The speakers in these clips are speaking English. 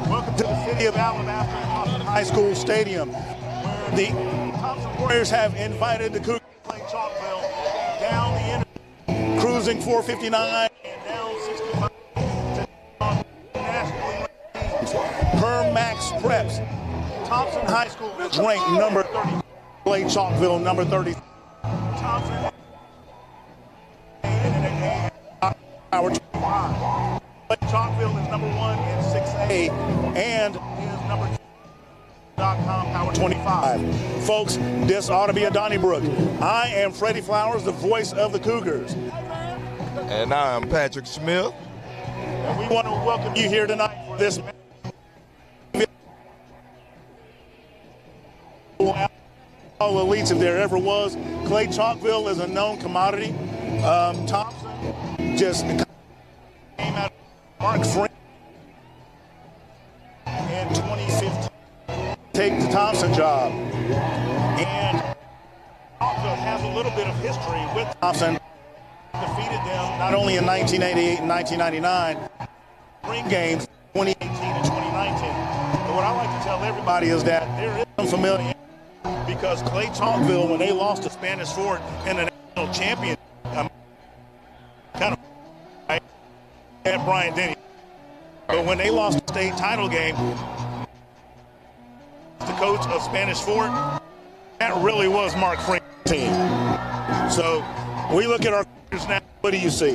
Welcome to the city of Alabama, Thompson High School Stadium, where the Thompson Warriors have invited the Cougars to Clay-Chalkville down the end, cruising 459 and down 65 to nationally per max preps. Thompson High School is ranked number 30, Clay-Chalkville number 30. Thompson power 25. Clay-Chalkville is number 1 in 6A and is number 2.com power 25. Folks, this ought to be a Donnybrook. I am Freddie Flowers, the voice of the Cougars. And I'm Patrick Smith. And we want to welcome you here tonight for this all elites if there ever was. Clay-Chalkville is a known commodity. Thompson just came out of Mark Frank in 2015 take the Thompson job. And Chalkville has a little bit of history with Thompson. Defeated them not only in 1988 and 1999, spring games 2018 and 2019. But what I like to tell everybody is that there is some familiarity because Clay-Chalkville, when they lost to Spanish Fort in the national championship, kind of at Bryant Denny. But when they lost the state title game, the coach of Spanish Fort, that really was Mark Frank's team. So we look at our Cougars snap, what do you see?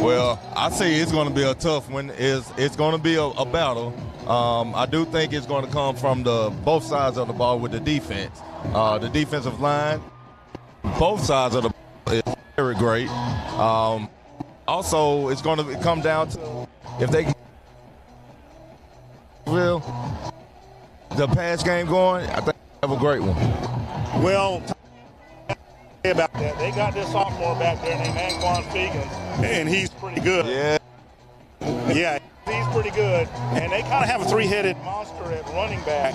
Well, I say it's going to be a tough one. It's going to be a battle. I do think it's going to come from both sides of the ball with the defense. The defensive line, both sides of the ball is very great. Also, it's going to come down to if they can the pass game going, I think they have a great one. Well, about that, they got this sophomore back there named Anquan Fegans, and he's pretty good. Yeah, he's pretty good. And they kind of have a three-headed monster at running back.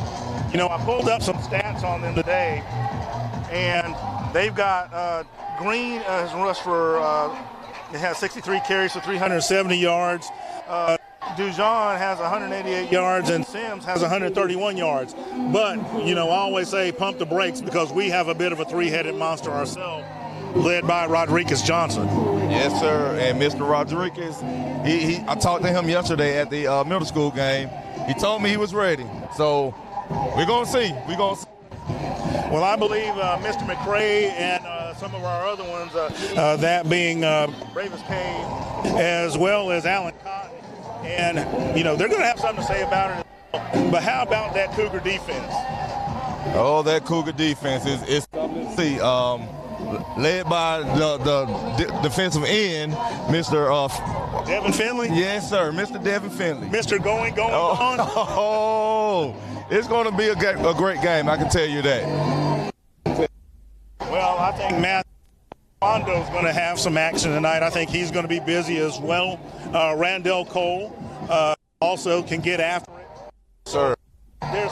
You know, I pulled up some stats on them today, and they've got Green has rushed for it has 63 carries for 370 yards. Dujon has 188 yards, and Sims has 131 yards. But, you know, I always say pump the brakes because we have a bit of a three-headed monster ourselves, led by Rodriguez Johnson. Yes, sir. And Mr. Rodriguez, I talked to him yesterday at the middle school game. He told me he was ready. So we're going to see. Well, I believe Mr. McCray and some of our other ones, that being Bravis Payne, as well as Alan Cotton. And, you know, they're going to have something to say about it. But how about that Cougar defense? Oh, that Cougar defense is something to see. Led by the defensive end, Mr. Devin Finley? Yes, sir, Mr. Devin Finley. Mr. Going on. Oh, it's going to be a great game, I can tell you that. Well, I think Matt Fondo's going to have some action tonight. I think he's going to be busy as well. Randall Cole also can get after it. Sir. There's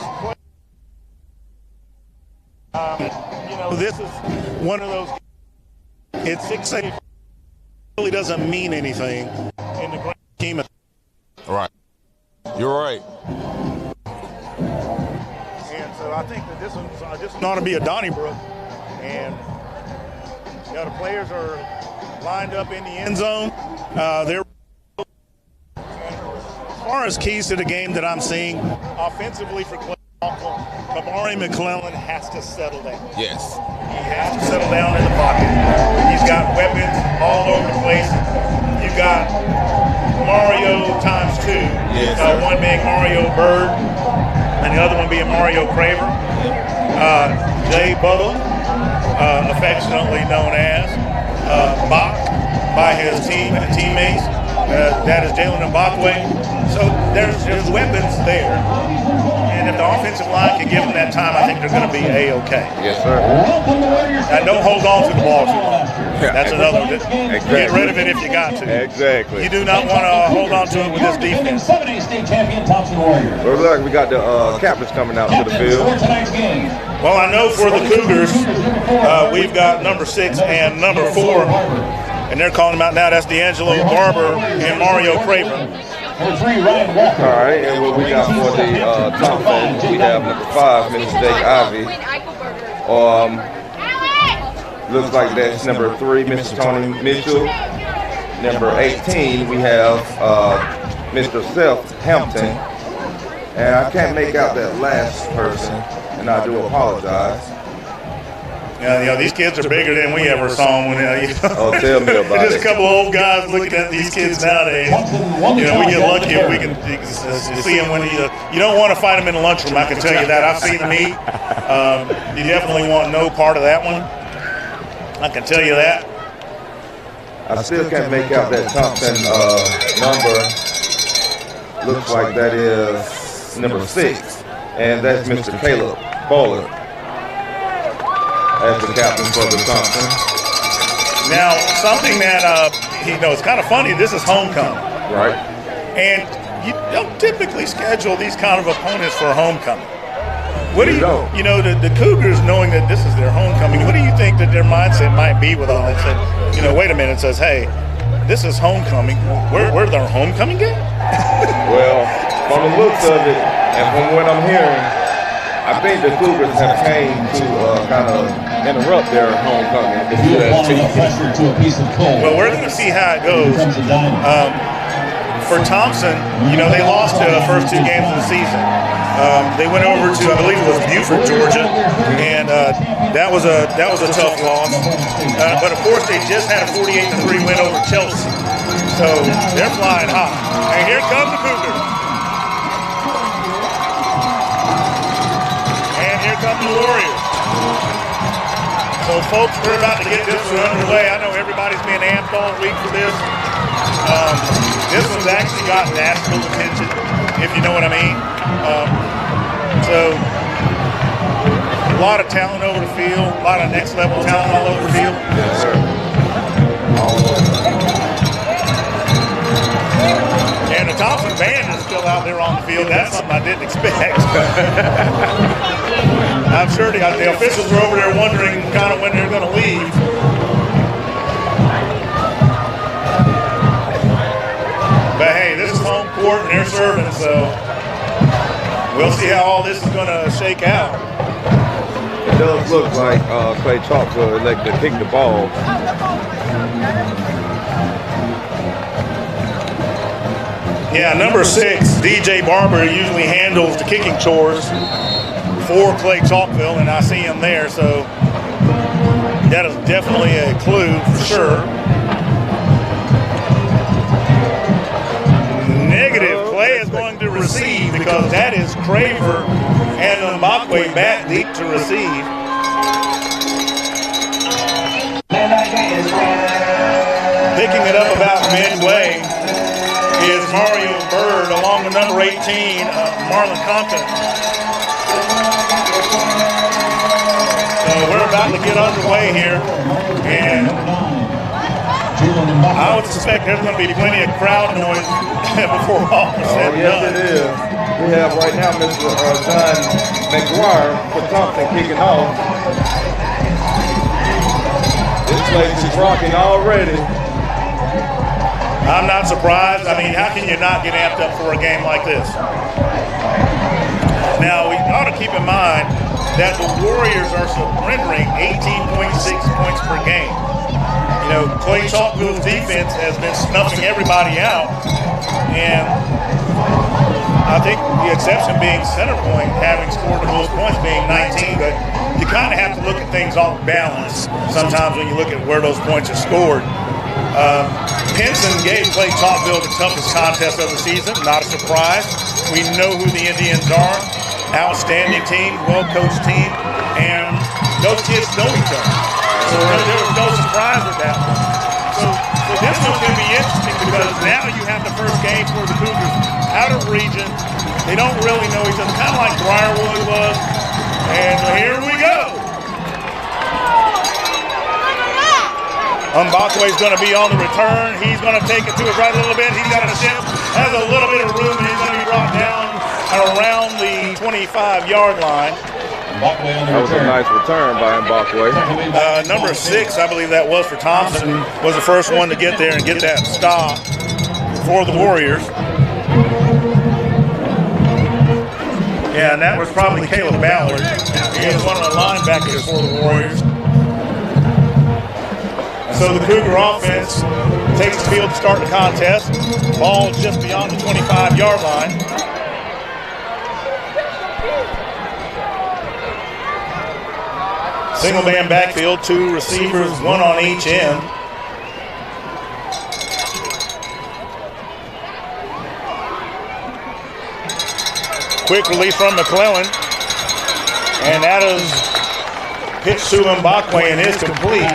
you know, this is one of those. It's 6-8. Really doesn't mean anything in the grand scheme of. Right. You're right. And so I think that this ought to be a Donnybrook. And you know, the players are lined up in the end zone. They're as far as keys to the game that I'm seeing offensively for Clay-Chalkville, Kamari McClellan has to settle down. Yes. He has to settle down in the pocket. He's got weapons all over the place. You got Mario times two. Yes, one being Mario Bird and the other one being Mario Craver. Jay Buttle, affectionately known as Bach by his teammates. That is Jalen Mbakwe. So there's weapons there. And if the offensive line can give them that time, I think they're going to be A-okay. Yes, sir. Now, don't hold on to the ball too long. That's another one. Exactly. Get rid of it if you got to. Exactly. You do not want to hold on to it with this defense. 7A state champion Thompson Warriors. Well, look, we got the captains coming out to the field. Well, I know for the Cougars, we've got number 6 and number 4, and they're calling them out now. That's D'Angelo Barber and Mario Craven. Number 3, Ryan Walker. All right, and what we got for the Thompson, we have number 5, Mr. Jake Ivy. Looks like that's number 3, Mr. Tony Mitchell. Number 18, we have Mr. Seth Hampton. And I can't make out that last person, and I do apologize. Yeah, you know, these kids are bigger than we ever saw them. Oh, tell me about Just it. a couple of old guys looking at these kids nowadays. You know, we get lucky if we can see them when you don't want to fight them in the lunchroom. I can tell you that. I've seen them eat. You definitely want no part of that one. I can tell you that. I still can't make out that Thompson number. Looks like that is number 6, and that's Mr. Caleb Bowler as the captain for the Thompson. Now, something that, it's kind of funny, this is homecoming. Right. And you don't typically schedule these kind of opponents for homecoming. What do you know, the Cougars, knowing that this is their homecoming, what do you think that their mindset might be with all that? Said, wait a minute, says, hey, this is homecoming. Where's their homecoming game? Well, from the looks of it, and from what I'm hearing, I think the Cougars have came to kind of interrupt their homecoming. Pressure to a piece of coal. Well, we're going to see how it goes. for Thompson, you know, they lost the first 2 games of the season. They went over to, I believe it was Beaufort, Georgia, and that was a tough loss. But of course, they just had a 48-3 win over Chelsea, so they're flying high. And here come the Cougars. And here come the Warriors. So, folks, we're about to get this one underway. I know everybody's being amped all week for this. This one's actually got national attention, if you know what I mean. So, a lot of talent over the field, a lot of next-level talent all over the field. Yes, sir. And the Thompson band is still out there on the field. That's something I didn't expect. I'm sure the officials are over there wondering kind of when they're going to leave. But hey, this is home court and they're serving, so we'll see how all this is going to shake out. It does look like Clay-Chalkville elected to kick the ball. Yeah, number 6, DJ Barber, usually handles the kicking chores for Clay-Chalkville, and I see him there, so that is definitely a clue for sure. Negative. Clay is going to receive because that is Craver and Mbakwe back deep to receive. Picking it up about midway is Mario Bird along with number 18, Marlon Compton. So we're about to get underway here, and I would suspect there's going to be plenty of crowd noise before all is said and Yes, done. it is. We have right now Mr. John McGuire for Thompson kicking off. This place is rocking already. I'm not surprised. I mean, how can you not get amped up for a game like this? Now, we ought to keep in mind that the Warriors are surrendering 18.6 points per game. You know, Clay-Chalkville's defense has been snuffing everybody out, and I think the exception being Center Point, having scored the most points being 19, but you kind of have to look at things off balance sometimes when you look at where those points are scored. Pinson gave Clay-Chalkville the toughest contest of the season. Not a surprise. We know who the Indians are. Outstanding team, well-coached team, and those kids know each other. So there was no surprise with that one. So this one's going to be interesting because now you have the first game for the Cougars out of region. They don't really know each other, kind of like Briarwood was. And here we go. Mbakwe's going to be on the return. He's going to take it to his right a little bit. He's got a shift, has a little bit of room, and he's going to be brought down around the 25-yard line. That was a nice return by Mbakwe. Number 6, I believe that was for Thompson, was the first one to get there and get that stop for the Warriors. Yeah, and that was probably Caleb Ballard. He is one of the linebackers for the Warriors. So the Cougar offense takes the field to start the contest. Ball just beyond the 25-yard line. Single man backfield, 2 receivers, 1 on each end. Quick release from McClellan. And that is pitched to Mbakwe and is complete.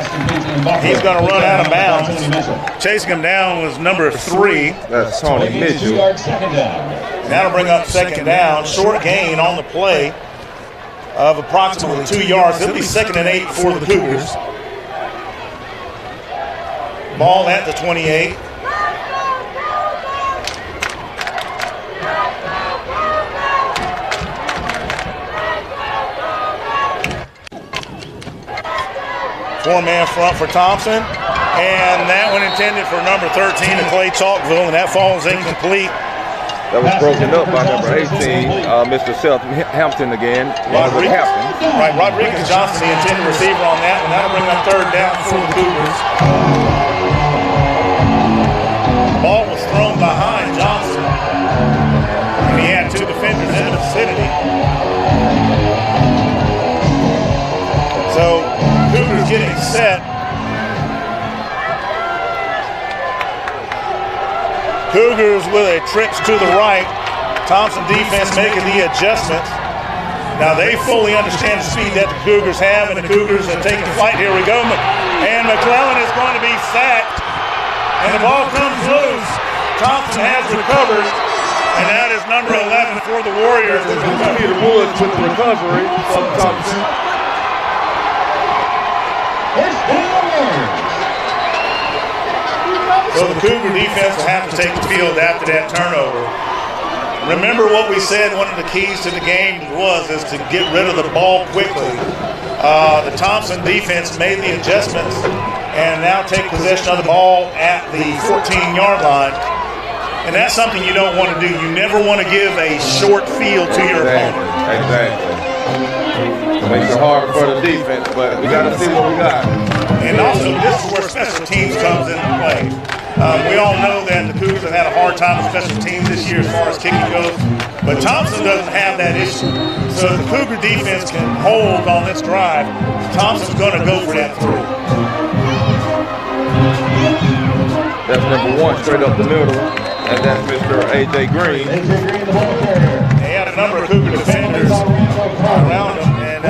He's going to run out of bounds. Chasing him down was number 3. That's Tony Mitchell. That'll bring up second down. Short gain on the play of approximately 2 yards. It'll be 2nd and 8 for the Cougars. Ball at the 28. Four-man front for Thompson. And that one intended for number 13 to Clay-Chalkville, and that falls incomplete. That was broken up by number 18, Mr. Southampton again. Rodriguez. Right, Rodriguez Johnson, the intended receiver on that, and that'll bring up third down for the Cougars. Ball was thrown behind Johnson. Cougars with a trips to the right. Thompson defense making the adjustments. Now they fully understand the speed that the Cougars have, and the Cougars are taking flight. Here we go. And McClellan is going to be sacked. And the ball comes loose. Thompson has recovered. And that is number 11 for the Warriors. Peter Woods with the recovery from Thompson. First down, Warriors. So the Cougar defense will have to take the field after that turnover. Remember what we said, one of the keys to the game is to get rid of the ball quickly. The Thompson defense made the adjustments and now take possession of the ball at the 14-yard line. And that's something you don't want to do. You never want to give a short field to your opponent. Exactly. Makes it harder for the defense, but we got to see what we got. And also, this is where special teams comes into play. We all know that the Cougars have had a hard time with special teams this year as far as kicking goes, but Thompson doesn't have that issue. So if the Cougar defense can hold on this drive, Thompson's going to go for that through. That's number 1 straight up the middle, and that's Mr. A.J. Green. They had a number of Cougar defenders around them, and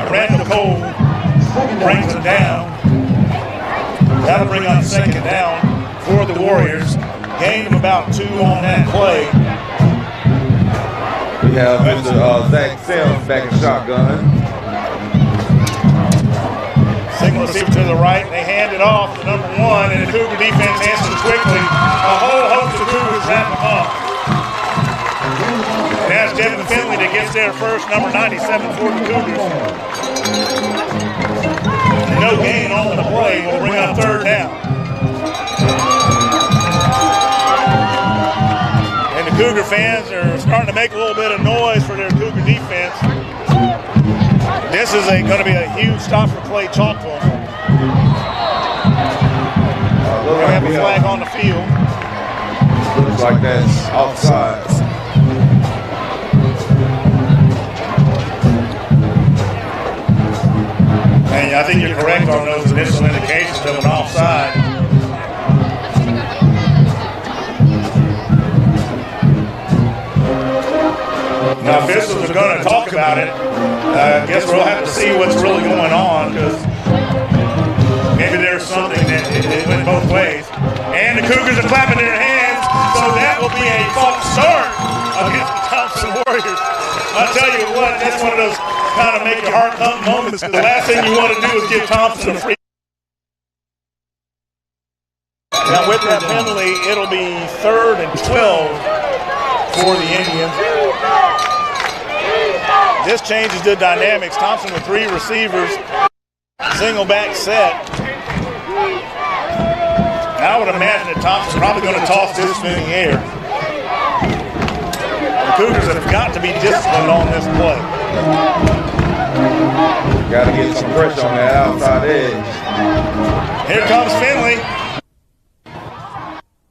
Randall Cole brings them down. That'll bring on second down for the Warriors. Gained them about 2 on that play. We have Mr. Zach Sims back in shotgun. Single receiver to the right. They hand it off to number 1, and the Cougar defense answers quickly. A whole host of Cougars wrap them up. And that's Devin Finley that gets there first, number 97 for the Cougars. No gain on the play will bring up third down. And the Cougar fans are starting to make a little bit of noise for their Cougar defense. This is going to be a huge stop for Clay-Chalkville. They have a flag on the field. Looks like that's offside. And I think you're correct on those initial indications of an offside. Now, officials are going to talk about it. I guess we'll have to see what's really going on, because maybe there's something that it went both ways. And the Cougars are clapping their hands, so that will be a false start against the Thompson Warriors. I'll tell you what, that's one of those kind of make your heart thump moments, because the last thing you want to do is give Thompson a free. Now with that penalty, it'll be 3rd and 12 for the Indians. This changes the dynamics. Thompson with 3 receivers, single back set. I would imagine that Thompson's probably going to toss this in the air. The Cougars have got to be disciplined on this play. Got to get some pressure on that outside edge. Here comes Finley.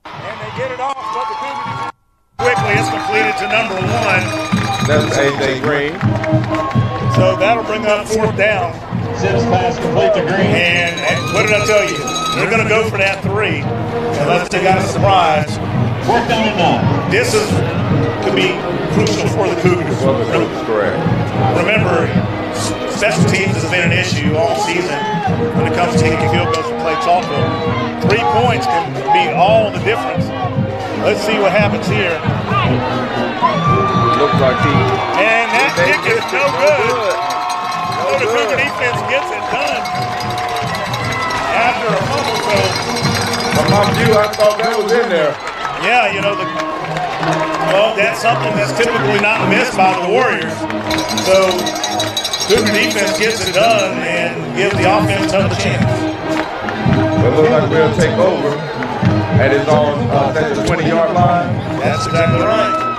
And they get it off, but the Cougars quickly. It's completed to number 1. That's A.J. Green. So that'll bring up 4th down. Sims pass complete to Green. And what did I tell you? They're going to go for that 3 unless they got a surprise. 4th down and 9. This could be crucial for the Cougars. Correct. Remember, special teams has been an issue all season when it comes to kicking field goals for Clay-Chalkville. 3 points can be all the difference. Let's see what happens here. Looks like And that kick is no good. So the Cougar defense gets it done after a fumble. So from my view, I thought that was in there. yeah, you know, well, that's something that's typically not missed by the Warriors. So Cougar defense gets it done and gives the offense another chance. It looks like we'll take over at his own at the 20-yard line. That's exactly right.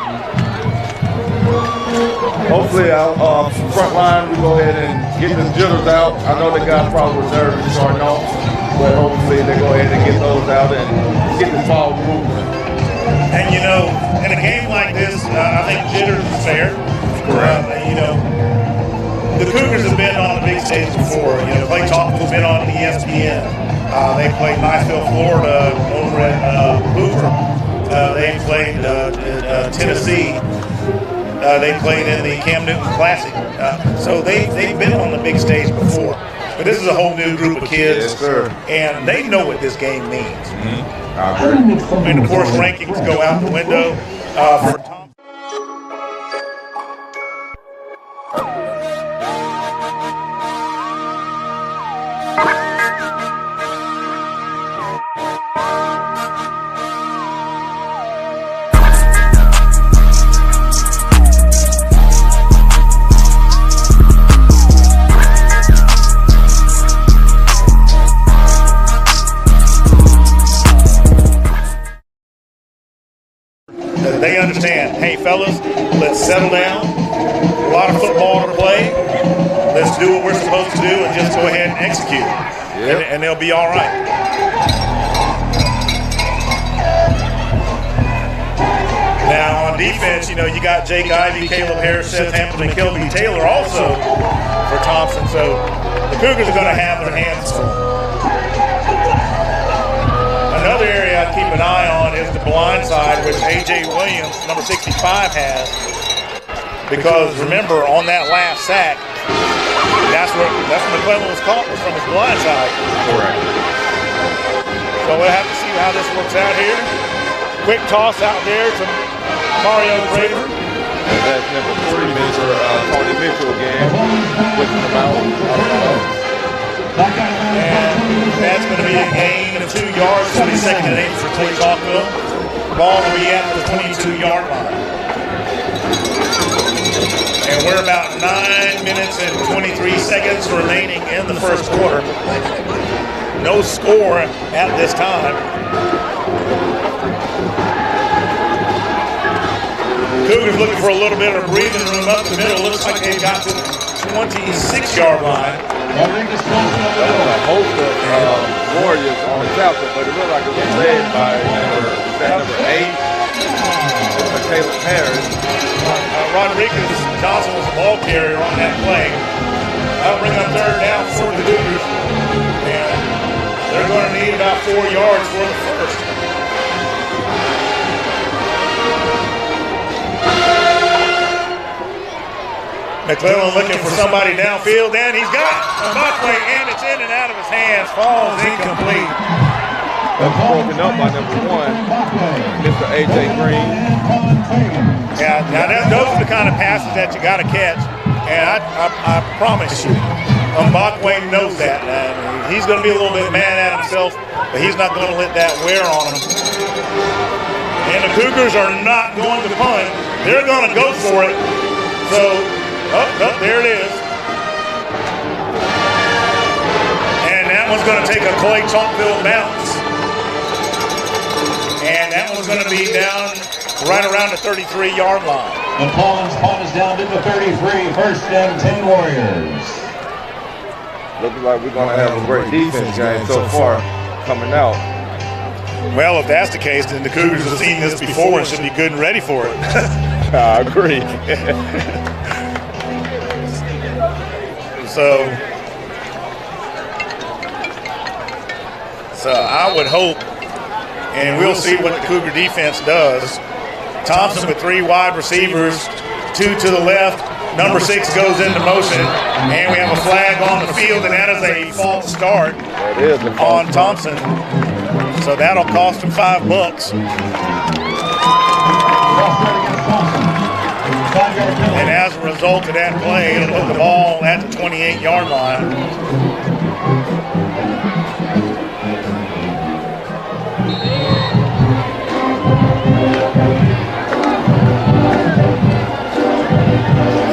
Hopefully, our front line, we go ahead and get the jitters out. I know the guys probably nervous starting off, but hopefully they go ahead and get those out and get the ball moving. And you know, in a game like this, I think jitters is fair. You know, the Cougars have been on the big stage before. You know, Clay-Chalkville's been on ESPN. They played Niceville, Florida over at Hoover. They played Tennessee. They played in the Cam Newton Classic. So they've been on the big stage before. But this is a whole new group of kids. Yes, sir. And they know what this game means. I agree. And, of course, rankings go out the window for Thompson. They understand, hey, fellas, let's settle down. A lot of football to play. Let's do what we're supposed to do and just go ahead and execute. Yep. And they'll be all right. Now, on defense, you got Jake Ivey, Caleb Harris, Seth Hampton, and Kelby Taylor also for Thompson. So the Cougars are going to have their hands full. Another area I keep an eye on is the blind side, which A.J. Williams, number 65, has. Because remember, on that last sack, that's where McClellan was caught, was from his blind side. Correct. So we'll have to see how this works out here. Quick toss out there to Mario Craver. And that's number 3, Mr. Tony Mitchell again. Pushing him out. And that's going to be a gain of 2 yards. It's going to be 2nd and 8 for Clay-Chalkville. Ball will be at the 22-yard line. And we're about 9 minutes and 23 seconds remaining in the first quarter. No score at this time. Cougars looking for a little bit of breathing room up the middle. Looks like they've got to the 26-yard line. A host of Warriors on the Thompson, but it looked like it was led by number 8, Caleb Harris. Rodriguez Johnson was the ball carrier on that play. That'll bring up 3rd down for the Cougars. And they're going to need about 4 yards for the first. McClellan looking for somebody downfield, and he's got a Buckley, and it's in and out of his hands. Falls incomplete. That's broken up by number 1, Mr. A.J. Green. Yeah, now those are the kind of passes that you got to catch, and I promise you, Mbakwe knows that. He's going to be a little bit mad at himself, but he's not going to let that wear on him. And the Cougars are not going to punt. They're going to go for it. So, there it is. And that one's going to take a Clay-Chalkville bounce. And that one's going to be down right around the 33-yard line. McClellan's punt is down to the 33, 1st and 10 Warriors. Looks like we're going to have a great defense game so far coming out. Well, if that's the case, then the Cougars have seen this before and should be good and ready for it. I agree. So I would hope, and we'll see what the Cougar defense does. Thompson with 3 wide receivers, 2 to the left. Number 6 goes into motion, and we have a flag on the field, and that is a false start on Thompson. So that'll cost him $5. And as a result of that play, it'll put the ball at the 28-yard line.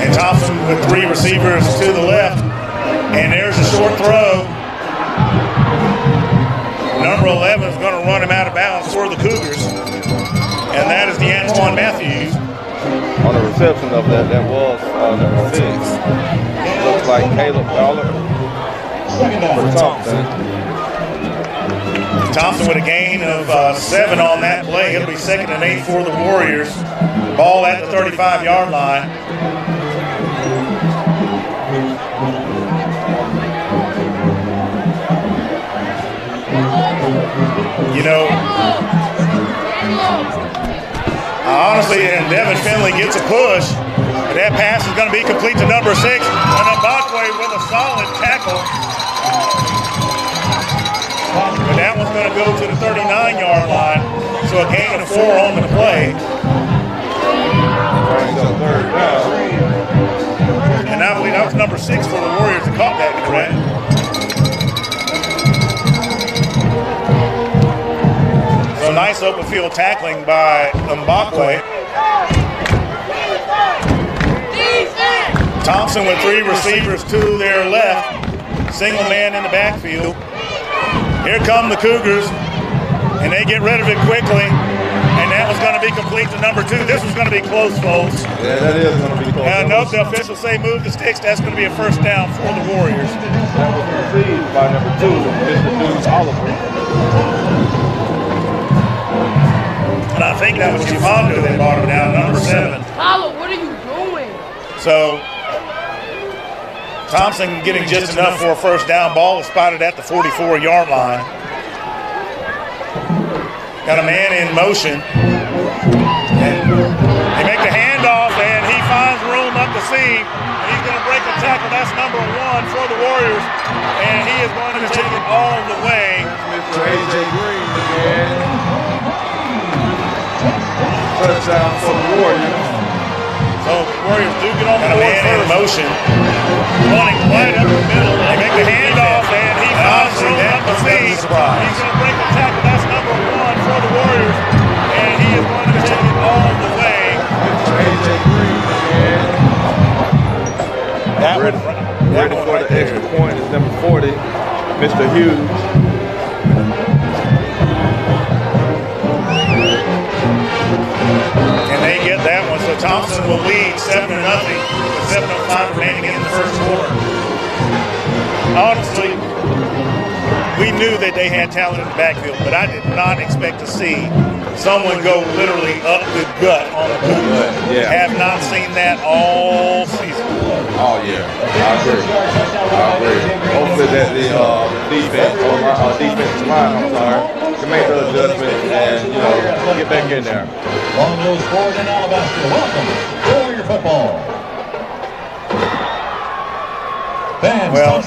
And Thompson with 3 receivers to the left. And there's a short throw. Number 11 is going to run him out of bounds for the Cougars. And that is the Antoine Matthews. On the reception of that was number 6. Looks like Caleb Fowler for Thompson. Thompson with a gain of 7 on that play. It'll be 2nd and 8 for the Warriors. Ball at the 35-yard line. You know, Honestly, and Devin Finley gets a push. And that pass is going to be complete to number 6. And Mbakwe with a solid tackle. But that one's going to go to the 39-yard line. So a gain of 4 on the play. And I believe that was number 6 for the Warriors that caught that, correct? So nice open field tackling by Mbakwe. Thompson with 3 receivers to their left. Single man in the backfield. Here come the Cougars, and they get rid of it quickly. And that was going to be complete to number 2. This was going to be close, folks. Yeah, that is going to be close. Nope, the officials say move the sticks. That's going to be a first down for the Warriors. That was received by number 2, Mr. Deuce Oliver. And I think that was Givondo that brought him down, number 7. Tyler, what are you doing? So Thompson getting just enough for a first down. Ball is spotted at the 44-yard line. Got a man in motion. And they make the handoff, and he finds room up the seam. And he's going to break a tackle. That's number 1 for the Warriors. And he is going to take it all the way. Mr. A.J. Green again. Touchdown for the Warriors. So the Warriors do get on the board first. In motion. Running right up the middle. They make the handoff, and he finds room up the seam. He's going to break the tackle. That's number 1 for the Warriors. And he is going to take it all the way. Mr. A.J. Green again. Ready for the extra point is number 40, Mr. Hughes. And they get that one. So Thompson will lead 7-0 with 7:05 remaining in the first quarter. Honestly, we knew that they had talent in the backfield, but I did not expect to see someone go literally up the gut on the Cougars. Yeah. Have not seen that all season. Oh, yeah. I agree. Hopefully that the defensive line, can make those adjustments and, get back in there. Long nose forward in Alabaster. Welcome to Warrior football. Fans, Well,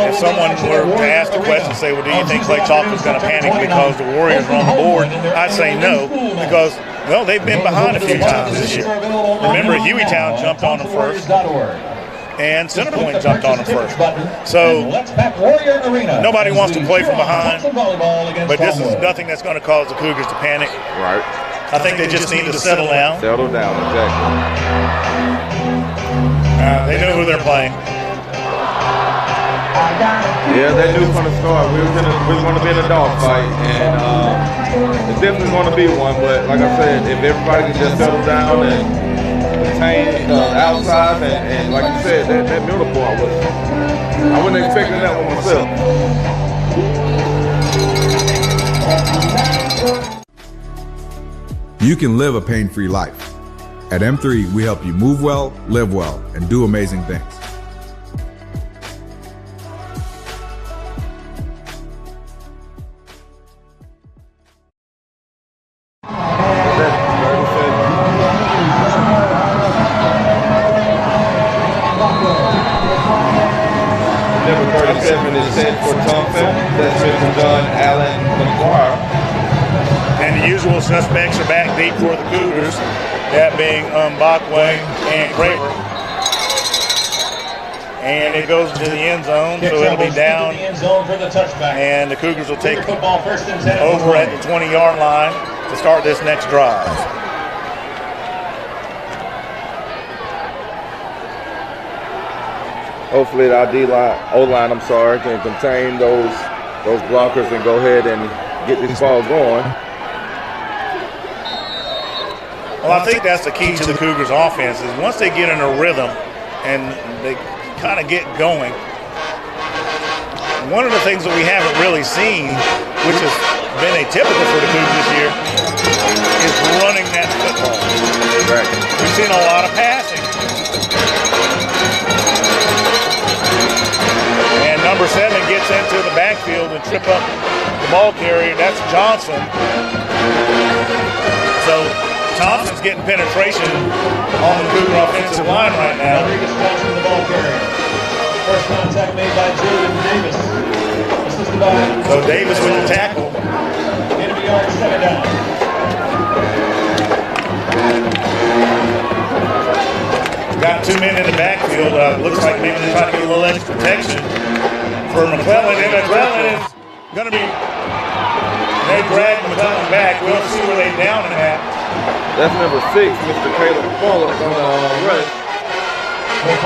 if someone were to ask the question, say, well, do you think Clay-Chalkville is going to panic because the Warriors are on the board? I'd say no, because, well, they've been behind a few times this year. Remember, Hueytown jumped on them first, and Center Point jumped on them first. So nobody wants to play from behind, but this is nothing that's going to cause the Cougars to panic. Right. I think they just need to settle down. Settle down, exactly. They know who they're playing. Yeah, they knew from the start we were going to be in a dogfight, and it's definitely going to be one. But like I said, if everybody can just settle down and contain the outside, and like you said, that middle part was, I wasn't expecting that one myself. You can live a pain-free life. At M3, we help you move well, live well, and do amazing things. Number 37 is set for Thompson. That's Mr. John Allen McGuire. And the usual suspects are back deep for the Cougars, that being Mbakwe and Craver. And it goes to the end zone, so it'll be down. And the Cougars will take over at the 20-yard line to start this next drive. Hopefully our O-line, can contain those blockers and go ahead and get this ball going. Well, I think that's the key to the Cougars' offense is once they get in a rhythm and they kind of get going. One of the things that we haven't really seen, which has been atypical for the Cougars this year, is running that football. Right. We've seen a lot of passing. And number 7 gets into the backfield and trip up the ball carrier. That's Johnson. So So Thompson's getting penetration on the Cougar offensive line right now. Rodriguez Thompson, the ball carrier. First contact made by Jaden Davis. Assisted by... So Davis with the tackle. Enemy yard, 7 down. Got 2 men in the backfield. Looks like maybe they're trying to get a little extra protection for McClellan. And McClellan is going to be... They drag McClellan back. We'll see where they down him at. That's number 6, Mr. Caleb Fuller on the rush. And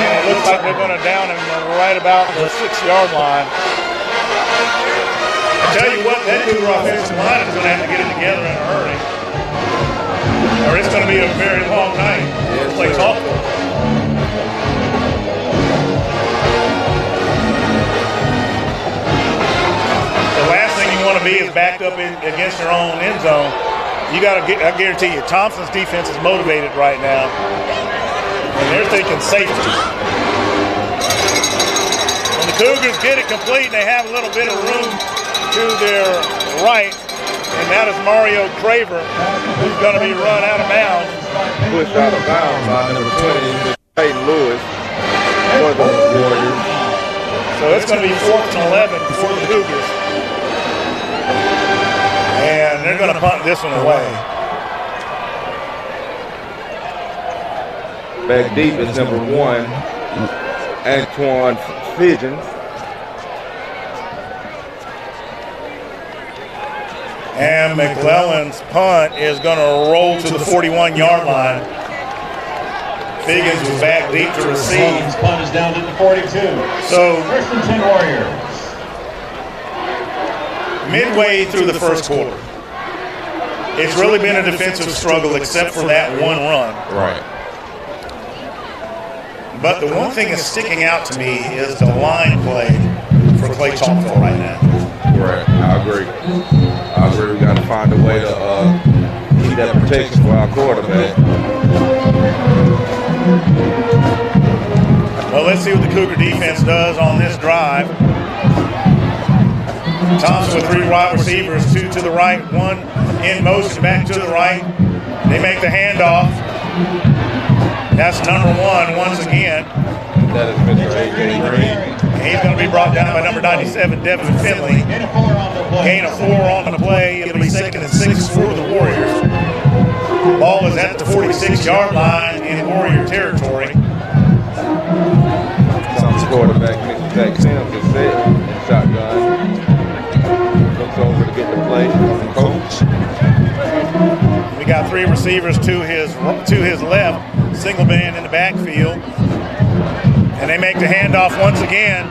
it looks like they're going to down him right about the 6-yard line. I tell you what, that Cougar offensive line is going to have to get it together in a hurry, or it's going to be a very long night. It plays awful. The last thing you want to be is backed up against your own end zone. You got to get, I guarantee you, Thompson's defense is motivated right now, and they're thinking safety. When the Cougars get it complete, they have a little bit of room to their right, and that is Mario Craver, who's going to be run out of bounds. Pushed out of bounds by number 20, Peyton Lewis, for the Warriors. So it's going to be 4th and 11 for the Cougars. And they're going to punt this one away. Back deep is number 1, Antoine Fidgens. And McClellan's punt is going to roll to the 41-yard line. Figgins was back deep to receive. His punt is down to the 42. So First and 10 Warriors. midway through the first quarter, it's really been a defensive struggle except for that one run. Right. But the one thing that's sticking out to me is the line play for Clay-Chalkville right now. Right, I agree. We got to find a way to keep that protection for our quarterback. Well, let's see what the Cougar defense does on this drive. Thompson with 3 wide receivers, 2 to the right, 1 in motion back to the right. They make the handoff. That's number 1 once again. That is Mr. A.J. Green. He's going to be brought down by number 97, Devin Finley. Gain of 4 on the play. It'll be 2nd and 6 for the Warriors. Ball is at the 46-yard line in Warrior territory. Some quarterback, Mr. Zach Sims, is set in shotgun. Looks over to get the play from the coach. We got 3 receivers to his left, single man in the backfield. And they make the handoff once again.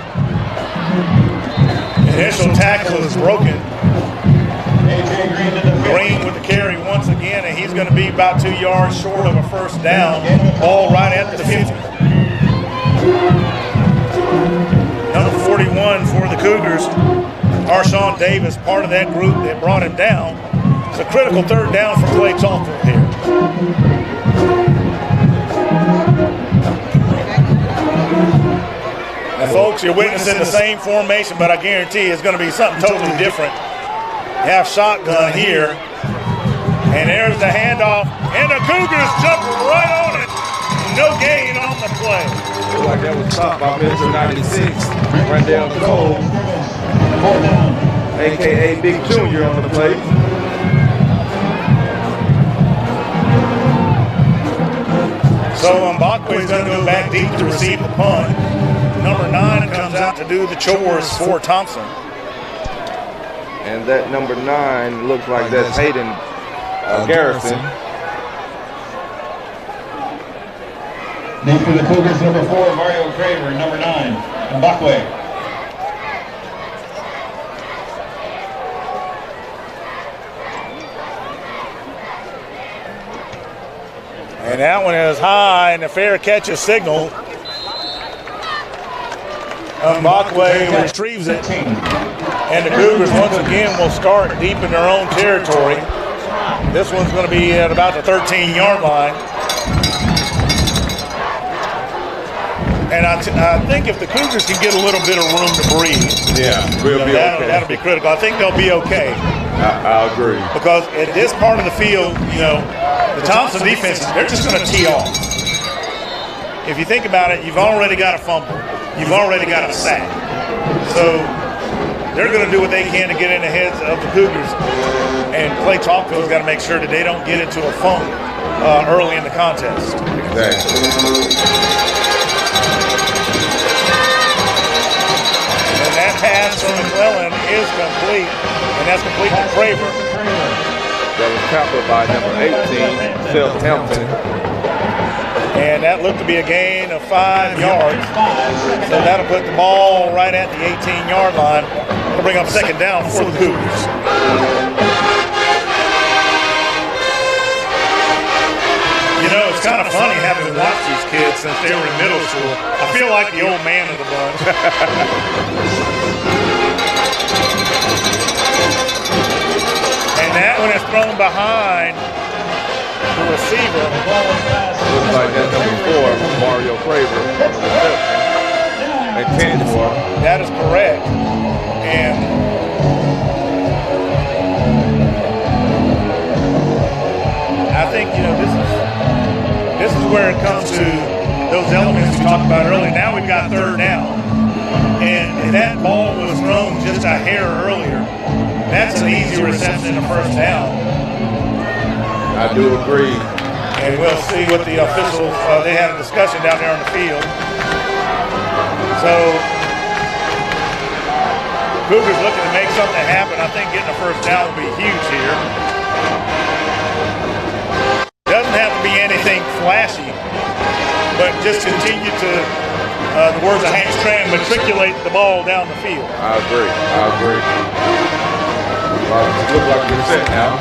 Initial tackle is broken. Green with the carry once again, and he's going to be about 2 yards short of a first down. Ball right at the 50. Number 41 for the Cougars, Arshawn Davis, part of that group that brought him down. It's a critical 3rd down for Clay-Chalkville here. Now, folks, you're witnessing the same formation, but I guarantee it's going to be something totally different. You have shotgun here, and there's the handoff, and the Cougars jump right on it. No gain on the play. Looks like that was stopped by Mr. 96, Randall Cole, a.k.a. Big Junior on the play. So Mbakwe is going to go back deep to receive the punt. Number 9 comes out to do the chores for Thompson. And that number 9 looks like that's Hayden Garrison. Name for the Cougars, number 4, Mario Craver, number 9, Mbakwe. And that one is high, and a fair catch is signaled. Mbakwe retrieves it. And the Cougars once again will start deep in their own territory. This one's going to be at about the 13-yard line. And I think if the Cougars can get a little bit of room to breathe, yeah, we'll be okay. That'll be critical. I think they'll be okay. I agree. Because at this part of the field, you know, the Thompson defense, they're just going to tee off. If you think about it, you've already got a fumble. You've already got a sack. So they're going to do what they can to get in the heads of the Cougars. And Clay-Chalkville's got to make sure that they don't get into a funk early in the contest. Exactly. And that pass from McClellan is complete, and that's complete to Craver. That was tackled by number 18, Seth Hampton. And that looked to be a gain of 5 yards. So that'll put the ball right at the 18-yard line. It'll bring up second down for the Cougars. You know, it's kind of funny having watched these kids since they were in middle school. I feel like the old man of the bunch. And that one is thrown behind the receiver. Looks like that's number 4, Mario Craver, on the reception. And 10 for. That is correct. And I think, you know, this is where it comes to those elements we talked about earlier. Now we've got third down. And if that ball was thrown just a hair earlier, that's an easy reception in a first down. I do agree. And we'll see what the officials, they had a discussion down there on the field. So, Cougars looking to make something happen. I think getting a first down will be huge here. Doesn't have to be anything flashy, but just continue to, the words of Hank Strand, matriculate the ball down the field. I agree. It looks like we're set now.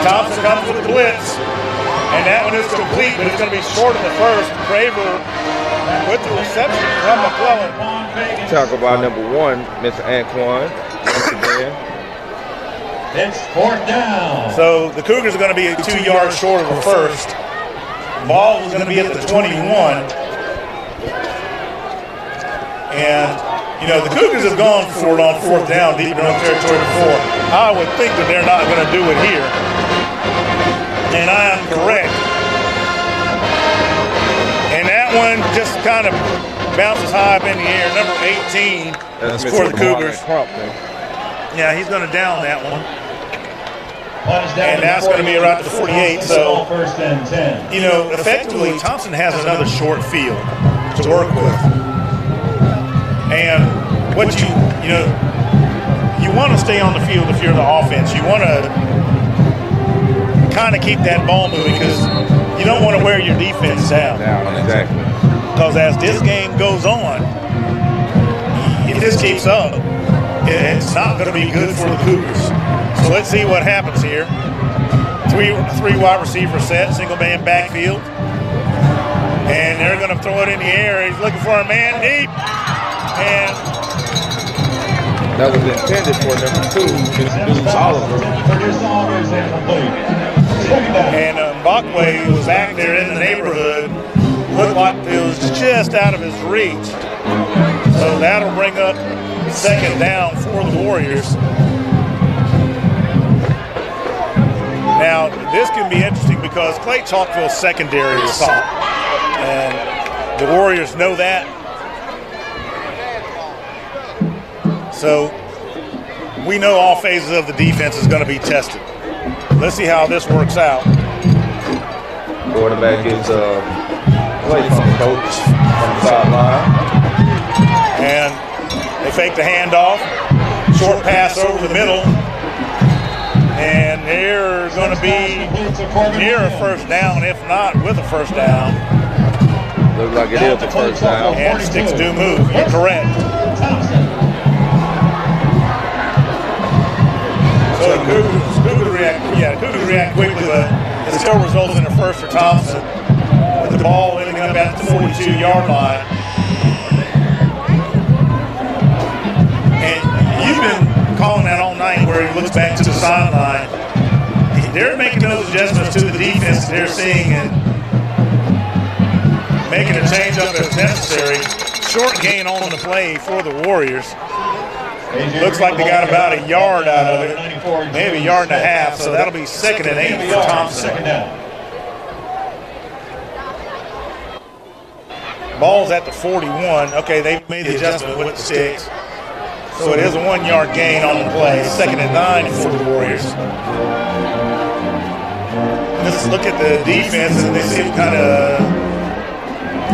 Thompson comes with a blitz, and that one is complete, but it's going to be short in the first. Craver with the reception from McClellan. Tackle by number 1, Mr. Anquan. Once again. It's fourth down. So the Cougars are going to be 2 yards short of the first. Ball is going to be at the 21. And, you know, the Cougars have gone for it on fourth down deep in their own territory before. I would think that they're not going to do it here. And I am correct. And that one just kind of bounces high up in the air. Number 18 for the Cougars. Yeah, he's going to down that one. And that's going to be right at the 48. So, first and 10. you know, effectively, Thompson has another short field to work with. And what you want to stay on the field if you're the offense. You want to kind of keep that ball moving because you don't want to wear your defense down. Exactly. Because as this game goes on, if this keeps up, it's not going to be good for the Cougars. So let's see what happens here. Three wide receiver set, single man backfield. And they're going to throw it in the air. He's looking for a man deep. And that was intended for number 2, Mr. Oliver. And Mbakwe was back there in the neighborhood. Looked like it was just out of his reach. So that'll bring up second down for the Warriors. Now, this can be interesting because Clay-Chalkville's secondary is solid. And the Warriors know that. So we know all phases of the defense is going to be tested. Let's see how this works out. Quarterback gets play from the coach from the sideline. And they fake the handoff. Short pass over the middle. And they're going to be near a first down, if not with a first down. Looks like it is a first down. And sticks do move. You're correct. So Cougars react quickly, but it still results in a first for Thompson with the ball ending up at the 42-yard line. And you've been calling that all night where he looks back to the sideline. They're making those adjustments to the defense they're seeing and making a change up as necessary. Short gain on the play for the Warriors. Looks like they got about a yard out of it, maybe a yard and a half, so that'll be 2nd and 8 for Thompson. Second down. Ball's at the 41. Okay, they made the adjustment with the sticks. So it is a 1-yard gain on the play. 2nd and 9 for the Warriors. Let's look at the defense, and they seem kind of,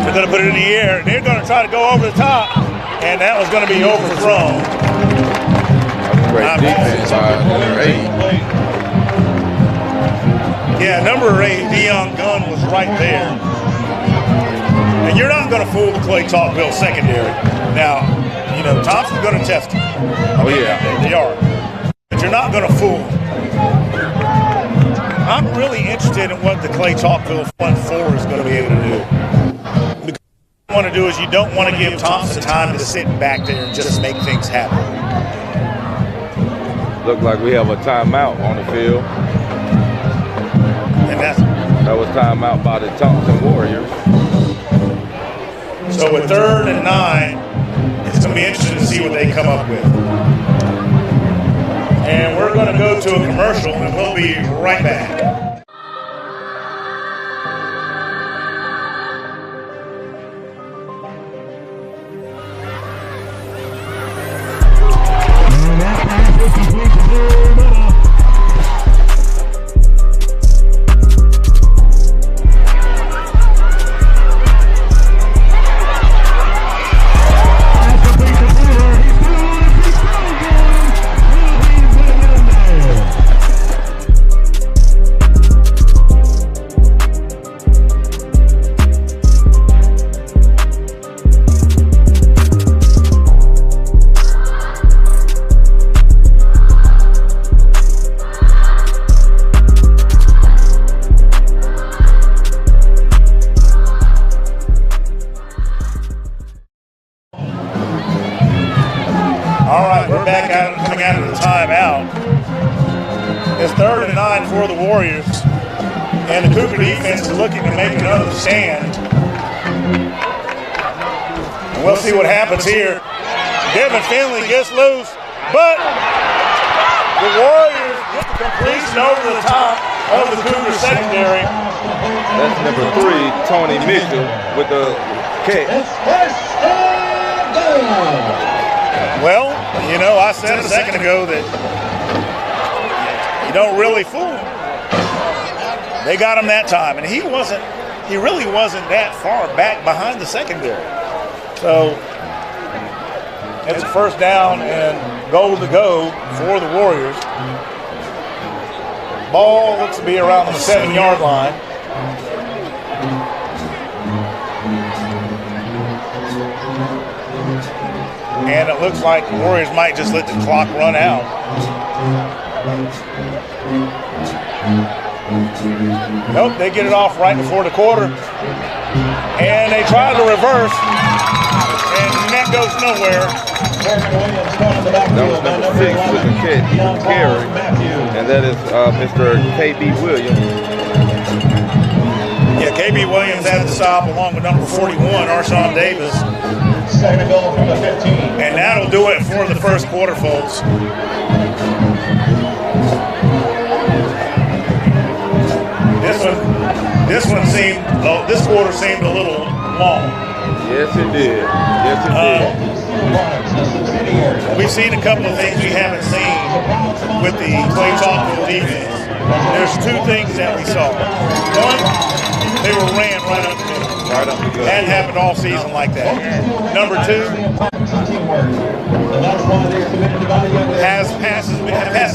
they're going to put it in the air. They're going to try to go over the top, and that was going to be overthrown. Great defense by number 8. Yeah, number 8, Deion Gunn was right there. And you're not going to fool the Clay-Chalkville secondary. Now, you know, Thompson's going to test it. Oh, yeah. They are. But you're not going to fool them. I'm really interested in what the Clay-Chalkville front 4 is going to be able to do. Because what you want to do is you don't want to give Thompson time to sit back there and just make things happen. Look like we have a timeout on the field. And that was timeout by the Thompson Warriors. So with 3rd and 9, it's going to be interesting to see what they come up with. And we're going to go to a commercial, and we'll be right back. Coming out of the timeout. It's 3rd and 9 for the Warriors, and the Cougar defense is looking to make another stand. And we'll see what happens here. Devin Finley gets loose, but the Warriors get the completion over the top of the Cougar secondary. That's number 3, Tony Mitchell, with the catch. Well, you know, I said a second ago that you don't really fool him. They got him that time, and he really wasn't that far back behind the secondary. So it's a 1st down and goal to go for the Warriors. Ball looks to be around the 7-yard line. And it looks like the Warriors might just let the clock run out. Nope, they get it off right before the quarter. And they try to reverse. And that goes nowhere. That was number 6 with the carry. And that is Mr. K.B. Williams. Yeah, K.B. Williams had the stop along with number 41, Arshawn Davis. 2nd goal from the 15. And that'll do it for the 1st quarter, folks. This quarter seemed a little long. Yes, it did. Yes, it did. We've seen a couple of things we haven't seen with the Clay-Chalkville defense. There's 2 things that we saw. One, they were ran right up the middle. That happened all season like that. Number 2, has passes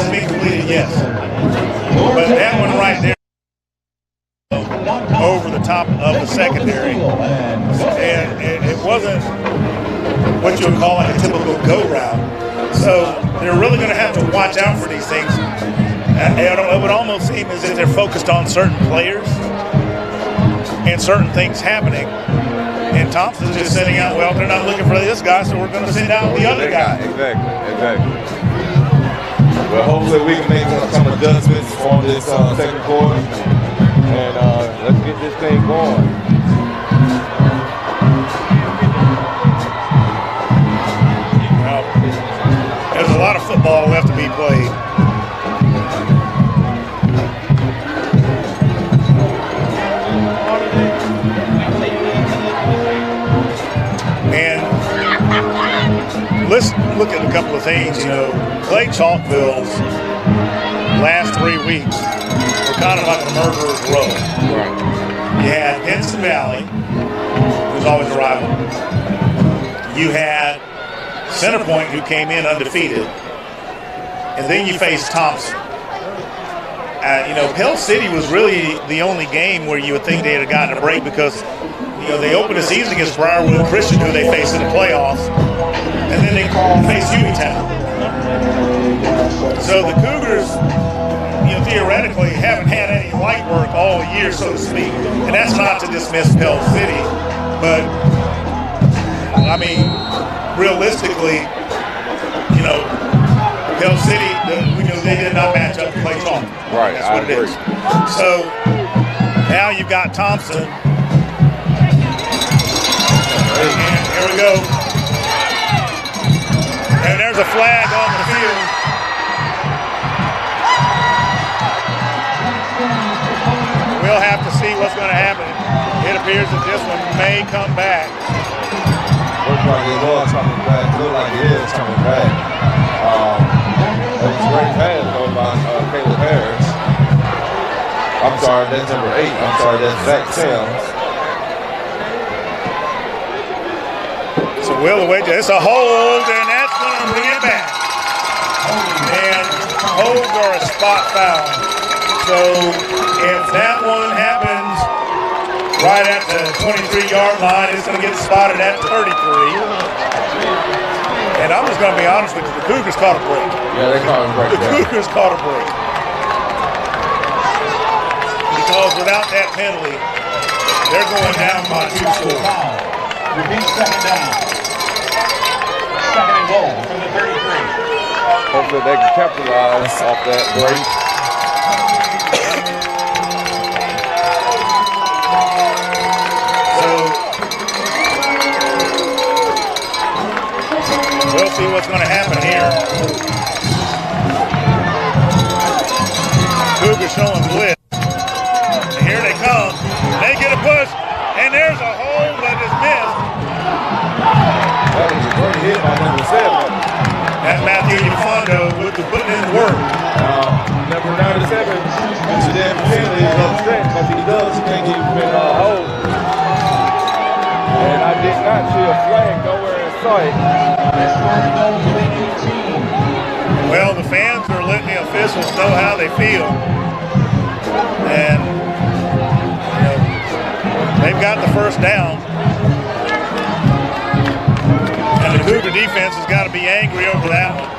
been completed? Yes. But that one right there over the top of the secondary. And it wasn't what you would call like a typical go route. So they're really going to have to watch out for these things. It would almost seem as if they're focused on certain players and certain things happening. And Thompson's just sitting out, well, they're not looking for this guy, so we're going to send out the other guy. Exactly. Well, hopefully we can make some adjustments on this 2nd quarter. And let's get this thing going. Well, to be played. And let's look at a couple of things. You know, Clay-Chalkville's last 3 weeks were kind of like a murderer's row. Right. You had Henson Valley, who's always a rival. You had Centerpoint, who came in undefeated. And then you faced Thompson. You know, Pell City was really the only game where you would think they'd have gotten a break because, you know, they opened the season against Briarwood Christian, who they faced in the playoffs, and then they faced Unitown. So the Cougars, you know, theoretically haven't had any light work all year, so to speak. And that's not to dismiss Pell City, but, I mean, realistically, you know, Pell City, we know they did not match up to Clay-Chalkville. Right, that's what it is. So now you've got Thompson. And here we go. And there's a flag on the field. We'll have to see what's going to happen. It appears that this one may come back. Looks like it was coming back. Looks like it is coming back. That's a great pass though by Caleb Harris. I'm sorry, that's number 8. I'm sorry, that's Zach Sims. So Will away. It's a hold, and that's going to bring it back. And holds are a spot foul. So if that one happens right at the 23-yard line, it's going to get spotted at 33. And I'm just going to be honest with you, the Cougars caught a break. Yeah, they caught a break. The Cougars caught a break. Because without that penalty, they're going down by 2 scores. Repeat second down. Second and goal from the 33. Hopefully they can capitalize off that break. We'll see what's going to happen here. Cougars showing blitz. And here they come. They get a push, and there's a hole, but it's missed. That was a great hit by number 7. That's Matthew Ufondo with the putting in the work. Number 97, Mr. Dan Finley is upset because he does think he's been hold. And I did not see a flag nowhere in sight. Well, the fans are letting the officials know how they feel. And, you know, they've got the first down. And the Cougar defense has got to be angry over that one.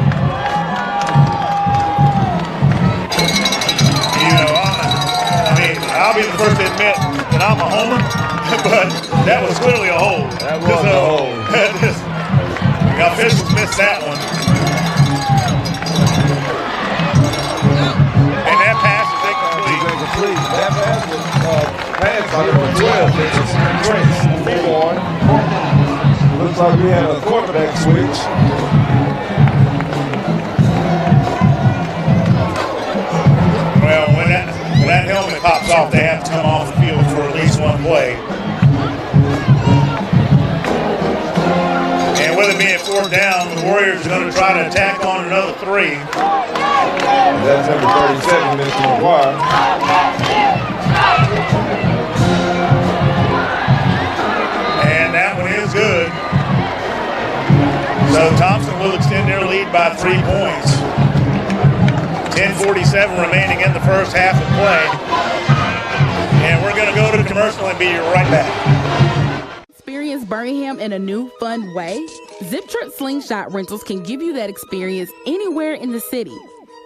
You know, I'll be the first to admit that I'm a homer, but that was clearly a hold. That was a hold. The officials missed that one. And that pass is incomplete. That pass was passed by number 12. It's Prince. Looks like we had a quarterback switch. Well, when that helmet pops off, they have to come off the field for at least one play. And with it being 4th down, the Warriors are going to try to attack on another 3. That's number 37, Mr. McGuire. And that one is good. So Thompson will extend their lead by 3 points. 10:47 remaining in the first half of play. And we're going to go to the commercial and be right back. Experience Birmingham in a new, fun way? Zip Trip Slingshot Rentals can give you that experience anywhere in the city.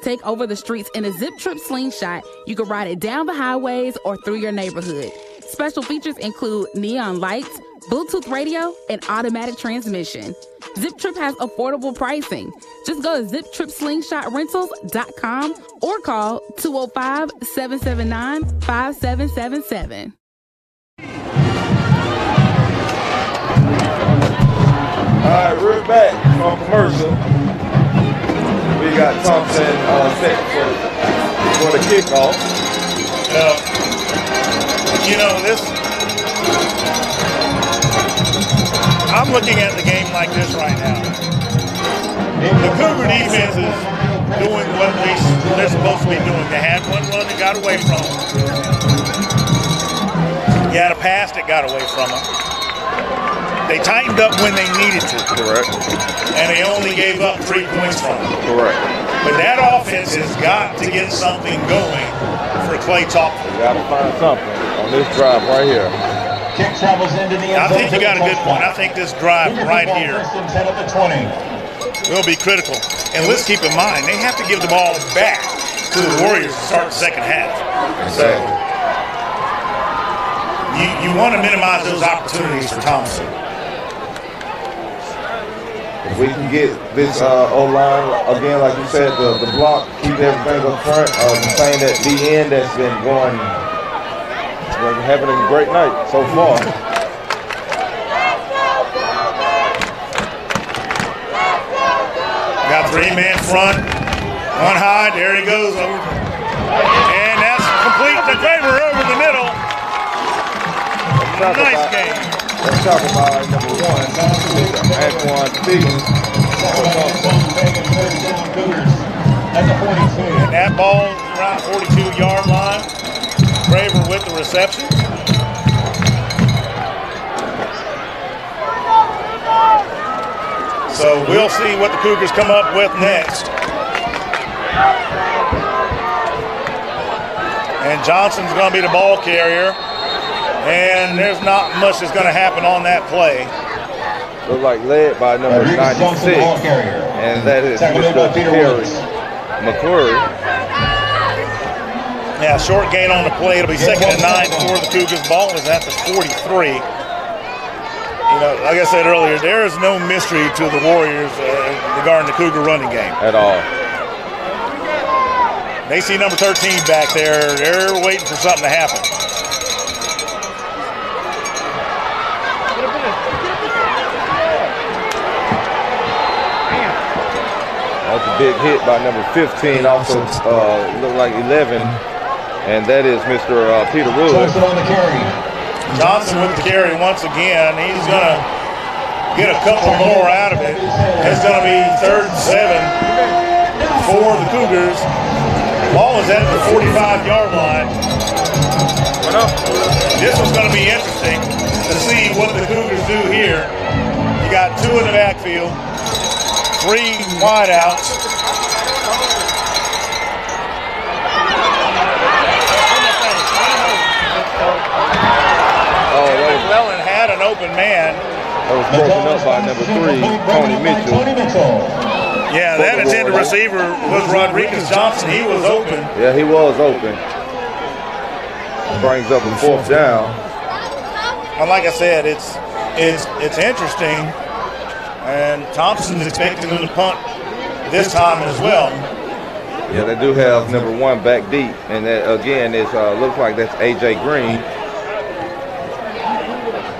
Take over the streets in a Zip Trip Slingshot. You can ride it down the highways or through your neighborhood. Special features include neon lights, Bluetooth radio, and automatic transmission. Zip Trip has affordable pricing. Just go to ziptripslingshotrentals.com or call 205-779-5777. All right, we're back from commercial. We got Thompson set for the kickoff. You know, I'm looking at the game like this right now. The Cougar defense is doing what they're supposed to be doing. They had one run that got away from them. You had a pass that got away from them. They tightened up when they needed to. Correct. And they only gave up 3 points from them. Correct. But that offense has got to get something going for Clay-Chalkville. You got to find something on this drive right here. Kick travels into the end I zone. think you got a good point. I think this drive right here will be critical. And let's keep in mind, they have to give the ball back to the Warriors to start the second half. So you want to minimize those opportunities for Thompson. If we can get this O-line, again, like you said, the block, keep everything up front, the thing at the end that's been going, we're having a great night so far. Got 3-man front, one high, there he goes over. And that's complete to Favor over the middle. Nice game. Let's talk about number 1, Antoine Stevens. And that ball around 42-yard line. Braver with the reception. So we'll see what the Cougars come up with next. And Johnson's going to be the ball carrier. And there's not much that's going to happen on that play. Look like led by number 96. And that is Mr. McCurry. Yeah, short gain on the play. It'll be 2nd and 9 for the Cougars. Ball is at the 43. You know, like I said earlier, there is no mystery to the Warriors regarding the Cougar running game. At all. They see number 13 back there. They're waiting for something to happen. That's a big hit by number 15, also look like 11, and that is Mr. Peter Wood. Johnson on the carry. Johnson with the carry once again. He's going to get a couple more out of it. It's going to be 3rd and 7 for the Cougars. Ball is at the 45-yard line. This one's going to be interesting to see what the Cougars do here. You got 2 in the backfield, 3 wideouts. McClellan had an open man. That was broken up by number 3, Tony Mitchell. Yeah, that intended receiver was Rodriguez Johnson. He was open. Yeah, he was open. Brings up a 4th down. And like I said, it's interesting. And Thompson's expecting them to punt this time as well. Yeah, they do have number 1 back deep, and that again is looks like that's AJ Green.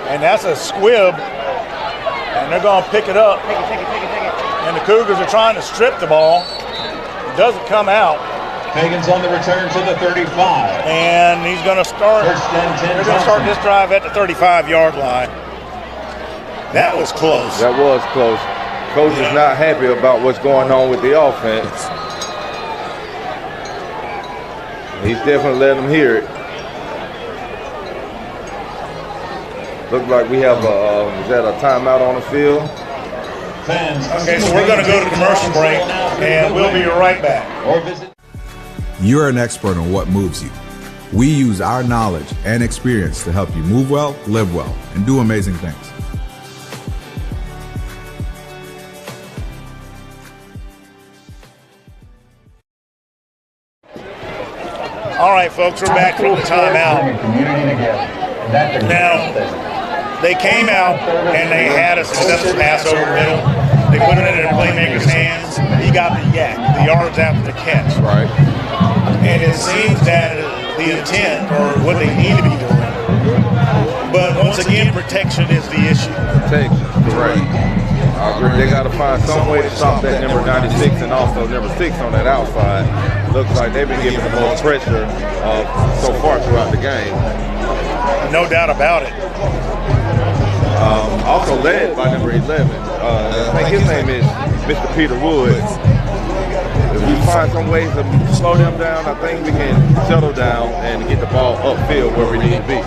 And that's a squib, and they're going to pick it up. And the Cougars are trying to strip the ball. It doesn't come out. Hagan's on the return to the 35. And he's going to start. They're going to start this drive at the 35-yard line. That was close. That was close. Coach is not happy about what's going on with the offense. He's definitely letting them hear it. Looks like we have is that a timeout on the field? Okay, so we're going to go to commercial break, and we'll be right back. You're an expert on what moves you. We use our knowledge and experience to help you move well, live well, and do amazing things. All right, folks, we're back from the timeout. Now, they came out and they had a successful pass over the middle. They put it in their playmaker's hands. He got the yak, the yards after the catch. Right. And it seems that the intent or what they need to be doing. But once again, protection is the issue. Protection, correct. I agree. They got to find some way to stop that number 96 and also number 6 on that outside. Looks like they've been getting the most pressure so far throughout the game. No doubt about it. Also led by number 11. I think his name is Mr. Peter Woods. If we find some ways to slow them down, I think we can settle down and get the ball upfield where we need to be.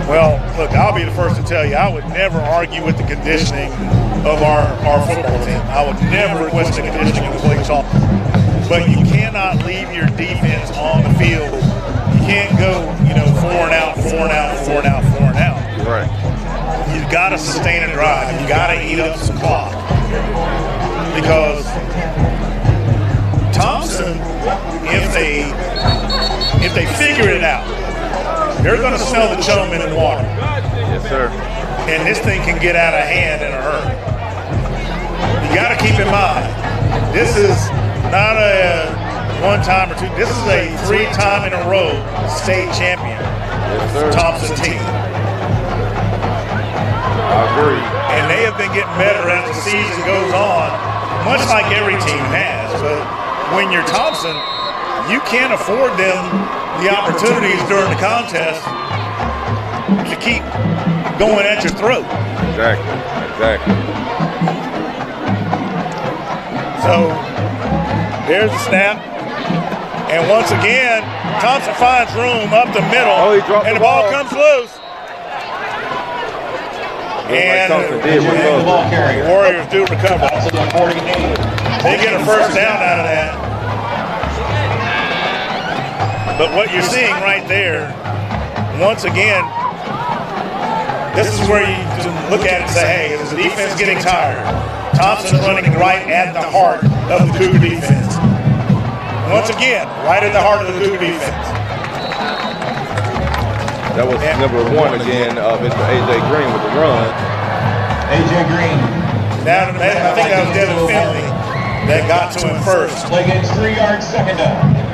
Well, look, I'll be the first to tell you, I would never argue with the conditioning of our football team. I would never question the conditioning of Clay-Chalkville. But you cannot leave your defense on the field. You can't go, 4 and out, 4 and out, 4 and out, 4 and out. Right. You've got to sustain a drive. You've got to eat up some clock. Because Thompson, if they figure it out, they're going to smell the chum in the water. Yes, sir. And this thing can get out of hand in a hurry. You got to keep in mind, this is not a one time or two. This is a 3-time in a row state champion. Yes, sir. Thompson team. I agree. And they have been getting better as the season goes on, much like every team has. But when you're Thompson, you can't afford them the opportunities during the contest to keep going at your throat. Exactly. So there's the snap. And once again, Thompson finds room up the middle. And the ball comes loose. And the Warriors do recover. They get a first down out of that. But what you're seeing right there, once again, this is where you look at it and say, hey, is the defense getting tired? Thompson's running right at the heart of the Cougar defense. Once again, right at the heart of the Cougar defense. That was number 1 again, Mr. A.J. Green with the run. A.J. Green. Now, I think that was Devin Finley that got to him first. Play game's 3 yards, second down.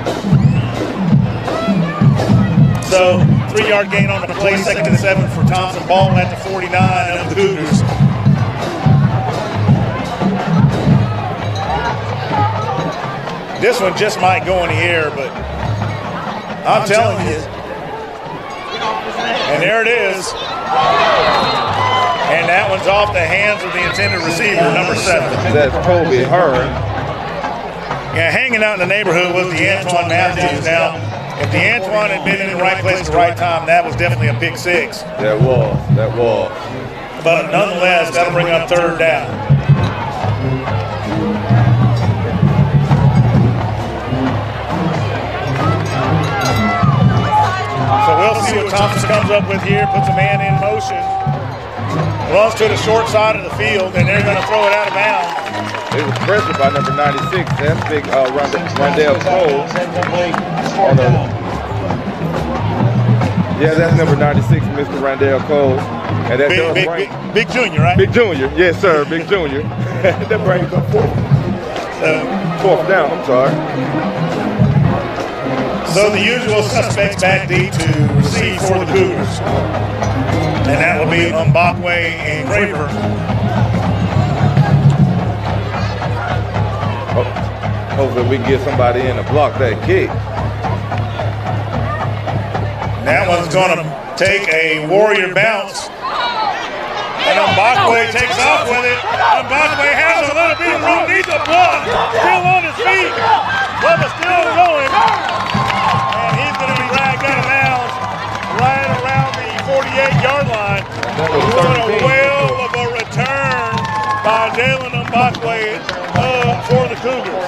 So, 3-yard gain on the play, 2nd and 7 for Thompson. Ball at the 49 of the Cougars. This one just might go in the air, but I'm telling you. And there it is. And that one's off the hands of the intended receiver, number 7. That's Kobe Hearn. Yeah, hanging out in the neighborhood was the Antoine Matthews. Now, if the Antoine had been in the right place at the right time, that was definitely a pick 6. That was. But nonetheless, that'll bring up 3rd down. So we'll see what Thompson comes up with here, puts a man in motion, runs to the short side of the field, and they're going to throw it out of bounds. It was pressured by number 96. That's big Rondell Cole. Yeah, that's number 96, Mr. Rondell Cole. And that big Junior, right? Big Junior, yes, sir, Big Junior. That brings up 4th down, I'm sorry. So the usual suspects back deep to receive for the Cougars. And that will be Mbakwe and Graver. Hopefully we can get somebody in to block that kick. That one's going to take a Warrior bounce. And Mbakwe takes off with it. Mbakwe has a little bit of room, needs a block. Still on his feet. Bubba still going. And he's going to be dragged out of bounds right around the 48-yard line. What a whale of a return by Jalen Mbakwe for the Cougars.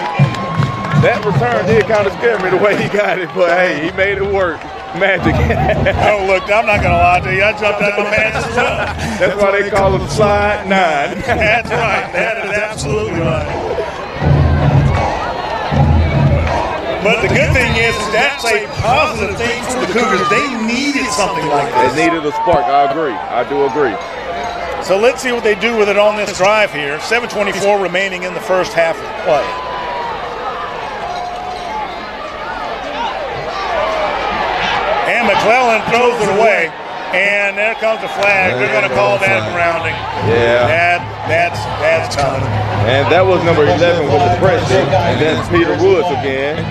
That return did kind of scare me the way he got it, but hey, he made it work. Magic. Oh, look, I'm not going to lie to you. I jumped out of my pants as well. That's why they call him Slide 9. That's right. That is absolutely right. But the good thing is that's a positive thing for the Cougars. They needed something like this. They needed a spark. I agree. I do agree. So let's see what they do with it on this drive here. 7:24 remaining in the first half of the play. And McClellan throws it away. And there comes the flag. They're going to call that grounding. Yeah. That's coming. And that was number 11 with the pressure. And that's Peter Woods again.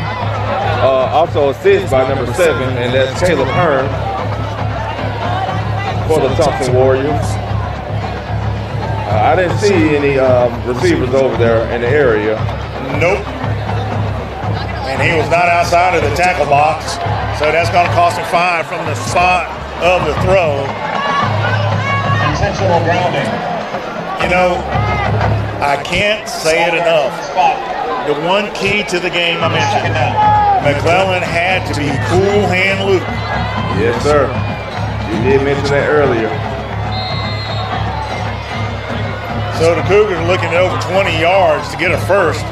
Also assist by number 7, and that's Caleb Hearn for the Thompson Warriors. I didn't see any receivers over there in the area. Nope. And he was not outside of the tackle box, so that's going to cost him 5 from the spot of the throw. Intentional grounding. You know, I can't say it enough. The one key to the game I mentioned, McClellan had to be cool hand Luke. Yes, sir. You did mention that earlier. So the Cougars are looking at over 20 yards to get a first.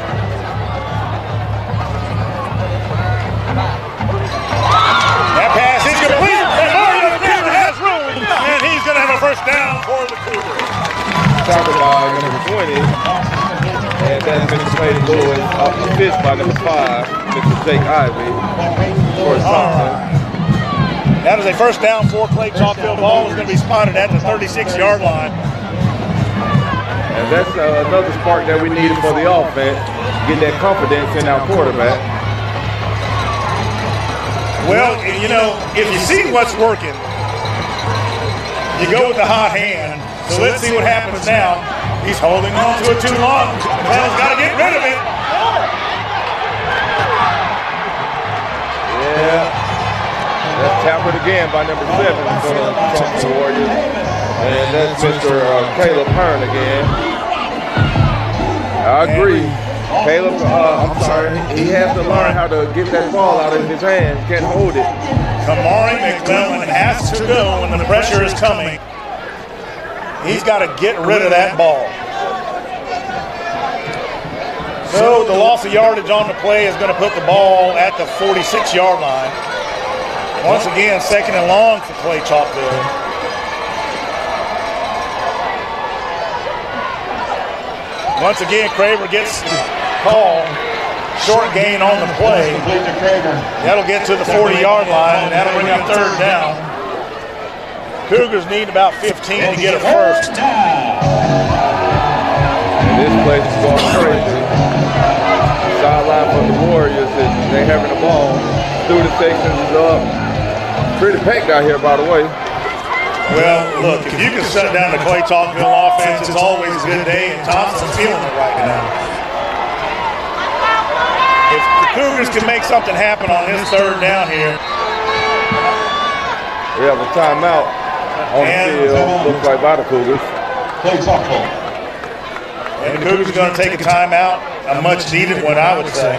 That pass is complete, and Mario Taylor has room, and he's going to have a first down for the Cougars. Tackled by number 20, and that's Mr. Peyton Lewis, assist by number 5, Mr. Jake Ivey, for Thompson. That is a first down for Clay-Chalkville. Ball is going to be spotted at the 36-yard line. And that's another spark that we needed for the offense, get that confidence in our quarterback. Well, you know, if you see what's working, you go with the hot hand. So let's see what happens now. He's holding on to it too long. McClellan's got to get rid of it. Yeah. That's tackled again by number 7 for the Thompson Warriors. And that's Mr. Caleb Hearn again. I agree. Caleb, I'm sorry, he has to learn how to get that ball out of his hands. Can't hold it. Kamari McClellan has to go when the pressure is coming. He's got to get rid of that ball. So the loss of yardage on the play is going to put the ball at the 46-yard line. Once again, 2nd and long for Clay-Chalkville. Once again, Craver gets called. Short gain on the play. That'll get to the 40-yard line, and that'll bring up 3rd down. Cougars need about 15 to get a first. And this place is going crazy. Sideline for the Warriors, they're having the ball. Student sections is up. Pretty packed out here, by the way. Well, look, if you can shut down the Clay-Chalkville offense, it's always a good day, and Thompson's feeling it right now. If the Cougars can make something happen on this 3rd down here. We have a timeout on the field, looks like by the Cougars. And the Cougars are going to take a timeout, a much needed one, I would say.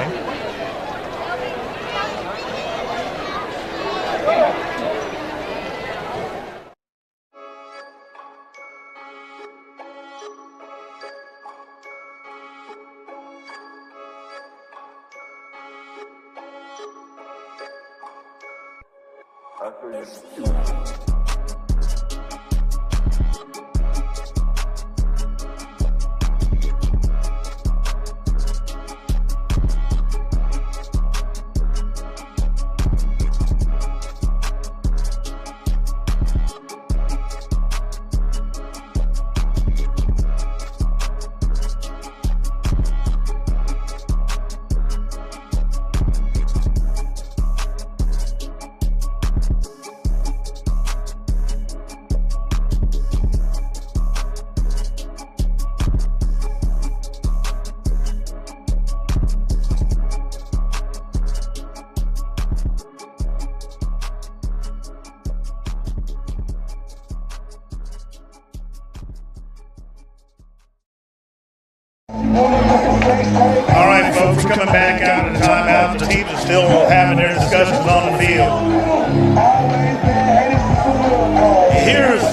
All right, folks, coming back out of the timeout. The teams are still having their discussions on the field. Here's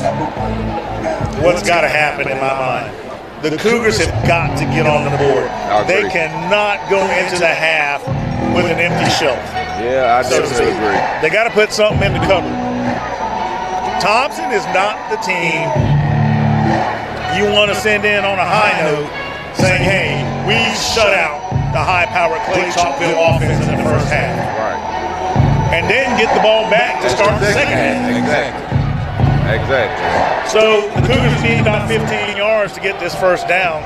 what's got to happen in my mind. The Cougars have got to get on the board. They cannot go into the half with an empty shelf. Yeah, I definitely agree. They got to put something in the cupboard. Thompson is not the team you want to send in on a high note saying, hey, we shut out the high-powered Clay-Chalkville offense in the first half. Right. And then get the ball back to start the second half. Exactly. Exactly. So the Cougars need about 15 yards to get this first down,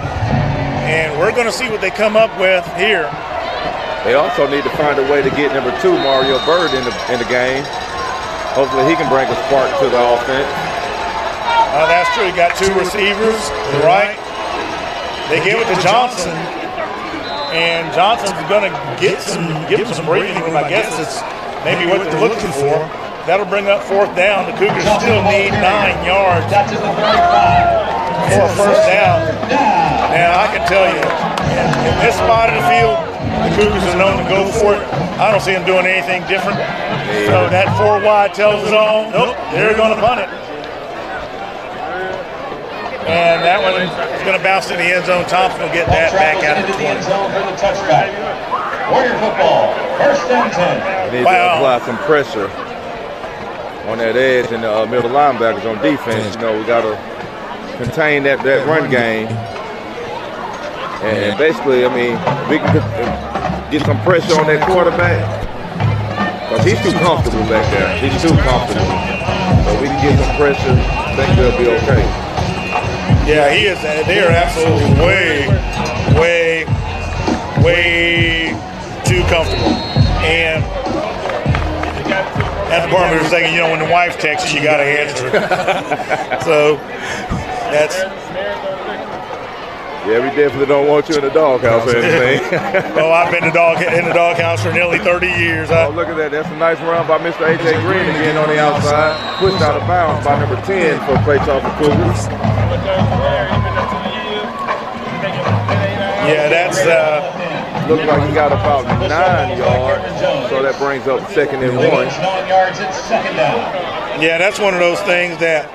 and we're going to see what they come up with here. They also need to find a way to get number 2, Mario Bird, in the game. Hopefully he can bring a spark to the offense. That's true. You got 2 receivers, right? They give it to Johnson, and Johnson's going to give him some breathing room. I guess it's maybe what they're looking for. That'll bring up 4th down. The Cougars still need 9 yards for a first down. Now, I can tell you, in this spot of the field, the Cougars are known to go for it. I don't see them doing anything different. So that 4 wide tells us all, nope, they're going to punt it. And that one is going to bounce in the end zone. Thompson will get that back out of the 20. End zone for the touchback. Warrior football, 1st and 10. Need to apply some pressure on that edge and the middle linebackers on defense. You know, we got to contain that run game. And basically, I mean, we can get some pressure on that quarterback. Because he's too comfortable back there. He's too comfortable. So we can get some pressure. I think they'll be okay. Yeah, he is. They are absolutely way too comfortable. And that's the part we were saying, you know, when the wife texts you, you got to answer. So that's. Yeah, we definitely don't want you in the doghouse or anything. Oh, I've been in the doghouse for nearly 30 years. Oh, look at that. That's a nice run by Mr. A.J. Green again on the outside. Pushed out of bounds by number 10 for Clay-Chalkville Cougars. Yeah, that's looks like he got about 9 yards, so that brings up 2nd and 1. 9 yards at 2nd down. Yeah, that's one of those things that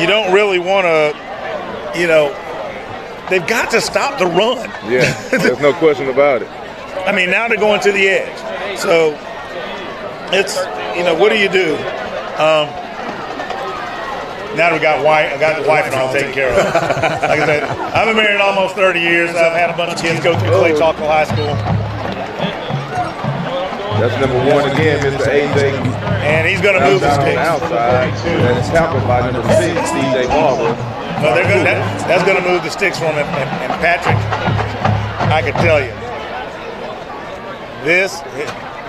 you don't really want to, you know, they've got to stop the run. Yeah, there's no question about it. I mean, now they're going to the edge. So it's, you know, what do you do? Now we got I got the wife and all taken care of. Like I said, I've been married almost 30 years. I've had a bunch of kids go through Clay-Chalkville High School. That's number 1 again, Mr. A.J. And he's going to move the sticks. Outside, and it's tackled by number 6, C.J. Barber. Well, that's going to move the sticks for him. And Patrick, I can tell you,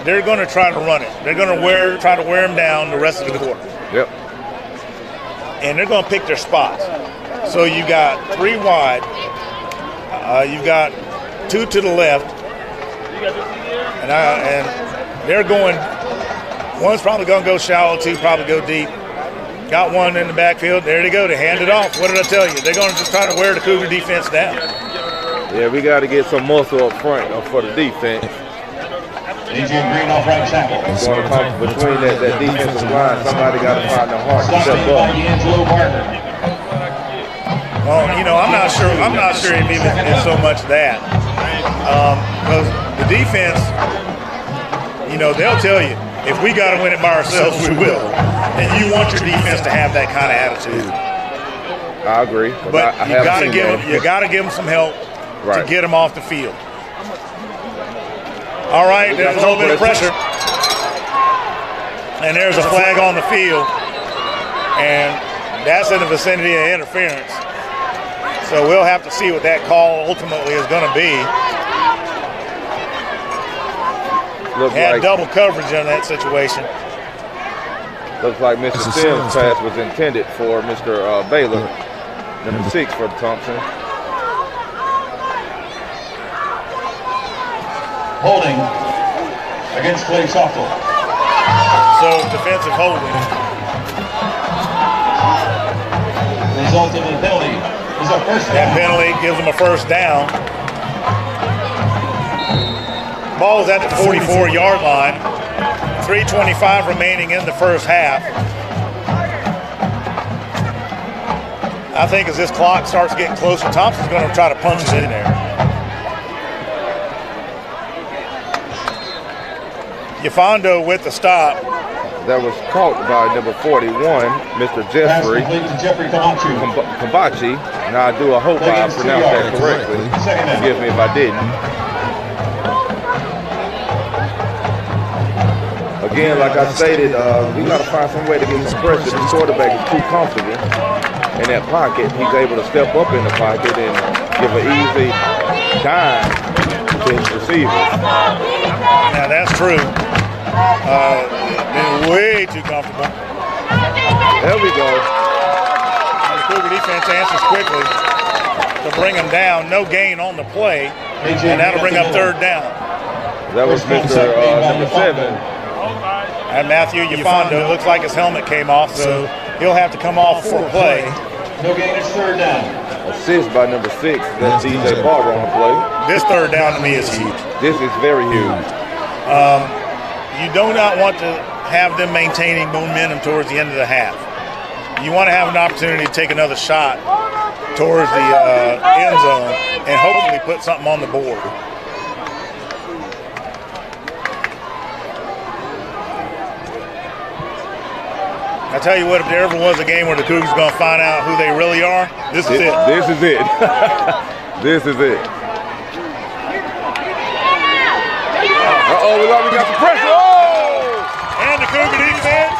they're going to try to run it. They're going to try to wear him down the rest of the quarter. Yep. And they're going to pick their spots. So you got 3 wide. You've got 2 to the left. And they're going, one's probably going to go shallow, 2 probably go deep. Got 1 in the backfield. There they go. They hand it off. What did I tell you? They're going to just try to wear the Cougar defense down. Yeah, we got to get some muscle up front for the defense. A.J. Green off right tackle. Going to come between that defensive line. Somebody got to find the heart to step up. Well, you know, I'm not sure if even it's so much that. Because the defense, you know, they'll tell you, if we got to win it by ourselves, we will. And you want your defense to have that kind of attitude. I agree. But you got to give them some help to get them off the field. All right, there's a little bit of pressure. And there's a flag on the field. And that's in the vicinity of interference. So we'll have to see what that call ultimately is going to be. Had double coverage in that situation. Looks like Mr. Sims' pass was intended for Mr. Baylor, number 6 for Thompson. Holding against Clay-Chalkville. So defensive holding. The result of the penalty is a first down. That penalty gives them a first down. Ball is at the 44-yard line. 3:25 remaining in the first half. I think as this clock starts getting closer, Thompson's going to try to punch it in there. Ufondo with the stop. That was caught by number 41, Mr. Jeffrey Kabachi. Now I do hope I pronounced that correctly. Forgive me if I didn't. Again, like I stated, we got to find some way to get some pressure. This quarterback is too comfortable in that pocket. He's able to step up in the pocket and give an easy dime to his receivers. Now that's true. Been way too comfortable. There we go. The Cougar defense answers quickly to bring him down. No gain on the play, and that'll bring up third down. That was Mr. number 7. And Matthew Yafondo, looks like his helmet came off, so he'll have to come off for play. No gain, it's third down. Assist by number 6. That's DJ Barber on the play. This third down to me is huge. This is very huge. You do not want to have them maintaining momentum towards the end of the half. You want to have an opportunity to take another shot towards the end zone and hopefully put something on the board. I tell you what, if there ever was a game where the Cougars are going to find out who they really are, this is it. This is it. This is it. Uh-oh, we got some pressure. Oh! And the Cougar defense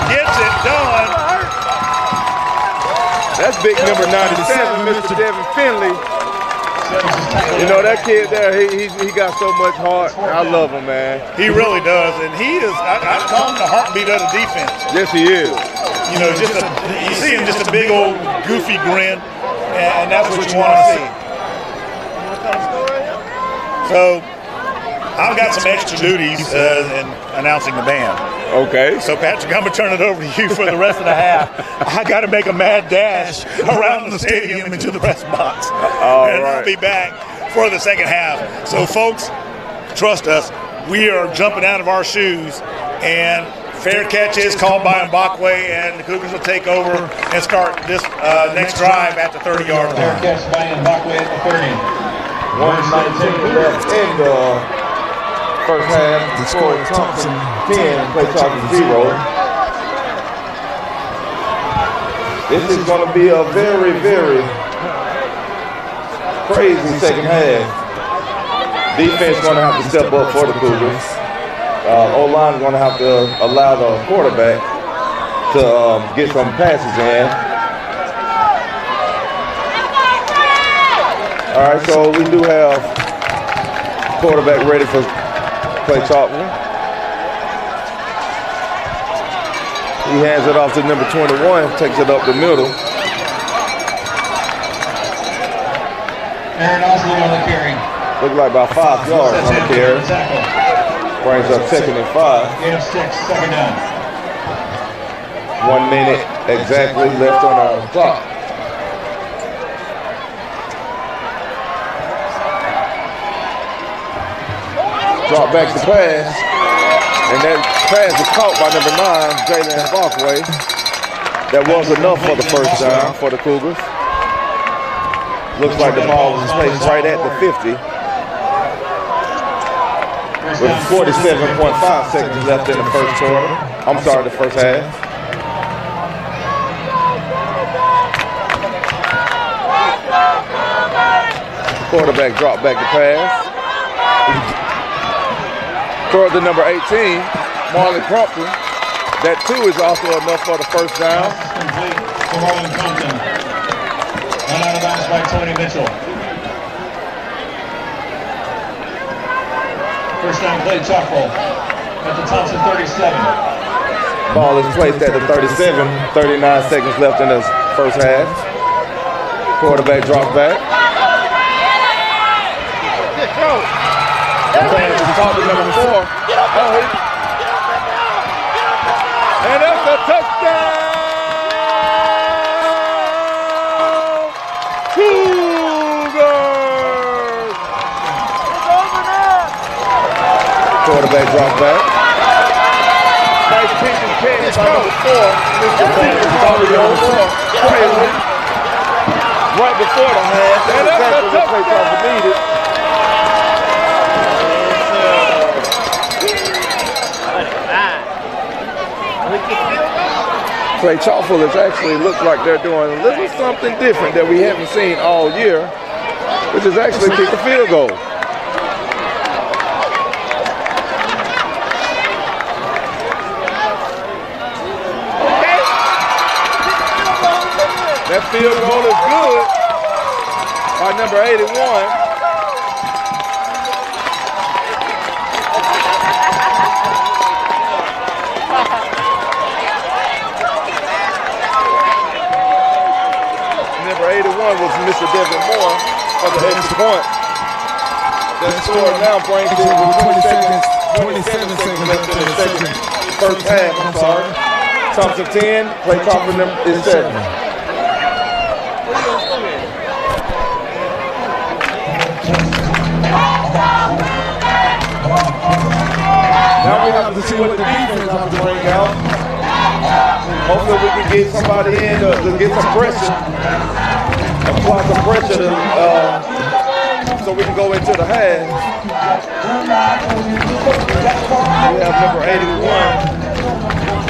gets it done. That's big number 97, Mr. Devin Finley. You know, that kid there, he got so much heart. I love him, man. He really does, and he is, I call him the heartbeat of the defense. Yes, he is. You know, you see him just a big old goofy grin, and that's what you want to see. So, I've got some extra duties in announcing the band. Okay. So, Patrick, I'm going to turn it over to you for the rest of the half. I got to make a mad dash around the stadium into the press box. I'll be back for the second half. So, folks, trust us. We are jumping out of our shoes, and fair catch is called by Mbakwe, and the Cougars will take over and start this next drive at the 30-yard line. Fair catch by Mbakwe at the 30. 1:19 left in the first half. The score is Thompson 10, Clay-Chalkville 0. This is going to be a very, very crazy second half. Defense is going to have to step up for the Cougars. O-line is going to have to allow the quarterback to get some passes in. All right, so we do have quarterback ready for Clay-Chalkville. He hands it off to number 21, takes it up the middle. Aaron Osley on the carry. Look like about 5 yards on the carry. Brings up 2nd and 5. Gain of 6, second down. 1 minute exactly left on our clock. Drop back to pass, and that pass is caught by number 9, Jalen Mbakwe. That was enough for the first down for the Cougars. Looks like the ball was placed right at the 50. With 47.5 seconds left in the first quarter. I'm sorry, the first half. Quarterback drop back to pass. Throw to number 18, Marlon Crumpton. That too is also enough for the first down. Complete to Marlon Thompson. And out of bounds by Tony Mitchell. First down, Clay-Chalkville at the Thompson 37. Ball is placed at the 37. 39 seconds left in the first half. Quarterback drop back. The pass is caught to number 4. And that's a touchdown! Cougars! Quarterback drop back. Nice pitch and catch by number 4. Mr. Fingers already on 4. Right before the half. That's exactly what Clay-Chalkville needed. Clay-Chalkville actually looks like they're doing a little something different that we haven't seen all year, which is actually kick a field goal. That field goal is good by number 81. Number 81 was Mr. Devin Moore for the extra point. That score now brings it to 27 seconds left in the first half. I'm sorry. Thompson 10, Clay-Chalkville is 7. Now we have to see what the defense has to bring out. Hopefully we can get somebody in to get some pressure. Apply some pressure so we can go into the half. We have number 81,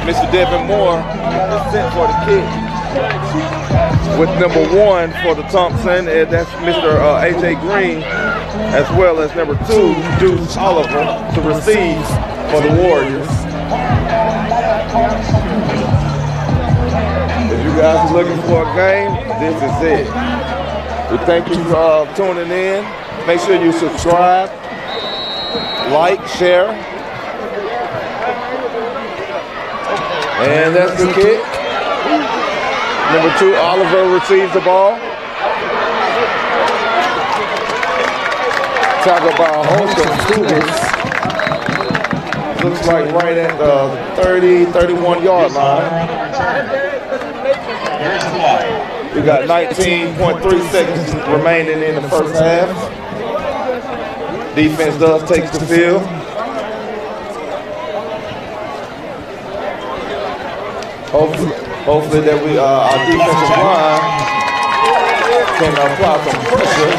Mr. Devin Moore, set for the kick. With number 1 for the Thompson, and that's Mr. A.J. Green, as well as number 2, Deuce Oliver, to receive for the Warriors. If you guys are looking for a game, this is it. We thank you for tuning in. Make sure you subscribe, like, share. And that's the kick. Number 2, Oliver receives the ball. Tackled by a host of students. Looks like right at the 31 yard line. We got 19.3 seconds remaining in the first half. Defense does take the field. Hopefully that our defensive line can apply some pressure.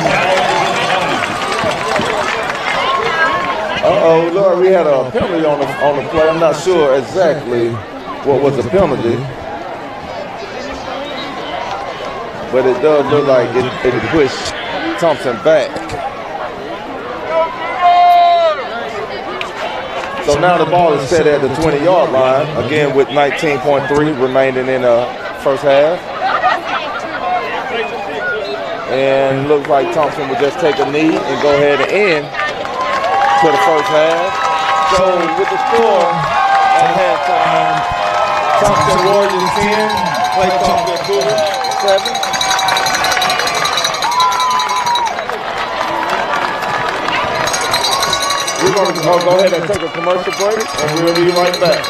Uh-oh, Lord, we had a penalty on the play. I'm not sure exactly what was the penalty. But it does look like it pushed Thompson back. So now the ball is set at the 20-yard line, again with 19.3 remaining in the first half. And looks like Thompson will just take a knee and go ahead and end to the first half. So with the score at halftime, Thompson Warriors 10, Clay-Chalkville Cougars 7. We're going to go ahead and take a commercial break, and we'll be right back.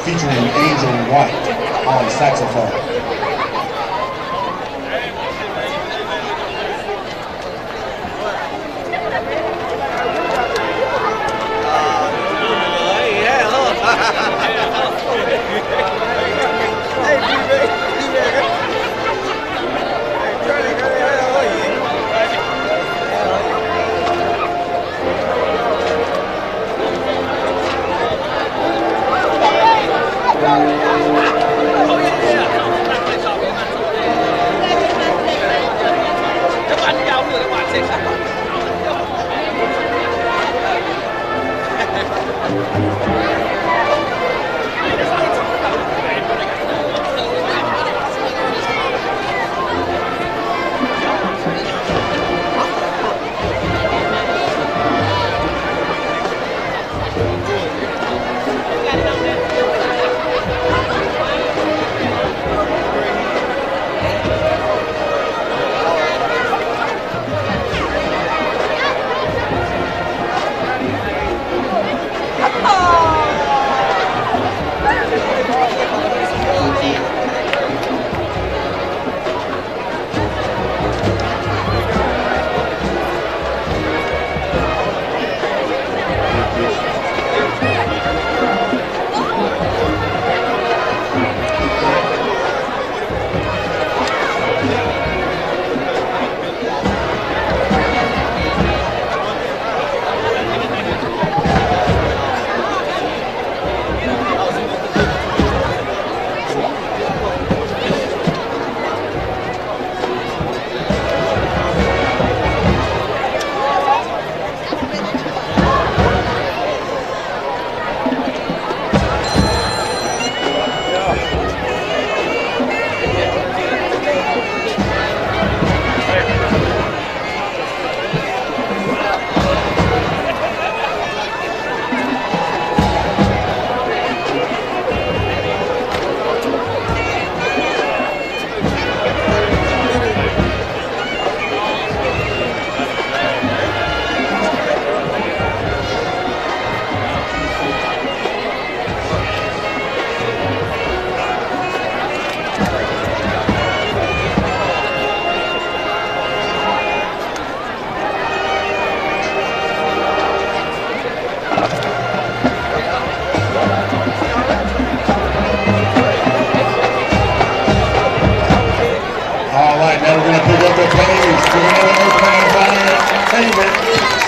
featuring Angel White on saxophone.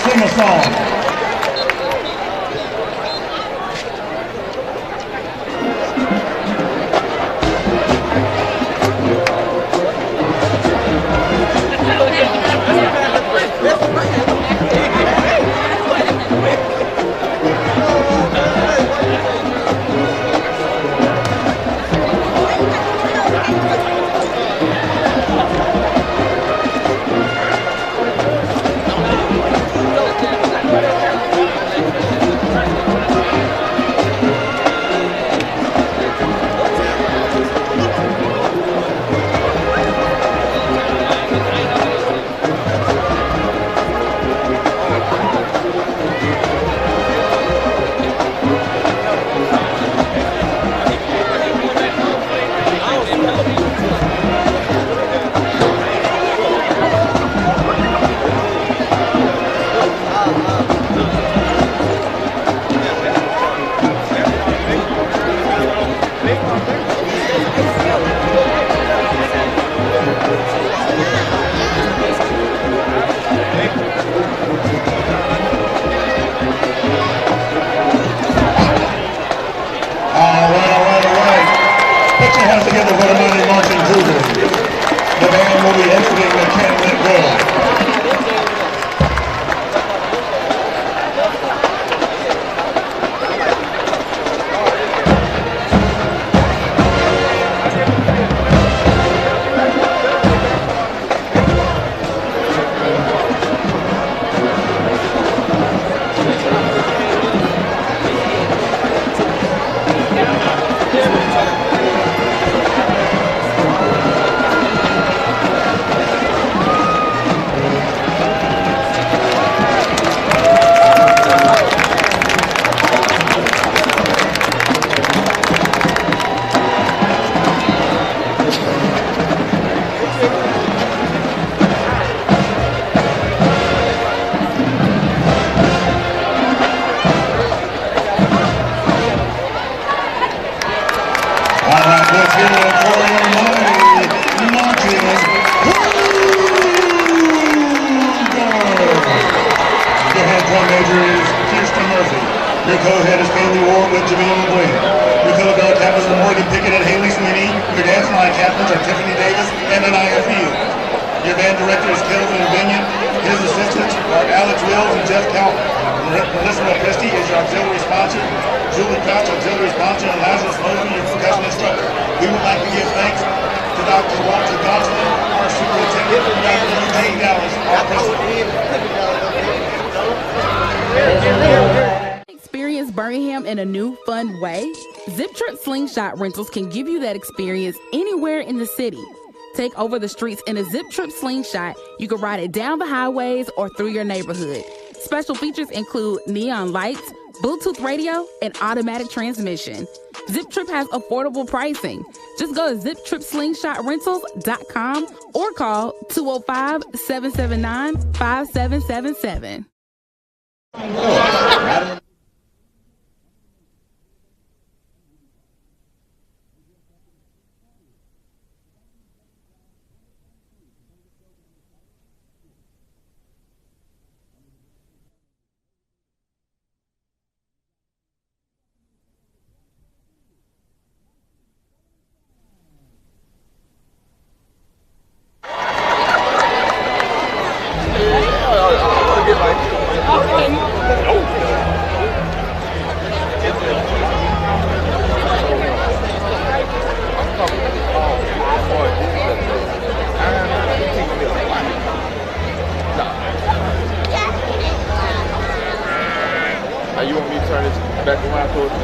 Sing a song. Together for the Monday Marching Cruisers. The band will be exiting the Can't Let Go. Your co-head is Kaylee Ward with Jamil McGuinn. Your color guard captains are Morgan Pickett and Haley Sweeney. Your dance line captains are Tiffany Davis and Anaya Field. Your band director is Kelvin Binion. His assistants are Alex Wills and Jeff Calvin. Melissa Rapesti is your auxiliary sponsor. Julie Crouch, auxiliary sponsor, and Lazarus Mosley, your percussion instructor. We would like to give thanks to Dr. Walter Thompson, our superintendent, and Dr. Eugene Dallas, our president. Experience Birmingham in a new, fun way? Zip Trip Slingshot Rentals can give you that experience anywhere in the city. Take over the streets in a Zip Trip Slingshot. You can ride it down the highways or through your neighborhood. Special features include neon lights, Bluetooth radio, and automatic transmission. Zip Trip has affordable pricing. Just go to ziptripslingshotrentals.com or call 205-779-5777. You want me to turn this back around towards you?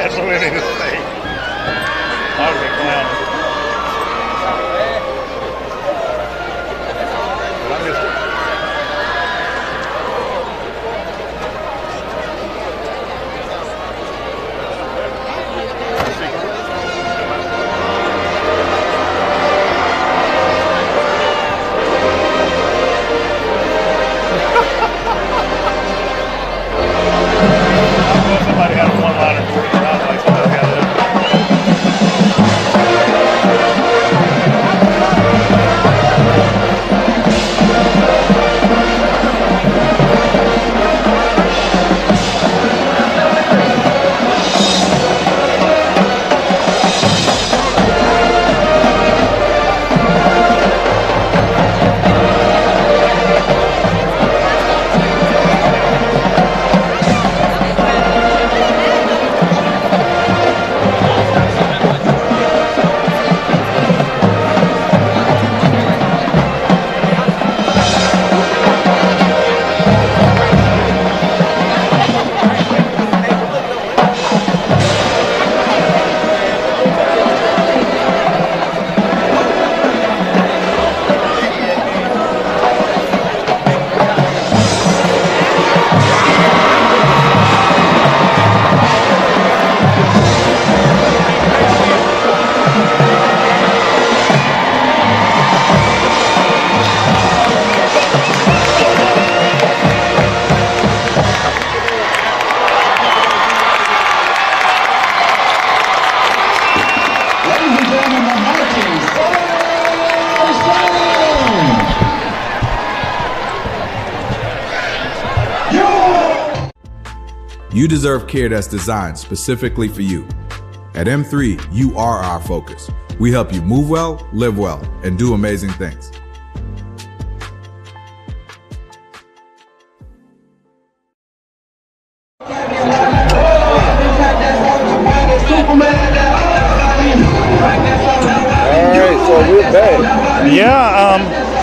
That's what we need to say. I was a clown. But I'm just... Somebody had a one-liner for you. I was like, somebody had it. You deserve care that's designed specifically for you. At M3, you are our focus. We help you move well, live well, and do amazing things. Yeah,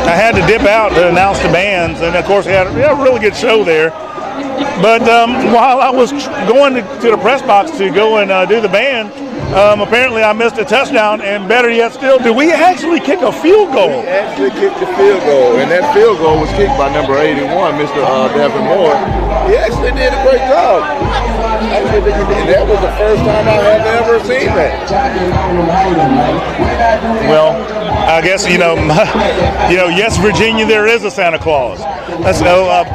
I had to dip out to announce the bands, and of course we had a really good show there. But while I was going to the press box to go and do the band, apparently I missed a touchdown, and better yet still, did we actually kick a field goal? We actually kicked the field goal, and that field goal was kicked by number 81, Mr. Devin Moore. He actually did a great job. And that was the first time I have ever seen that. Well, I guess, yes, Virginia, there is a Santa Claus. Let's go.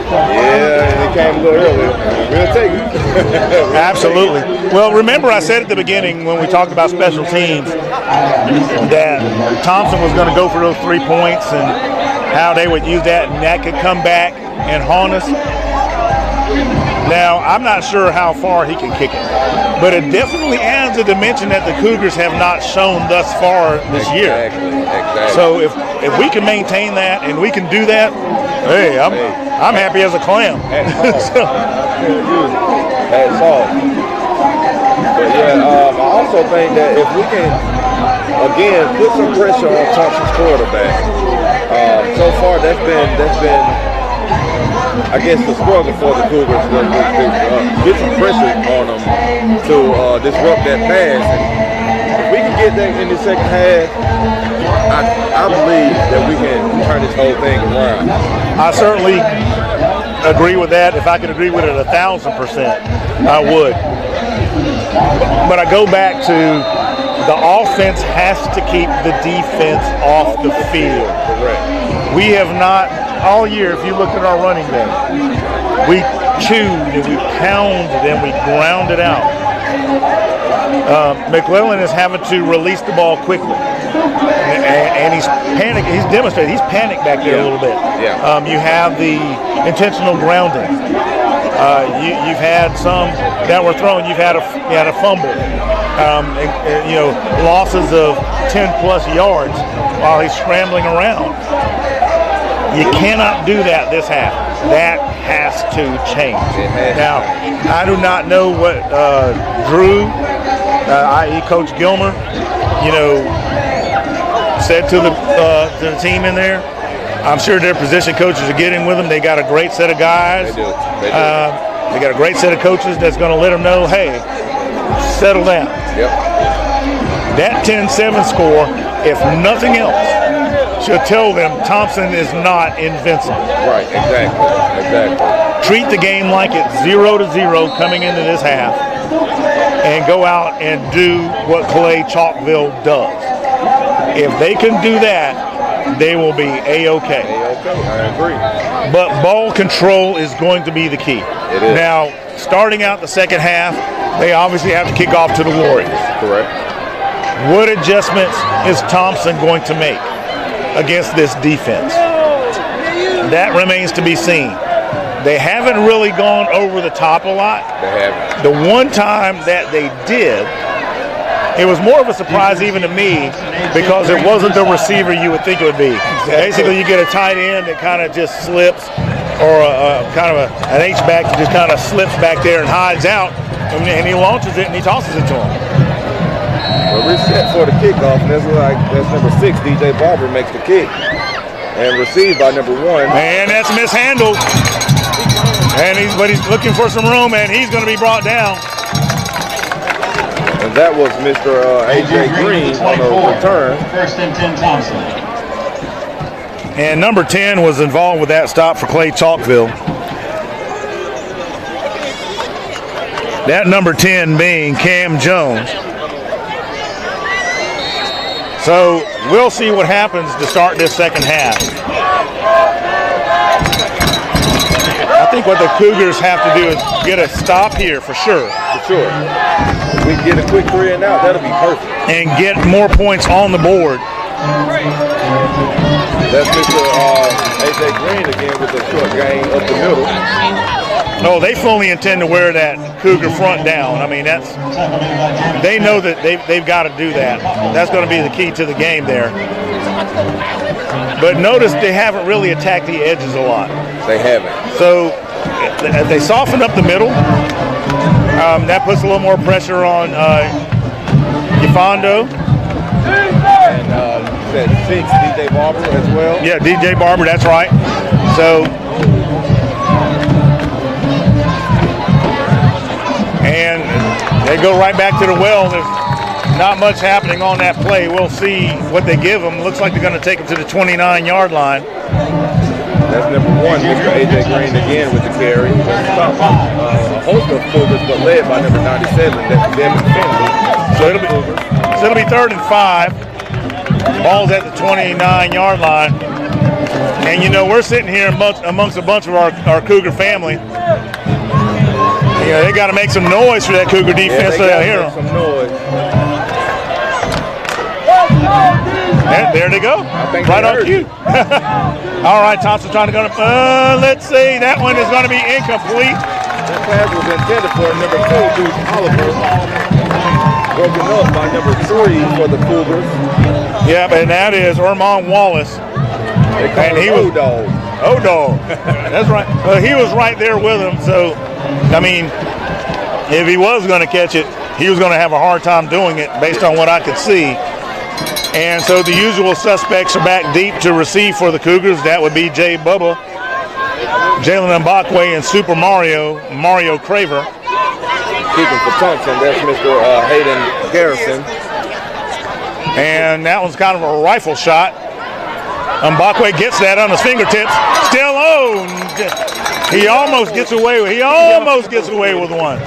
Yeah, and it came a little early. We'll take it. Absolutely. Well, remember I said at the beginning when we talked about special teams that Thompson was going to go for those 3 points, and how they would use that, and that could come back and haunt us. Now, I'm not sure how far he can kick it, but it definitely adds a dimension that the Cougars have not shown thus far this year. Exactly. So if we can maintain that and we can do that, hey, I'm happy as a clam. Hats off. But yeah, I also think that if we can, again, put some pressure on Thompson's quarterback. So far, that's been, I guess, the struggle for the Cougars to get some pressure on them to disrupt that pass. And if we can get that in the second half, I believe that we can turn this whole thing around. I certainly agree with that. If I could agree with it 1,000%, I would. But I go back to the offense has to keep the defense off the field. Correct. We have not, all year, if you look at our running game, we chewed and we pounded and we grounded out. McClellan is having to release the ball quickly. And he's panicked. He's demonstrated. He's panicked back there a little bit. Yeah. You have the intentional grounding. You've had some that were thrown. You had a fumble. Losses of 10+ yards while he's scrambling around. You cannot do that this half. That has to change. Now, I do not know what Drew, i.e. Coach Gilmer, said to the team in there. I'm sure their position coaches are getting with them. They got a great set of guys. They do. They got a great set of coaches that's going to let them know, hey, settle down. Yep. That 10-7 score, if nothing else, should tell them Thompson is not invincible. Right, exactly. Treat the game like it's 0-0 coming into this half and go out and do what Clay-Chalkville does. If they can do that, they will be A-OK. I agree. But ball control is going to be the key. It is. Now, starting out the second half, they obviously have to kick off to the Warriors. Correct. What adjustments is Thompson going to make against this defense? That remains to be seen. They haven't really gone over the top a lot. They haven't. The one time that they did, it was more of a surprise even to me because it wasn't the receiver you would think it would be. Basically, you get a tight end that kind of just slips, or an H-back that just kind of slips back there and hides out, and he launches it and he tosses it to him. Well, we're set for the kickoff, and that's number 6, DJ Barber makes the kick, and received by number 1. And that's mishandled. And he's looking for some room, and he's going to be brought down. And that was Mr. A.J. Green on the return. First and 10, Thompson. And number 10 was involved with that stop for Clay-Chalkville. That number 10 being Cam Jones. So we'll see what happens to start this second half. I think what the Cougars have to do is get a stop here for sure. For sure. If we get a quick 3 and out, that'll be perfect. And get more points on the board. That's Mr. A.J. Green again with the short game up the middle. No, they fully intend to wear that Cougar front down. I mean, they know that they've got to do that. That's going to be the key to the game there. But notice they haven't really attacked the edges a lot. They haven't. So they soften up the middle. That puts a little more pressure on Yafando. And that 6, DJ Barber as well. Yeah, DJ Barber, that's right. So, and they go right back to the well. There's not much happening on that play. We'll see what they give them. Looks like they're going to take them to the 29-yard line. That's number 1, Mr. A.J. Green again with the carry. A host of Cougars, but led by number 97, that's Devin Finley. So it'll be 3rd and 5. Ball's at the 29-yard line. And, we're sitting here amongst a bunch of our Cougar family. They got to make some noise for that Cougar defense so they'll hear them. Some noise. There they go. Right on cue. All right, Thompson trying to go. Let's see. That one is going to be incomplete. That pass was intended for number 2, Bruce Oliver. Broken up by number 3 for the Cougars. Yeah, and that is Ermon Wallace. And he was O-Dog. O-Dog. That's right. Well, he was right there with him. So, I mean, if he was going to catch it, he was going to have a hard time doing it based on what I could see. And so the usual suspects are back deep to receive for the Cougars. That would be Jay Bubba, Jalen Mbakwe, and Super Mario Craver. Keeping for Thompson, that's Mr. Hayden Garrison. And that one's kind of a rifle shot. Mbakwe gets that on his fingertips. Still on. He almost gets away with one.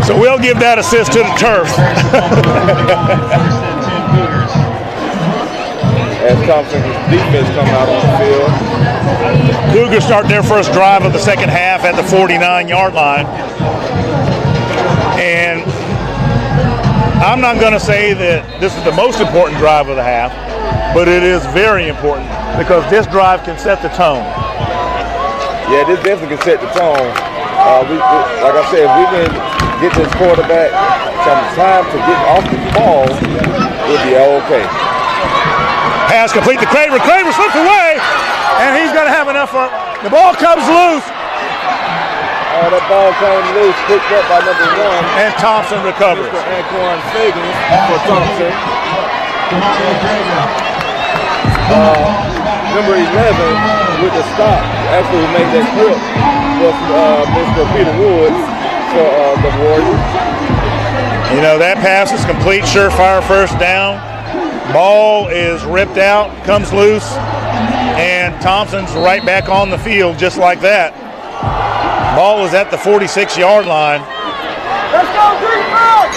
So we'll give that assist to the turf. As Thompson's defense come out on the field. Cougars start their first drive of the second half at the 49-yard line. And I'm not going to say that this is the most important drive of the half, but it is very important because this drive can set the tone. Yeah, this definitely can set the tone. Like I said, if we can get this quarterback some time to get off the ball, we'll be okay. Pass complete to Craver. Craver slips away, and he's going to have enough for the ball comes loose. That ball came loose, picked up by number 1. And Thompson recovers. Mr. Anquan Fagan for Thompson. Number 11 with the stop, actually who made that grip, was Mr. Peter Woods for the Warriors. You know, that pass is complete, surefire first down. Ball is ripped out, comes loose, and Thompson's right back on the field just like that. Ball is at the 46-yard line. Let's go, defense!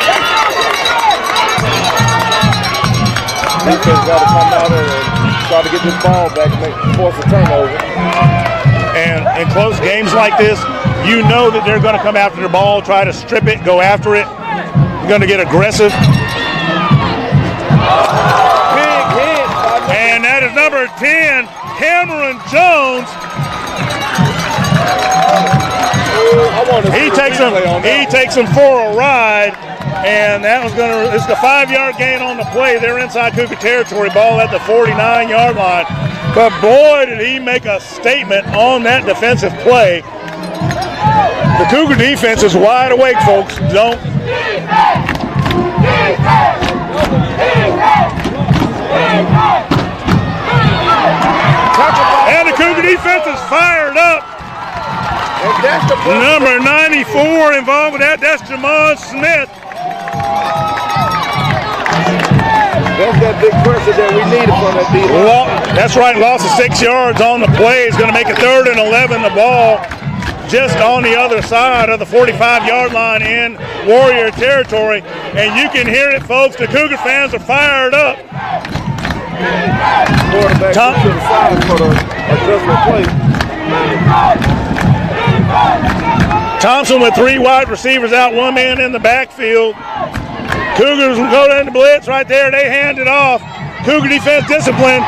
Let's go, defense! Defense got to come out and try to get this ball back and force a turnover. And in close games like this, you know that they're going to come after the ball, try to strip it, go after it. You're going to get aggressive. Big hit. And that is number 10, Cameron Jones. He takes him for a ride, and that was it's the 5-yard gain on the play. They're inside Cougar territory, ball at the 49-yard line. But boy, did he make a statement on that defensive play. The Cougar defense is wide awake, folks. And the Cougar defense is fired up. Number 94 involved with that. That's Jamon Smith. That's that big pressure that we needed from that defense. That's right. Loss of 6 yards on the play. Is going to make it 3rd and 11. The ball just on the other side of the 45-yard line in Warrior territory. And you can hear it, folks. The Cougar fans are fired up. Quarterback to the side for the adjustment play. Thompson with 3 wide receivers out, 1 man in the backfield. Cougars will go down the blitz right there. They hand it off. Cougar defense discipline,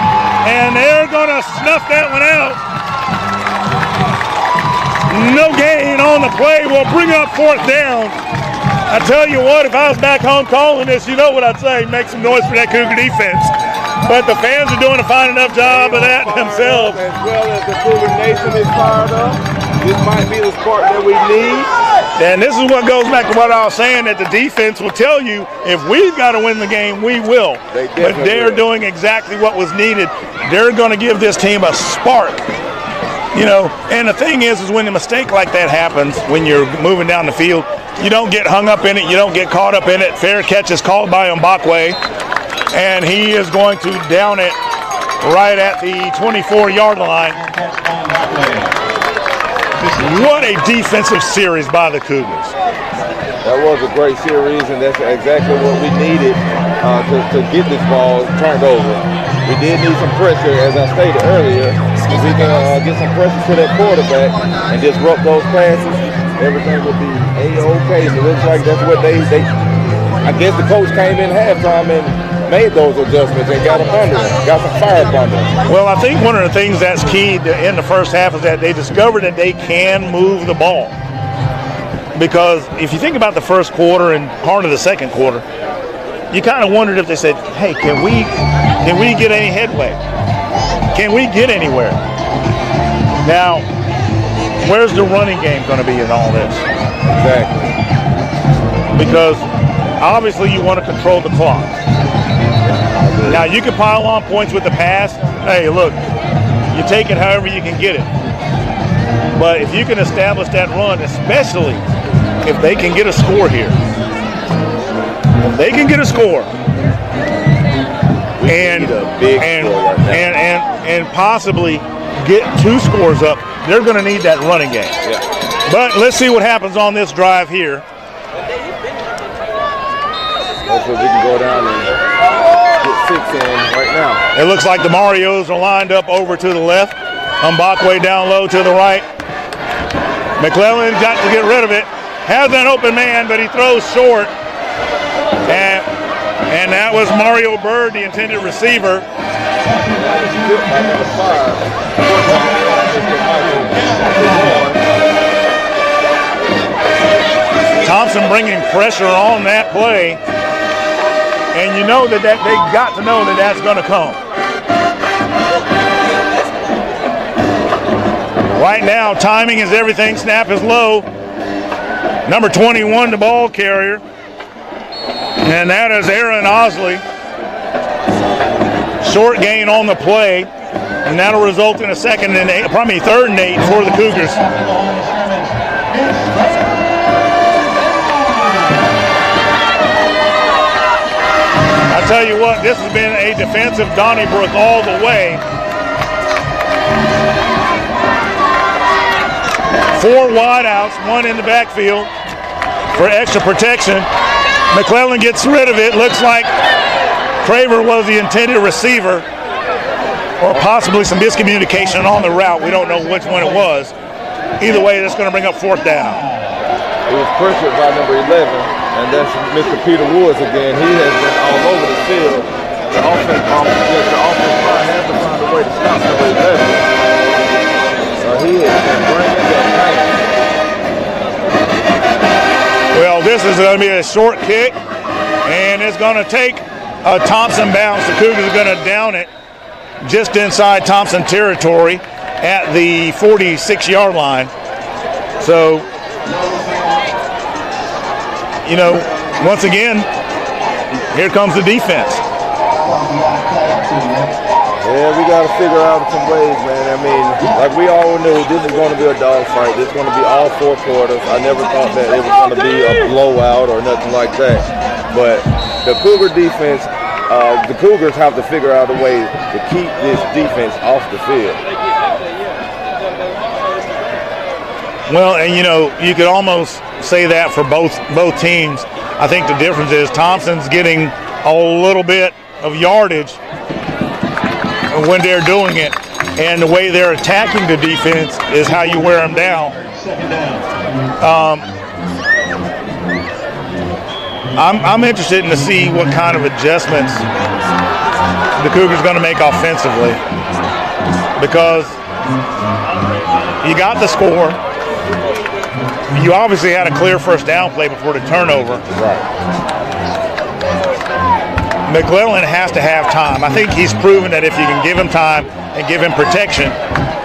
and they're going to snuff that one out. No gain on the play. We'll bring up 4th down. I tell you what, if I was back home calling this, you know what I'd say. Make some noise for that Cougar defense. But the fans are doing a fine enough job of that themselves. As well as the Cougar Nation is fired up. This might be the spark that we need. And this is what goes back to what I was saying, that the defense will tell you, if we've got to win the game, we will. But they're doing exactly what was needed. They're going to give this team a spark. You know, and the thing is when a mistake like that happens, when you're moving down the field, you don't get hung up in it. You don't get caught up in it. Fair catch is called by Mbakwe, and he is going to down it right at the 24-yard line. What a defensive series by the Cougars. That was a great series, and that's exactly what we needed to get this ball turned over. We did need some pressure, as I stated earlier. If we can get some pressure to that quarterback and disrupt those passes, everything will be A-okay. It looks like that's what they I guess the coach came in halftime and made those adjustments and got up under them, got some fire up under them. Well, I think one of the things that's key in the first half is that they discovered that they can move the ball. Because if you think about the first quarter and part of the second quarter, you kind of wondered if they said, hey, can we get any headway? Can we get anywhere? Now, where's the running game going to be in all this? Exactly. Because obviously you want to control the clock. Now, you can pile on points with the pass. Hey, look, you take it however you can get it. But if you can establish that run, especially if they can get a score here, if they can get a score and possibly get 2 scores up, they're going to need that running game. Yeah. But let's see what happens on this drive here. Hopefully we can go down and get 6 in right now. It looks like the Marios are lined up over to the left. Mbakwe down low to the right. McClellan got to get rid of it. Has an open man, but he throws short. And that was Mario Bird, the intended receiver. Thompson bringing pressure on that play. And you know that they got to know that that's going to come. Right now, timing is everything. Snap is low. Number 21, the ball carrier. And that is Aaron Osley. Short gain on the play. And that'll result in a 2nd and 8, probably 3rd and 8 for the Cougars. I tell you what, this has been a defensive Donnybrook all the way. 4 wideouts, 1 in the backfield for extra protection. McClellan gets rid of it. Looks like Craver was the intended receiver, or possibly some miscommunication on the route. We don't know which one it was. Either way, that's going to bring up 4th down. It was pressured by number 11, and that's Mr. Peter Woods again. He has been all over the field. The offense line has to find a way to stop number 11. So he has been bringing that pain. Well, this is going to be a short kick, and it's going to take a Thompson bounce. The Cougars are going to down it just inside Thompson territory at the 46-yard line. So, you know, once again, here comes the defense. Yeah, we got to figure out some ways, man. I mean, like we all knew, this is going to be a dogfight. This is going to be all 4 quarters. I never thought that it was going to be a blowout or nothing like that. But the Cougar defense, the Cougars have to figure out a way to keep this defense off the field. Well, and you know, you could almost say that for both teams. I think the difference is Thompson's getting a little bit of yardage when they're doing it, and the way they're attacking the defense is how you wear them down. I'm interested in to see what kind of adjustments the Cougars going to make offensively, because you got the score. You obviously had a clear 1st down play before the turnover. Right. McClellan has to have time. I think he's proven that if you can give him time and give him protection,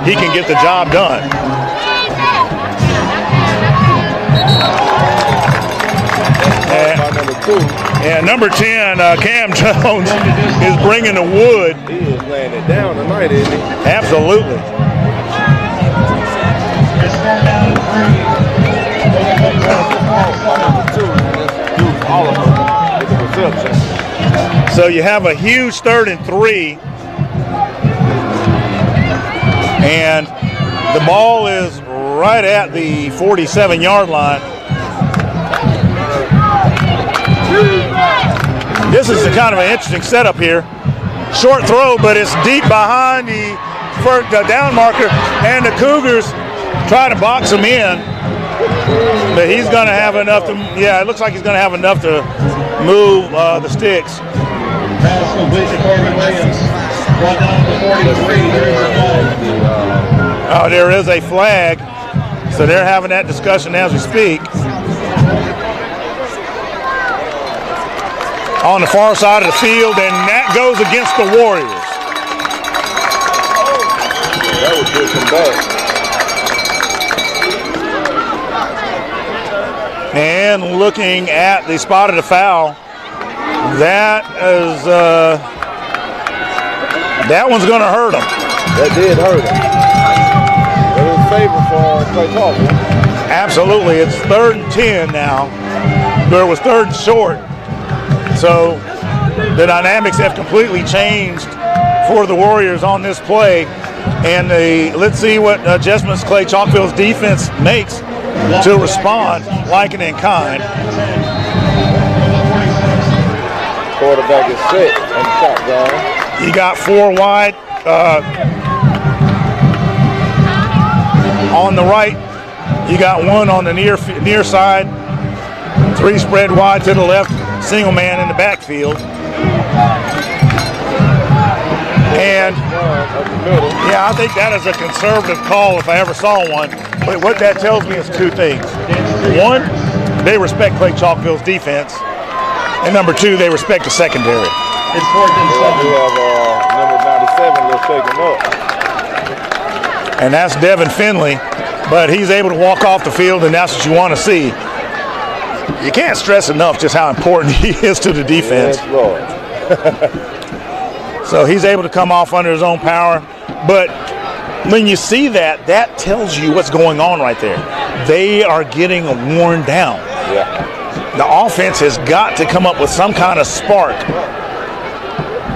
he can get the job done. And number 10, Cam Jones is bringing the wood. He is laying it down tonight, isn't he? Absolutely. So you have a huge 3rd and 3, and the ball is right at the 47-yard line. This is kind of an interesting setup here. Short throw, but it's deep behind the down marker, and the Cougars try to box him in, but he's going to have enough to, yeah, it looks like he's going to have enough to move the sticks. Pass complete to Corbin Williams. Brought down to 43. There's a flag. Oh, there is a flag. So they're having that discussion as we speak. On the far side of the field, and that goes against the Warriors. That was good from back. And looking at the spot of the foul, that one's going to hurt him. That did hurt him. It was favor for Clay-Chalkville. Absolutely. It's 3rd and 10 now. There was 3rd and short. So the dynamics have completely changed for the Warriors on this play. And let's see what adjustments Clay-Chalkville's defense makes to respond like and in kind. Quarterback is set in the shotgun. He got 4 wide on the right. You got 1 on the near side. 3 spread wide to the left. Single man in the backfield. And yeah, I think that is a conservative call if I ever saw one. But what that tells me is 2 things. 1, they respect Clay-Chalkville's defense. And number 2, they respect the secondary. It's 4th and 7. We have number 97, let's shake him up. And that's Devin Finley. But he's able to walk off the field, and that's what you want to see. You can't stress enough just how important he is to the defense. Yes, Lord. So he's able to come off under his own power. But when you see that, that tells you what's going on right there. They are getting worn down. Yeah. The offense has got to come up with some kind of spark.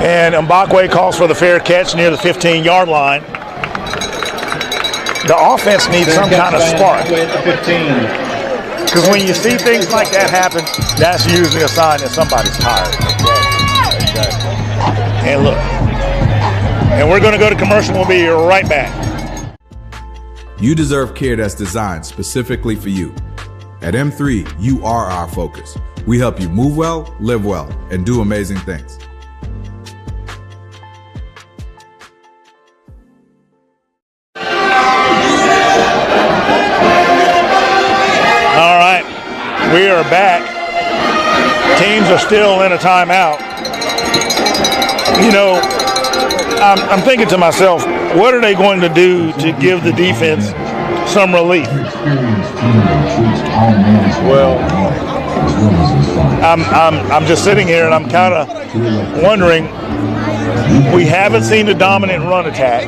And Mbakwe calls for the fair catch near the 15-yard line. The offense needs some kind of spark. Because when you see things like that happen, that's usually a sign that somebody's tired. And look, and we're going to go to commercial. We'll be right back. You deserve care that's designed specifically for you. At M3, you are our focus. We help you move well, live well, and do amazing things. All right, we are back. Teams are still in a timeout. You know, I'm thinking to myself, what are they going to do to give the defense some relief? Well, I'm just sitting here and I'm kind of wondering. We haven't seen the dominant run attack,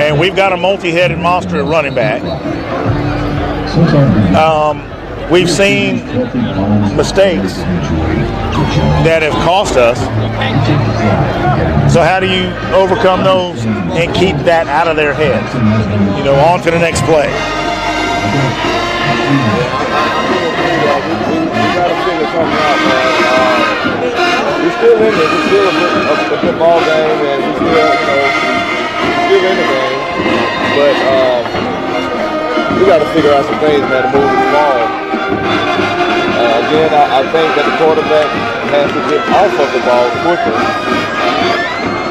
and we've got a multi-headed monster at running back. We've seen mistakes that have cost us. So how do you overcome those and keep that out of their heads? You know, on to the next play. We got to figure something out, man. We're still in it. We're still a good ball game, and we're still, still in the game. But we got to figure out some things, man, to move the ball. Again, I think that the quarterback has to get off of the ball quicker.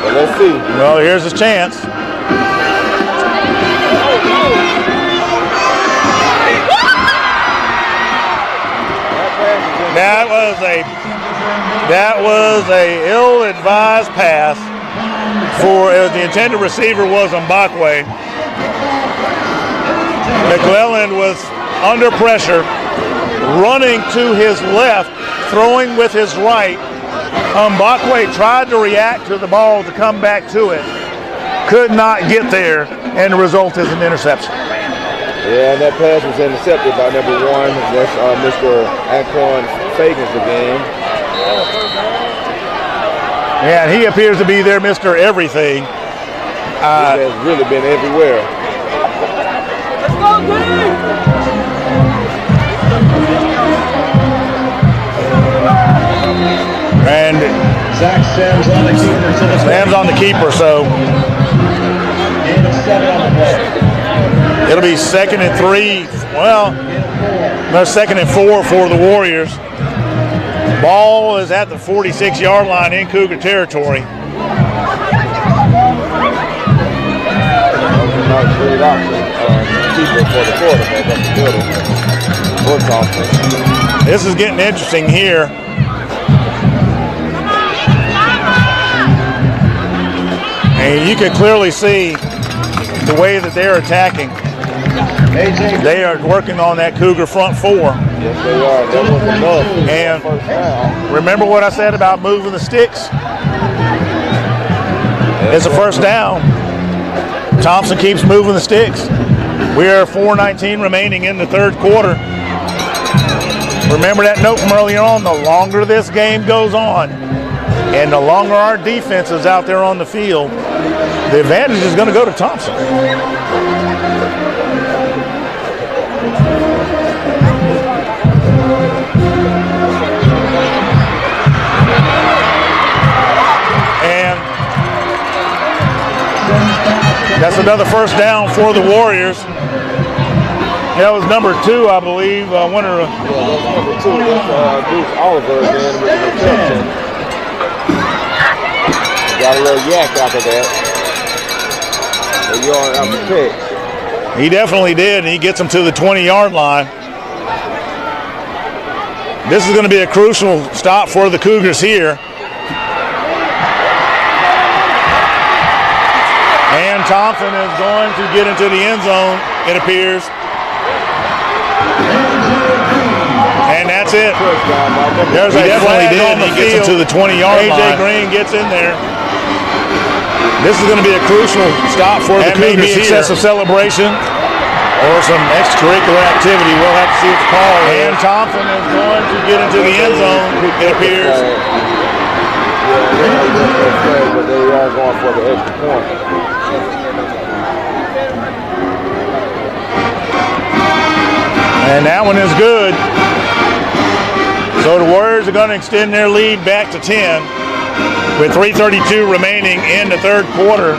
But let's see. Well, here's his chance. That was a ill-advised pass for the intended receiver was Mbakwe. McClellan was under pressure, running to his left, throwing with his right. Mbakwe tried to react to the ball to come back to it. Could not get there, and the result is an interception. Yeah, and that pass was intercepted by number 1. That's Mr. Antoine Fagans again. Yeah, and he appears to be their Mr. Everything. He has really been everywhere. Let's go, dude! And Zach Sam's on the keeper. Sam's on the keeper, so Gain of 7 on the play. it'll be 2nd and 3. Well, no, 2nd and 4 for the Warriors. Ball is at the 46-yard line in Cougar territory. Not great option. Keeper for the quarterback up the middle. Or Thompson. This is getting interesting here. And you can clearly see the way that they're attacking. They are working on that Cougar front four. Yes, they are. That was enough. And remember what I said about moving the sticks? It's a first down. Thompson keeps moving the sticks. We are 4:19 remaining in the third quarter. Remember that note from earlier on, the longer this game goes on and the longer our defense is out there on the field, the advantage is going to go to Thompson. And that's another first down for the Warriors. That was number 2, I believe. Winner. Yeah, that's number 2. That's Bruce Oliver again with the reception. Got a little yak after that. A yard out the pick. He definitely did, and he gets him to the 20-yard line. This is going to be a crucial stop for the Cougars here. And Thompson is going to get into the end zone, it appears. And that's it. There's a flag on the field. He gets into the 20-yard line. A.J. Green gets in there. This is going to be a crucial stop for the Cougars here. Excessive celebration or some extracurricular activity. We'll have to see what the call is. And Thompson is going to get into the end zone, it appears. Yeah, but they are going for the extra point. And that one is good. So the Warriors are going to extend their lead back to 10 with 3:32 remaining in the third quarter.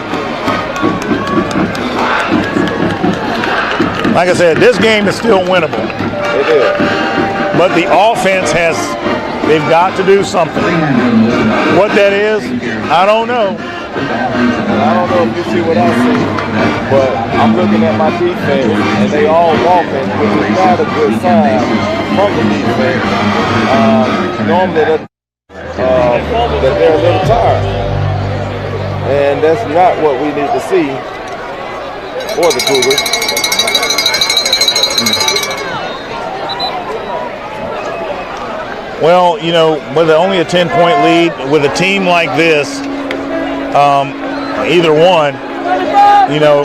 Like I said, this game is still winnable. It is. But the offense they've got to do something. What that is, I don't know. I don't know if you see what I see, but I'm looking at my defense, and they all walking, which is not a good sign from the defense. Normally that they're a little tired, and that's not what we need to see for the Cougars. Well, you know, with only a 10-point lead, with a team like this, either one, you know,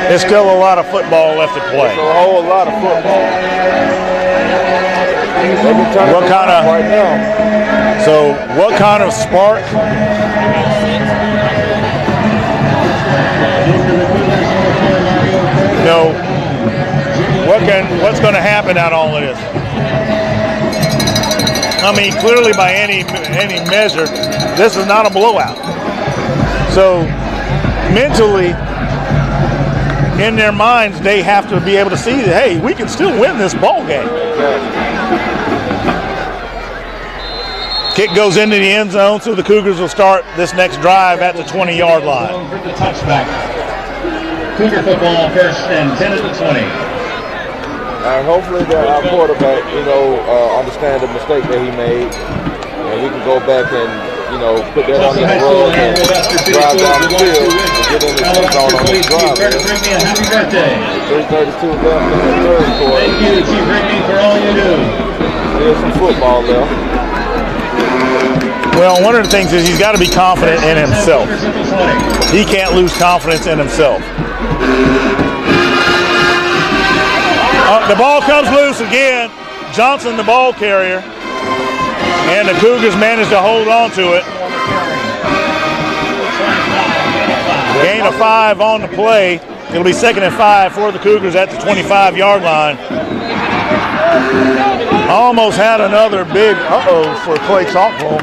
there's still a lot of football left to play. There's a whole lot of football. What kind of right now? So, what kind of spark? You know, what's going to happen out of all of this? I mean, clearly by any measure, this is not a blowout. So mentally, in their minds, they have to be able to see that, hey, we can still win this ball game. Kick goes into the end zone, so the Cougars will start this next drive at the 20-yard line. For the touchback. Cougar football first and 10 at the 20. And hopefully that our quarterback, understand the mistake that he made, and we can go back and, put that on his road and drive down the field and get in the end zone on his drive. Happy birthday. 3:32 left in the third quarter. Thank you, Chief Rigney, for all you do. There's some football left. Well, one of the things is he's got to be confident in himself. He can't lose confidence in himself. The ball comes loose again. Johnson, the ball carrier. And the Cougars managed to hold on to it. Gain of 5 on the play. It'll be 2nd and 5 for the Cougars at the 25-yard line. Almost had another big uh-oh for Clay-Chalkville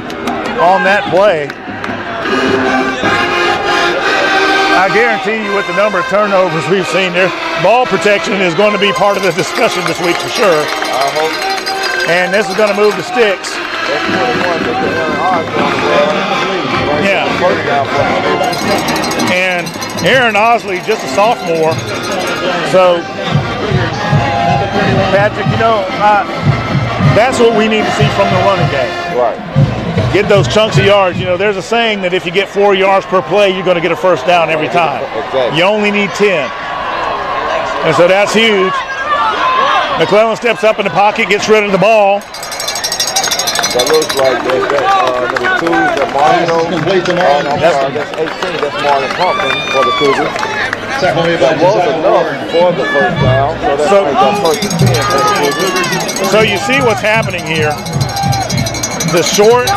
on that play. I guarantee you with the number of turnovers we've seen there, ball protection is going to be part of the discussion this week for sure. I hope. And this is going to move the sticks. Yeah. And Aaron Osley, just a sophomore. So, Patrick, you know, that's what we need to see from the running game. Right. Get those chunks of yards. You know, there's a saying that if you get 4 yards per play, you're going to get a first down every time. Exactly. You only need 10. And so that's huge. McClellan steps up in the pocket, gets rid of the ball. That looks like that number 2, that Mario. That's 18. That's Marlon Thompson for the Cougars. That was enough for the first down. So that's first and 10 for the Cougars. So you see what's happening here. The short,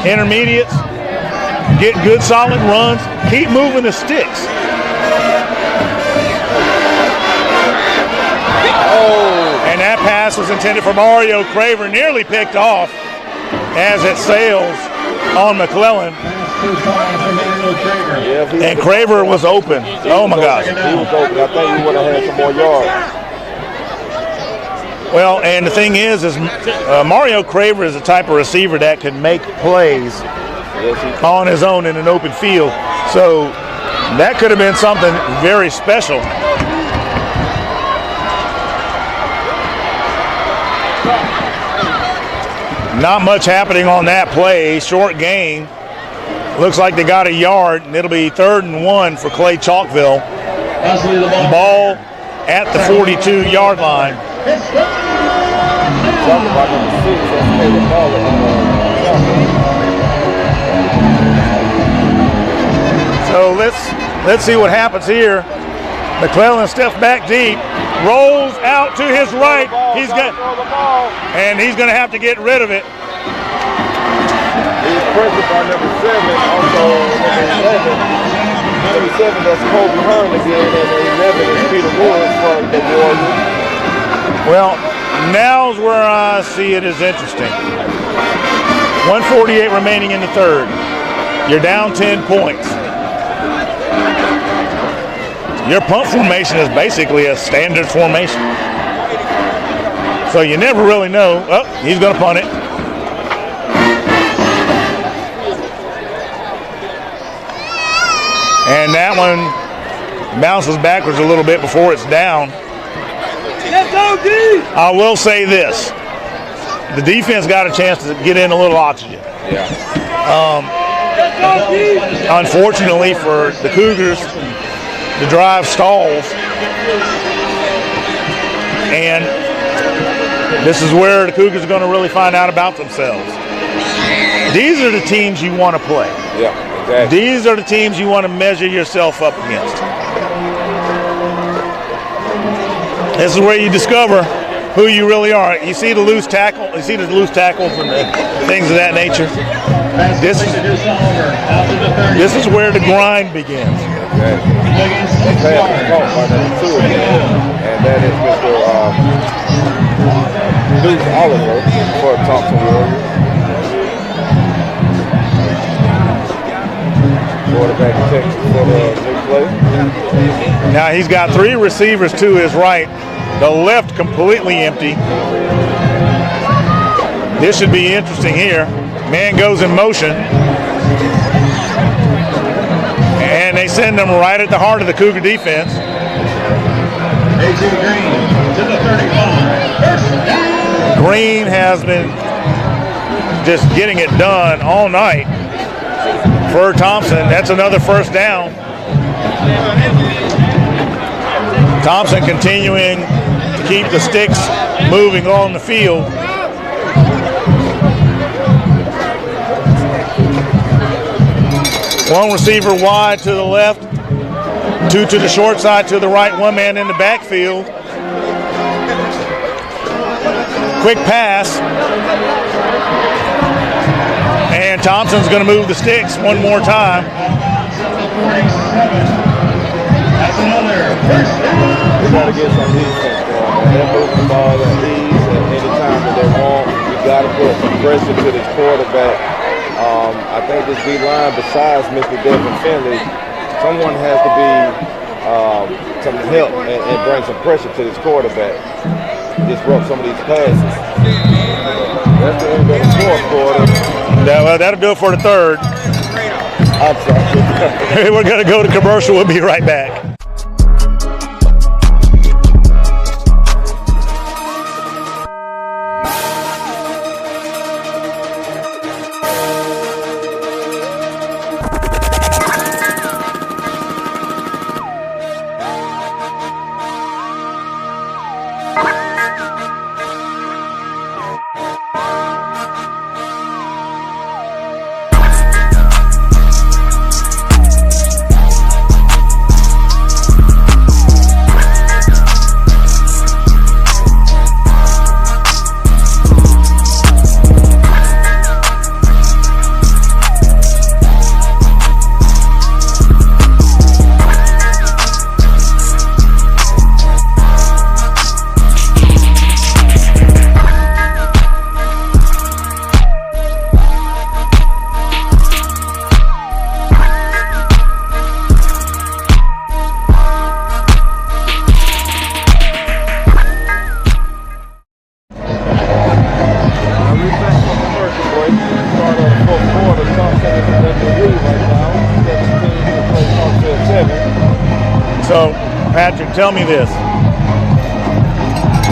intermediates, get good solid runs, keep moving the sticks. And that pass was intended for Mario Craver, nearly picked off as it sails on McClellan. And Craver was open. Oh my gosh. He was open. I think he would have had some more yards. Well, and the thing is Mario Craver is the type of receiver that can make plays on his own in an open field. So that could have been something very special. Not much happening on that play. Short gain. Looks like they got a yard, and it'll be 3rd and 1 for Clay-Chalkville. Ball at the 42-yard line. So let's see what happens here. McClellan steps back deep, rolls out to his right. He's going to have to get rid of it. He's pressured by number 7, also number 11. Number 7, that's Kobe Hearn again, and 11 is Peter Woods from the Warriors. Well, now's where I see it as interesting. 1:48 remaining in the third. You're down 10 points. Your punt formation is basically a standard formation. So you never really know. Oh, he's going to punt it. And that one bounces backwards a little bit before it's down. I will say this. The defense got a chance to get in a little oxygen. Yeah. Unfortunately for the Cougars, the drive stalls. And this is where the Cougars are going to really find out about themselves. These are the teams you want to play. Yeah, exactly. These are the teams you want to measure yourself up against. This is where you discover who you really are. You see the loose tackle, you see the loose tackles and the things of that nature. This is where the grind begins. Exactly. And that is Mr. Deuce Oliver for Thompson Warriors. Quarterback Texas for the new play. Now he's got 3 receivers to his right. The left completely empty. This should be interesting here. Man goes in motion. And they send him right at the heart of the Cougar defense. Green has been just getting it done all night for Thompson. That's another first down. Thompson continuing to keep the sticks moving on the field. One receiver wide to the left, 2 to the short side to the right, 1 man in the backfield. Quick pass. And Thompson's going to move the sticks one more time. That's another first down. We got to get some defense going. They're moving the ball at ease at any time that they want. We got to put some pressure to this quarterback. I think this D-line, besides Mr. Devin Finley, someone has to be some help and bring some pressure to this quarterback. disrupt some of these passes. That's the end of the fourth quarter. That'll do it for the third. I'm sorry. We're going to go to commercial. We'll be right back. So, Patrick, tell me this.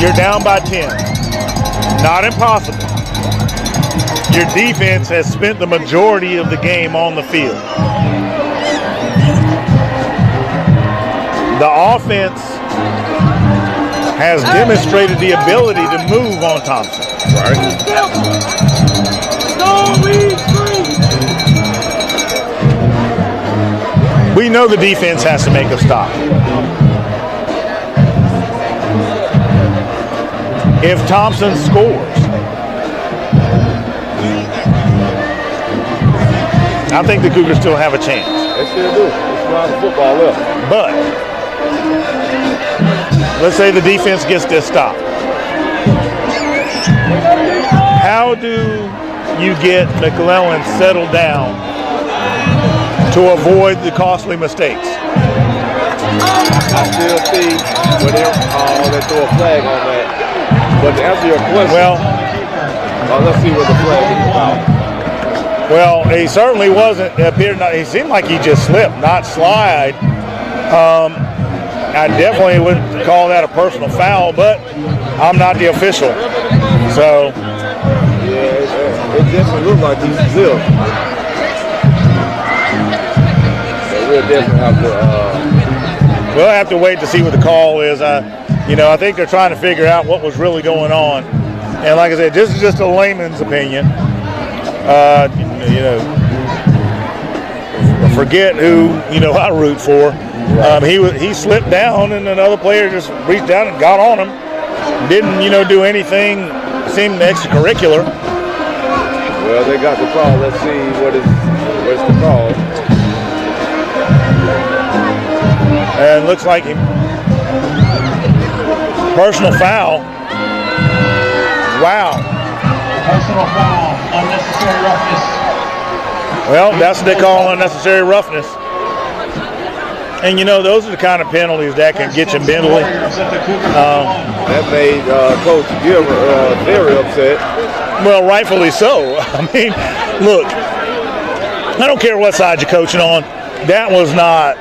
You're down by 10. Not impossible. Your defense has spent the majority of the game on the field. The offense has demonstrated the ability to move on Thompson. We know the defense has to make a stop. If Thompson scores, I think the Cougars still have a chance. They still do. It's a lot of football left. But let's say the defense gets this stop. How do you get McClellan settled down to avoid the costly mistakes? I still see when they throw a flag on that. But to answer your question, let's see what the flag is about. Well, he certainly wasn't. He seemed like he just slipped, not slide. I definitely wouldn't call that a personal foul, but I'm not the official. So yeah, it definitely looked like he zipped. We'll definitely have to. We'll have to wait to see what the call is. I think they're trying to figure out what was really going on. And like I said, this is just a layman's opinion. Forget who I root for. He slipped down, and another player just reached down and got on him. Didn't do anything seemed extracurricular. Well, they got the call. Let's see what's the call. And looks like personal foul. Wow. Personal foul, unnecessary roughness. Well, that's what they call unnecessary roughness. And those are the kind of penalties that can get you mentally. That made Coach Gilbert very upset. Well, rightfully so. I mean, look, I don't care what side you're coaching on. That was not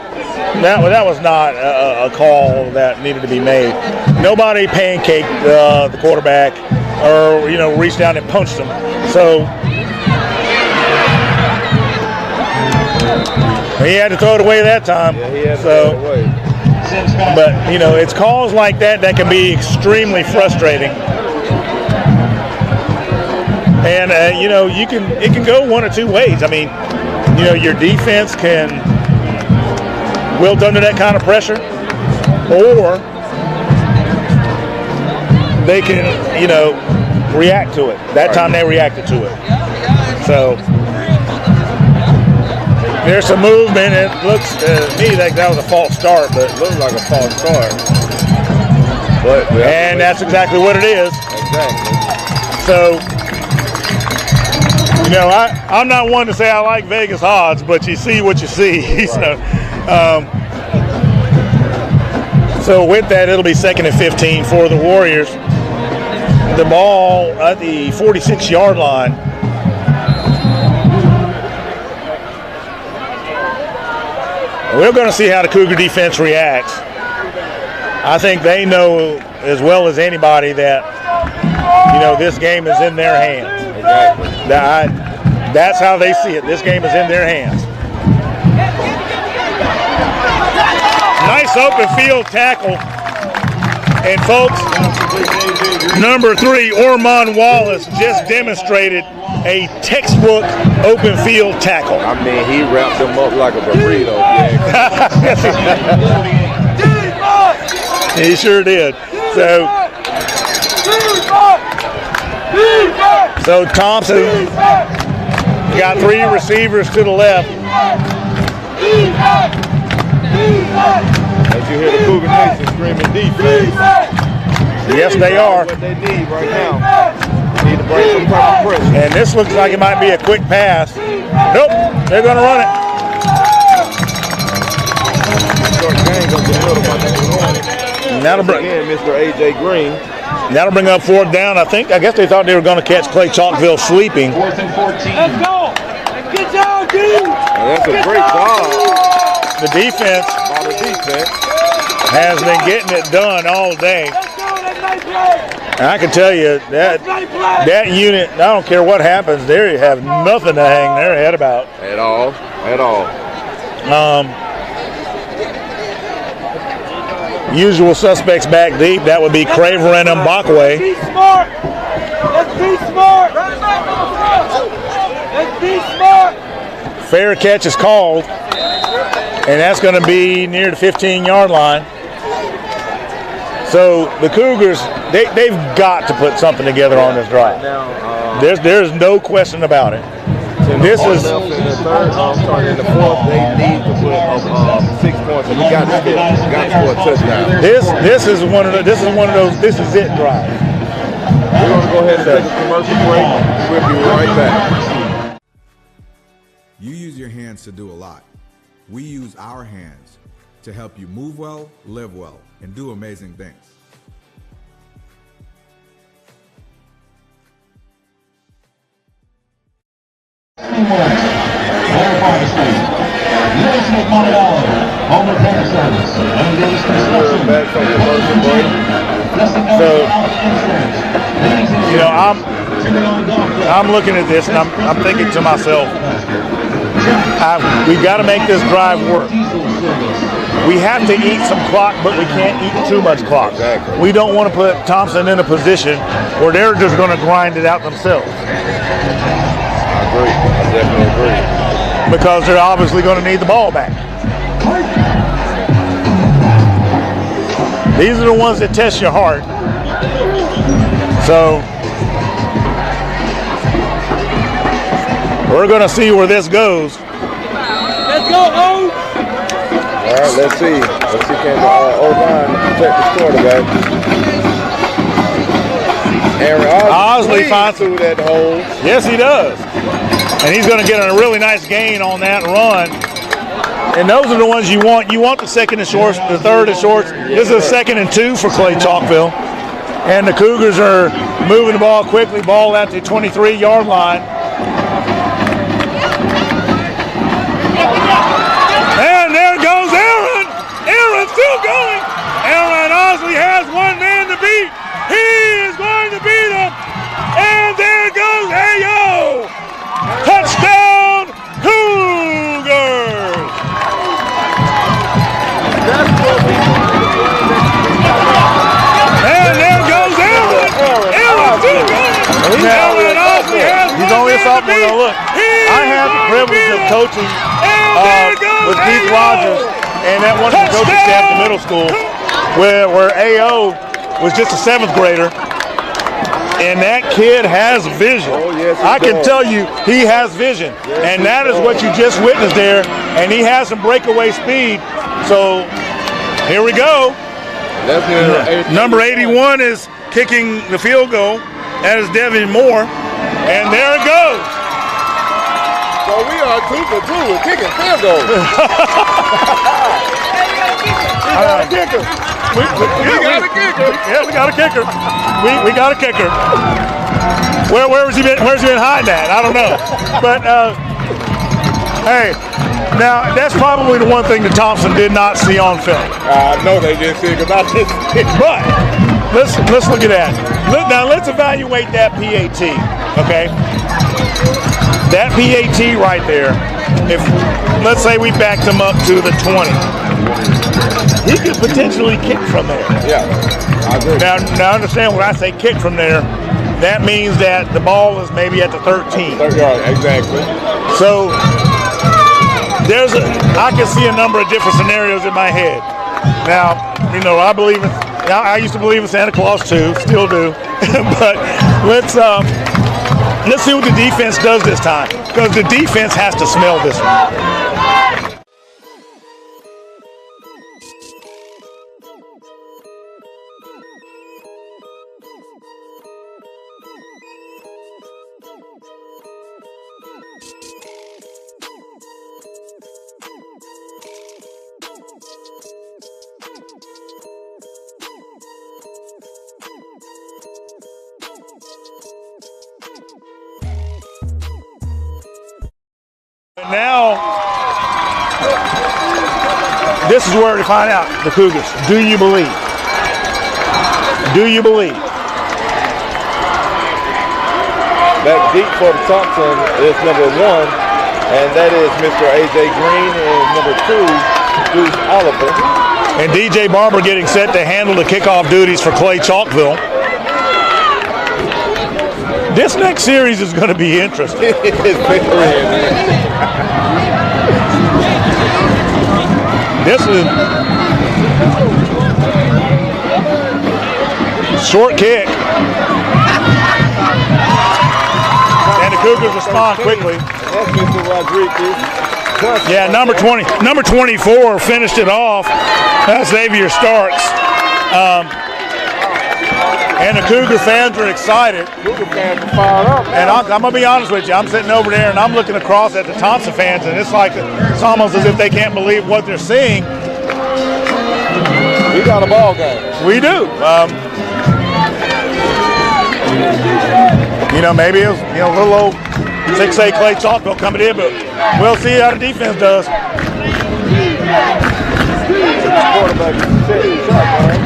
a call that needed to be made. Nobody pancaked the quarterback or reached down and punched him. So he had to throw it away that time. Yeah, he had to throw it away. But it's calls like that can be extremely frustrating. And it can go one or two ways. I mean, your defense can wilt under that kind of pressure, or they can, react to it. That time they reacted to it. So there's some movement. It looks to me like that was a false start, but it looked like a false start. And that's exactly what it is. Exactly. So, I'm not one to say I like Vegas odds, but you see what you see. Right. So with that, it'll be 2nd and 15 for the Warriors. the ball at the 46-yard line. We're going to see how the Cougar defense reacts. I think they know as well as anybody that, you know, this game is in their hands. Exactly. That's how they see it. This game is in their hands. Nice open field tackle. And folks, number 3, Ormond Wallace, just demonstrated a textbook open field tackle. I mean, he wrapped them up like a burrito. He sure did. So Thompson got 3 receivers to the left. As you hear the Cougar Nation screaming defense. Yes, they are. What they need right now. They need to bring some type of pressure. And this looks like it might be a quick pass. Nope, they're going to run it. That'll bring Mr. A.J. Green. That'll bring up 4th down. I guess they thought they were going to catch Clay-Chalkville sleeping. 4th and 14. Let's go. Good job, dude. That's a great job. The defense has been getting it done all day. And I can tell you that unit, I don't care what happens, they have nothing to hang their head about. At all. Usual suspects back deep. That would be Craver and Mbakwe. Be smart. Let's be smart. Let's be smart. Fair catch is called, and that's going to be near the 15-yard line. So the Cougars, they've got to put something together on this drive. There's no question about it. This is in the third, starting in the 4th. They need to put up 6 points, and we got to score a touchdown. This is one of those. This is it drive. We're going to go ahead and take a commercial break. We'll be right back. You use your hands to do a lot. We use our hands to help you move well, live well, and do amazing things. So, you know, I'm looking at this and I'm thinking to myself, we've got to make this drive work. We have to eat some clock, but we can't eat too much clock. Exactly. We don't want to put Thompson in a position where they're just going to grind it out themselves. I agree. I definitely agree. Because they're obviously going to need the ball back. These are the ones that test your heart. So we're going to see where this goes. Let's go, O. All right, let's see. Let's see, can the O-line protect the quarterback. Aaron Osley finds through that hole. Yes, he does. And he's going to get a really nice gain on that run. And those are the ones you want. You want the second and shorts, the third and shorts. This is a 2nd and 2 for Clay-Chalkville. And the Cougars are moving the ball quickly, ball at the 23-yard line. And there goes Aaron. Aaron's still going. Aaron Osley has one man to beat. He is going to beat him. And there goes Ayo. Touchdown, Cougars. And there goes Aaron. Aaron's still going. Aaron Osley has one man to beat. Look, I have the privilege of coaching with Keith Rogers and that one of the coaching staff at the middle school where A.O. was just a 7th grader. And that kid has vision. Oh, yes, I can tell you he has vision. Yes, and that is what you just witnessed there. And he has some breakaway speed. So here we go. Number 81 is kicking the field goal. That is Devin Moore. And there it goes. So we are 2 for 2 with kicking field goals. got a kicker. We got a kicker. Yeah, we got a kicker. We got a kicker. Where's he been hiding at? I don't know. But hey, now that's probably the one thing that Thompson did not see on film. I know they didn't see it because I didn't see it. But let's look at that. Now let's evaluate that PAT. Okay, that PAT right there. If let's say we backed him up to the 20, he could potentially kick from there. Yeah, I agree. Now understand when I say kick from there, that means that the ball is maybe at the 13. 30 yards, exactly. So I can see a number of different scenarios in my head. Now, you know, I used to believe in Santa Claus too, still do. But let's see what the defense does this time, because the defense has to smell this one. And now, this is where to find out the Cougars. Do you believe? Do you believe? That deep for the Thompson is number 1, and that is Mr. A.J. Green, and number 2, Deuce Oliver. And DJ Barber getting set to handle the kickoff duties for Clay-Chalkville. This next series is going to be interesting. This is short kick. And the Cougars respond quickly. That's Mr. Rodriguez. Yeah, number 24 finished it off. That's Xavier Starks. And the Cougar fans are excited. Cougar fans are fired up. And I'm going to be honest with you. I'm sitting over there and I'm looking across at the Thompson fans, and it's almost as if they can't believe what they're seeing. We got a ball game. We do. You know, maybe it was a little old 6A Clay-Chalkville coming in, but we'll see how the defense does. Quarterback setting shot, man.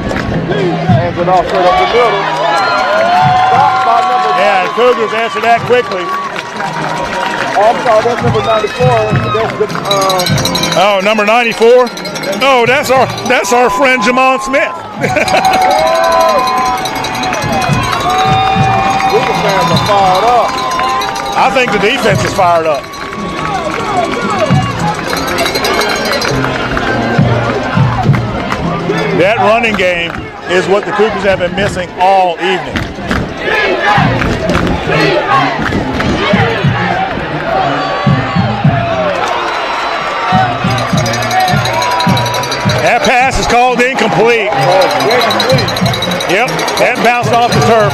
Hands it off straight up the middle. Stopped by number 94. Yeah, the Cougars answer that quickly. Oh, I'm sorry, that's number 94. That's the, number 94? Oh, that's our friend Jamon Smith. Cougar fans are fired up. I think the defense is fired up. That running game is what the Cougars have been missing all evening. That pass is called incomplete. Yep, that bounced off the turf.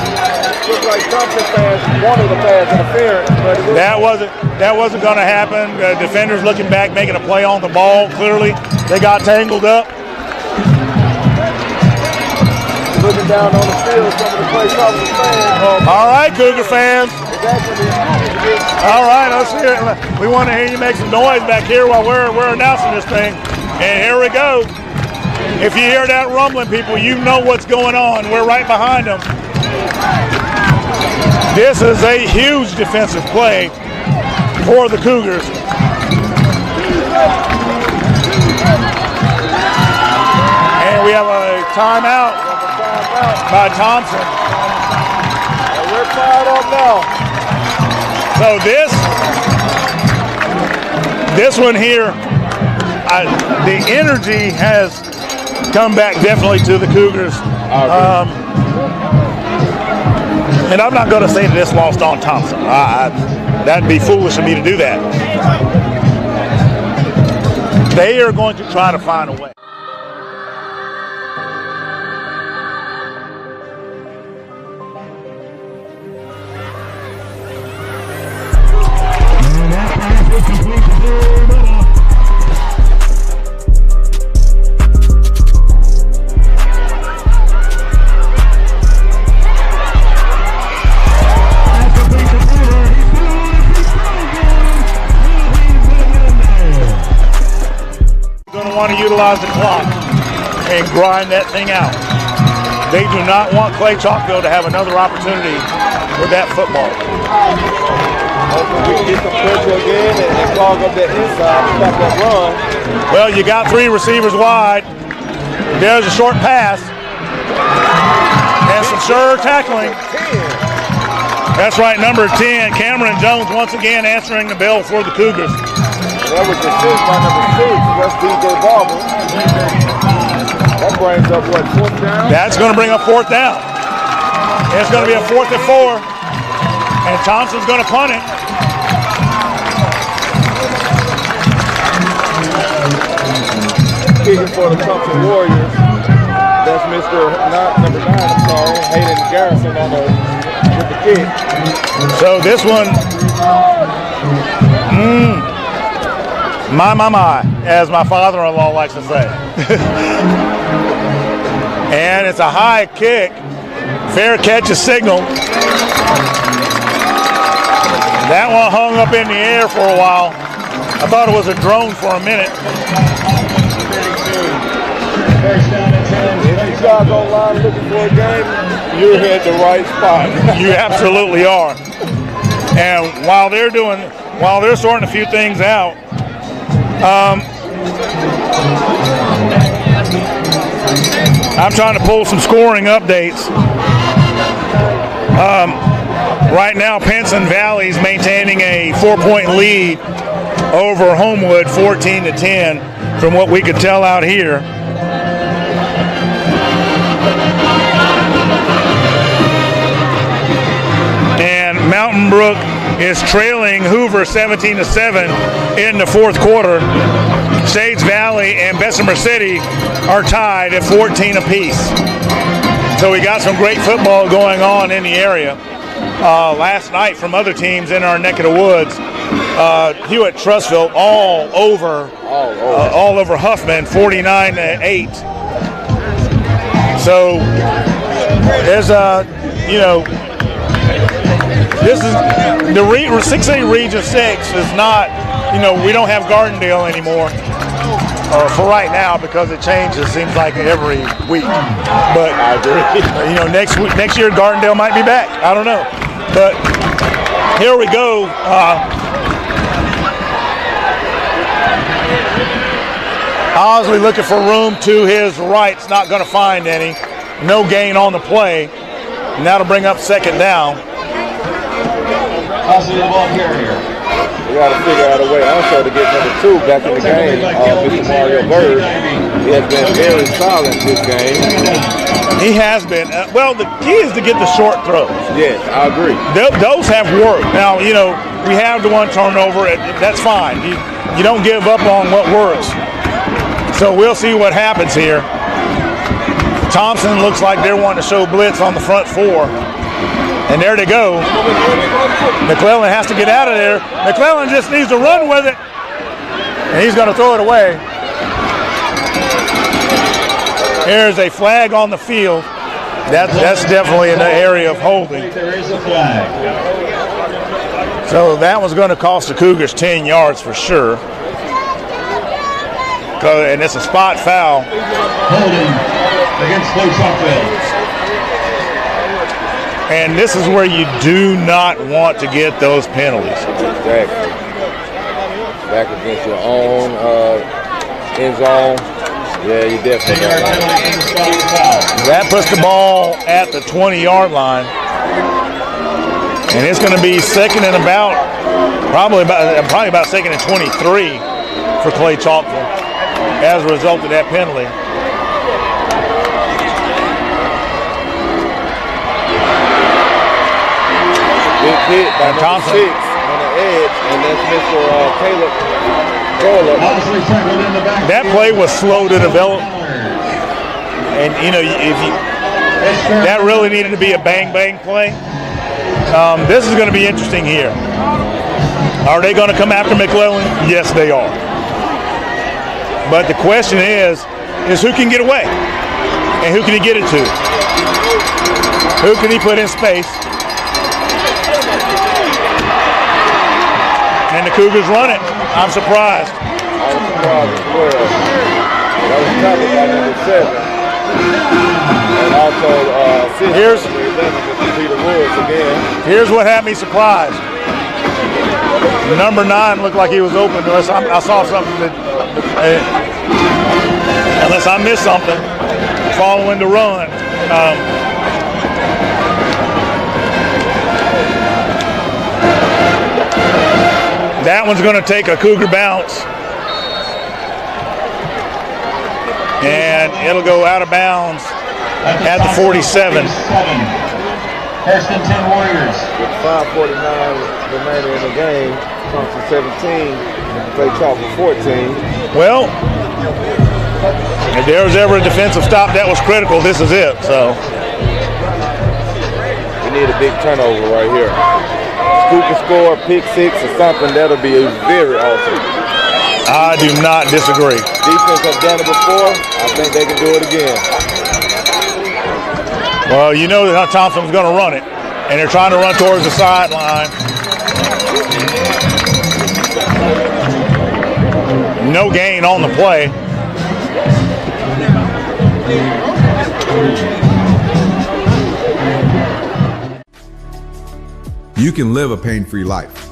Looks like Thompson fans wanted the pass interference, but that wasn't going to happen. The defenders looking back, making a play on the ball. Clearly, they got tangled up. Looking down on the field, some of the Clay-Chalkville fans. All right, Cougar fans. All right, let's hear it. We want to hear you make some noise back here while we're announcing this thing. And here we go. If you hear that rumbling, people, you know what's going on. We're right behind them. This is a huge defensive play for the Cougars. And we have a timeout by Thompson. And we're fired up now. So this one here, the energy has come back definitely to the Cougars. And I'm not going to say that this lost on Thompson. That'd be foolish of me to do that. They are going to try to find a way. utilize the clock and grind that thing out. They do not want Clay-Chalkville to have another opportunity with that football. Hopefully we can get some pressure again and clog up that inside and stop that run. Well, you got 3 receivers wide. There's a short pass. And some sure tackling. That's right, number 10, Cameron Jones once again answering the bell for the Cougars. That was the 6 by number 6. That's DJ Barber. That brings up what, 4th down? That's going to bring up 4th down. It's going to be a 4th and 4. And Thompson's going to punt it. Kicking for the Thompson Warriors. That's number 9, I'm sorry, Hayden Garrison with the kick. So this one, my, as my father-in-law likes to say. And it's a high kick. Fair catch is signal. That one hung up in the air for a while. I thought it was a drone for a minute. If you guys online looking for a game, you're at the right spot. You absolutely are. And while they're sorting a few things out, I'm trying to pull some scoring updates. Right now, Pinson Valley's maintaining a 4-point lead over Homewood, 14-10, from what we could tell out here. And Mountain Brook is trailing Hoover 17-7 in the 4th quarter. Shades Valley and Bessemer City are tied at 14 apiece. So we got some great football going on in the area. Last night from other teams in our neck of the woods, Hewitt Trussville all over Huffman, 49-8. So there's this is the 6A Region 6 is not, we don't have Gardendale anymore for right now because it changes, seems like every week. But I agree. Next year Gardendale might be back. I don't know. But here we go. Osley looking for room to his right's not going to find any. No gain on the play. And that'll bring up 2nd down. Osley, the ball carrier. We got to figure out a way also to get number 2 back in the game. Mr. Mario Bird. He has been very solid this game. He has been. Well, the key is to get the short throws. Yes, I agree. Those have worked. Now, we have the 1 turnover. That's fine. You don't give up on what works. So we'll see what happens here. Thompson looks like they're wanting to show blitz on the front 4. And there they go. McClellan has to get out of there. McClellan just needs to run with it. And he's going to throw it away. There's a flag on the field. That's definitely in the area of holding. There is a flag. So that was going to cost the Cougars 10 yards for sure. And it's a spot foul. Holding against Clay-Chalkville. And this is where you do not want to get those penalties. Exactly. Back against your own end zone. Yeah, you definitely got that. That puts the ball at the 20-yard line. And it's going to be probably about 2nd and 23 for Clay-Chalkville as a result of that penalty. Big hit by Thompson 6 on the edge, and that's Mr. Caleb Gola. That play was slow to develop. And, that really needed to be a bang-bang play. This is going to be interesting here. Are they going to come after McClellan? Yes, they are. But the question is who can get away? And who can he get it to? Who can he put in space? And the Cougars run it. I'm surprised. That was covered by number 7. And also, Peter Woods again. Here's what had me surprised. Number 9 looked like he was open unless I saw something that, unless I missed something, following the run. That one's going to take a Cougar bounce. And it'll go out of bounds at the 47. First and 10 Warriors. With 5:49 remaining in the game, Thompson 17, Clay-Chalkville 14. Well, if there was ever a defensive stop that was critical, this is it. So we need a big turnover right here. Scoop and score, pick 6 or something, that'll be very awesome. I do not disagree. Defense have done it before. I think they can do it again. Well, you know that Thompson's going to run it, and they're trying to run towards the sideline. No gain on the play. You can live a pain-free life.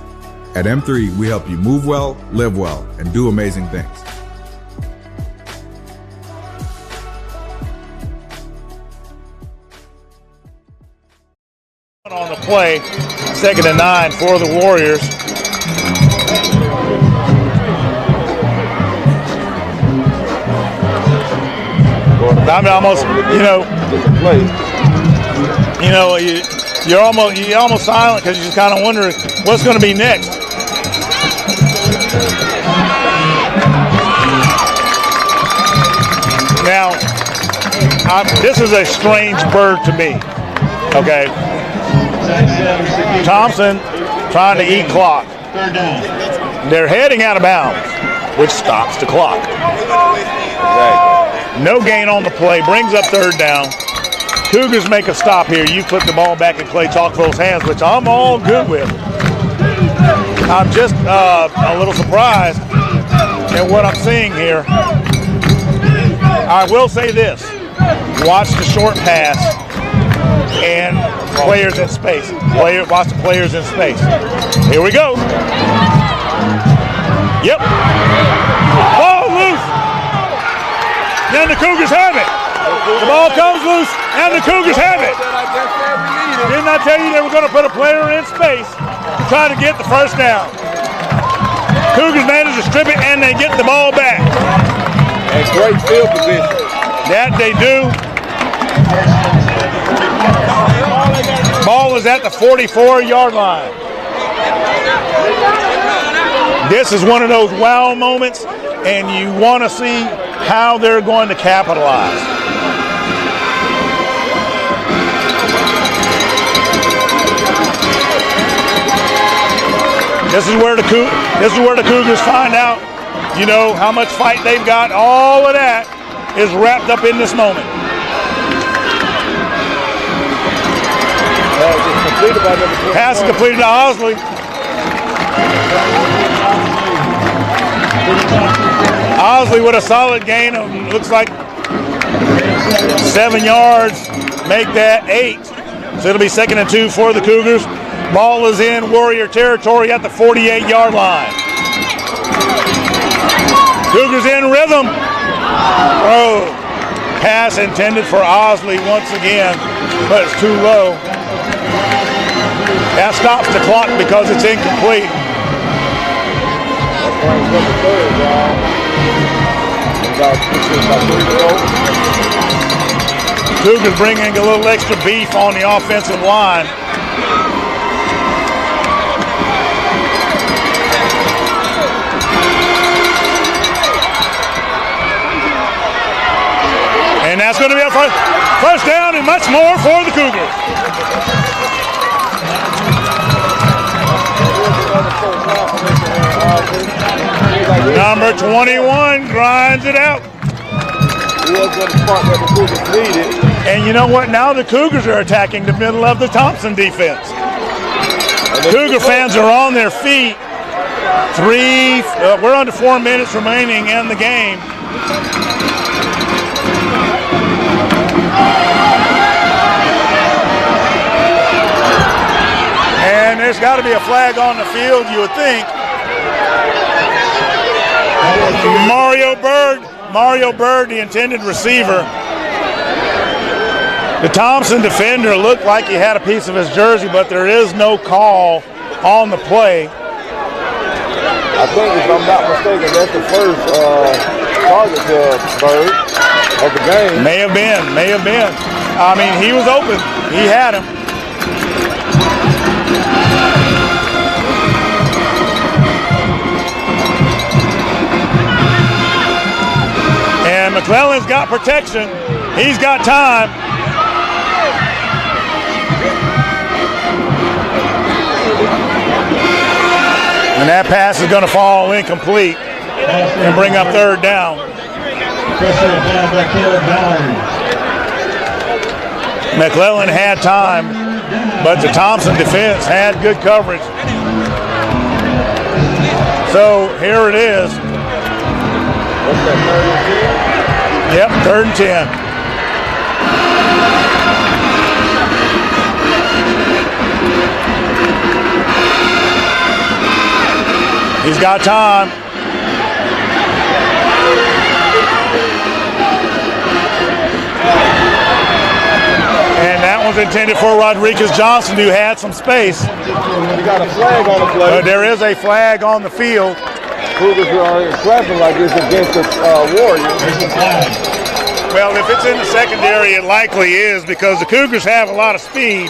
At M3, we help you move well, live well, and do amazing things. On the play, 2nd and 9 for the Warriors. I'm almost, you're almost silent because you just kind of wonder what's going to be next. Now, this is a strange bird to me. Okay. Thompson trying to eat clock. They're heading out of bounds, which stops the clock. No gain on the play, brings up 3rd down. Cougars make a stop here. You put the ball back in Clay-Chalkville's hands, which I'm all good with. I'm just a little surprised at what I'm seeing here. I will say this. Watch the short pass and players in space. Watch the players in space. Here we go. Yep. Ball loose. Then the Cougars have it. The ball comes loose, and the Cougars have it. Didn't I tell you they were going to put a player in space to try to get the 1st down? Cougars manage to strip it, and they get the ball back. And great field position. That they do. Ball is at the 44-yard line. This is one of those wow moments, and you want to see how they're going to capitalize. This is where the Cougars find out, how much fight they've got. All of that is wrapped up in this moment. Pass is completed to Osley. Osley with a solid gain of, looks like 7 yards, make that 8. So it'll be 2nd and 2 for the Cougars. Ball is in Warrior territory at the 48-yard line. Cougars in rhythm. Throw. Pass intended for Osley once again, but it's too low. That stops the clock because it's incomplete. Cougars bringing a little extra beef on the offensive line. And that's going to be a 1st down and much more for the Cougars. Number 21 grinds it out. And you know what? Now the Cougars are attacking the middle of the Thompson defense. Cougar fans are on their feet. We're under 4 minutes remaining in the game. there's got to be a flag on the field, you would think. Mario Bird, the intended receiver. The Thompson defender looked like he had a piece of his jersey, but there is no call on the play. I think, if I'm not mistaken, that's the first target to Bird of the game. May have been. I mean, he was open. He had him. And McClellan's got protection. He's got time. And that pass is going to fall incomplete and bring up third down. McClellan had time, but the Thompson defense had good coverage. So here it is. Yep, 3rd and 10. He's got time. And that one's intended for Rodriguez Johnson, who had some space. You got a flag on the play. But there is a flag on the field. Cougars are clapping like this against the Warriors. Well, if it's in the secondary, it likely is, because the Cougars have a lot of speed.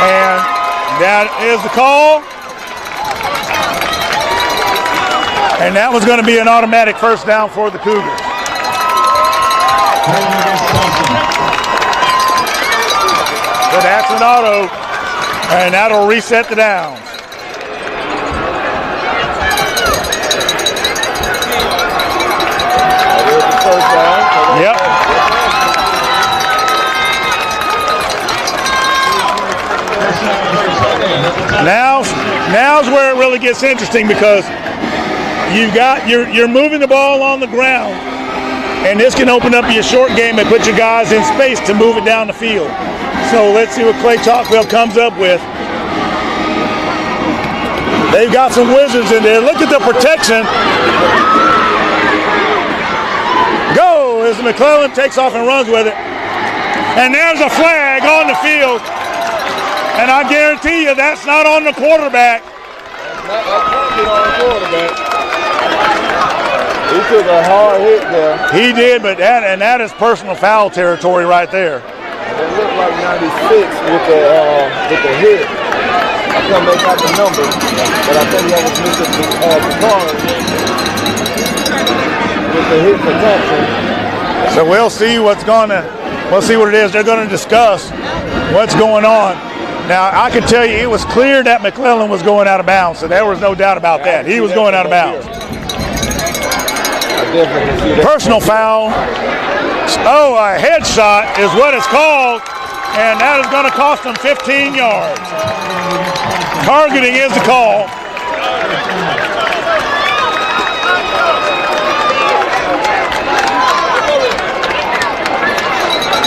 And that is the call. And that was going to be an automatic first down for the Cougars. So that's an auto, and that'll reset the downs. Yep. Now's where it really gets interesting, because you're moving the ball on the ground, and this can open up your short game and put your guys in space to move it down the field. So let's see what Clay-Chalkville comes up with. They've got some wizards in there. Look at the protection. Go as McClellan takes off and runs with it. And there's a flag on the field. And I guarantee you that's not on the quarterback. That can't be on the quarterback. He took a hard hit there. He did, but that is personal foul territory right there. It looked like 96 with the hit. I couldn't make out the number, but I think that was Mr. Picard with the hit for Thompson. So we'll see what it is. They're going to discuss what's going on. Now, I can tell you it was clear that McClellan was going out of bounds, so there was no doubt about that. He was going out of bounds. Personal foul. Oh, a headshot is what it's called, and that is going to cost them 15 yards. Targeting is the call.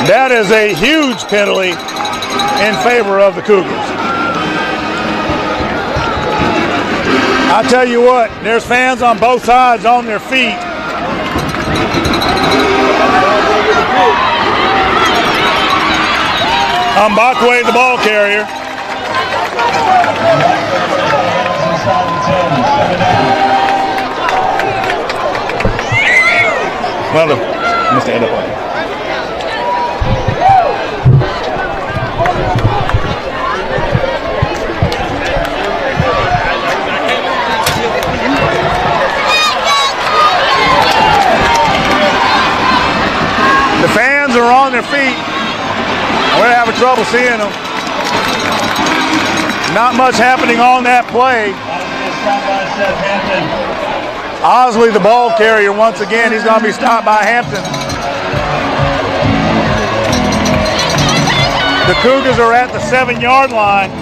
That is a huge penalty in favor of the Cougars. I tell you what, there's fans on both sides on their feet. Mbakwe, the ball carrier. Well done, Mr. Edapon. The fans are on their feet. We're having trouble seeing them. Not much happening on that play. Osley, the ball carrier, once again, he's going to be stopped by Hampton. The Cougars are at the 7-yard line.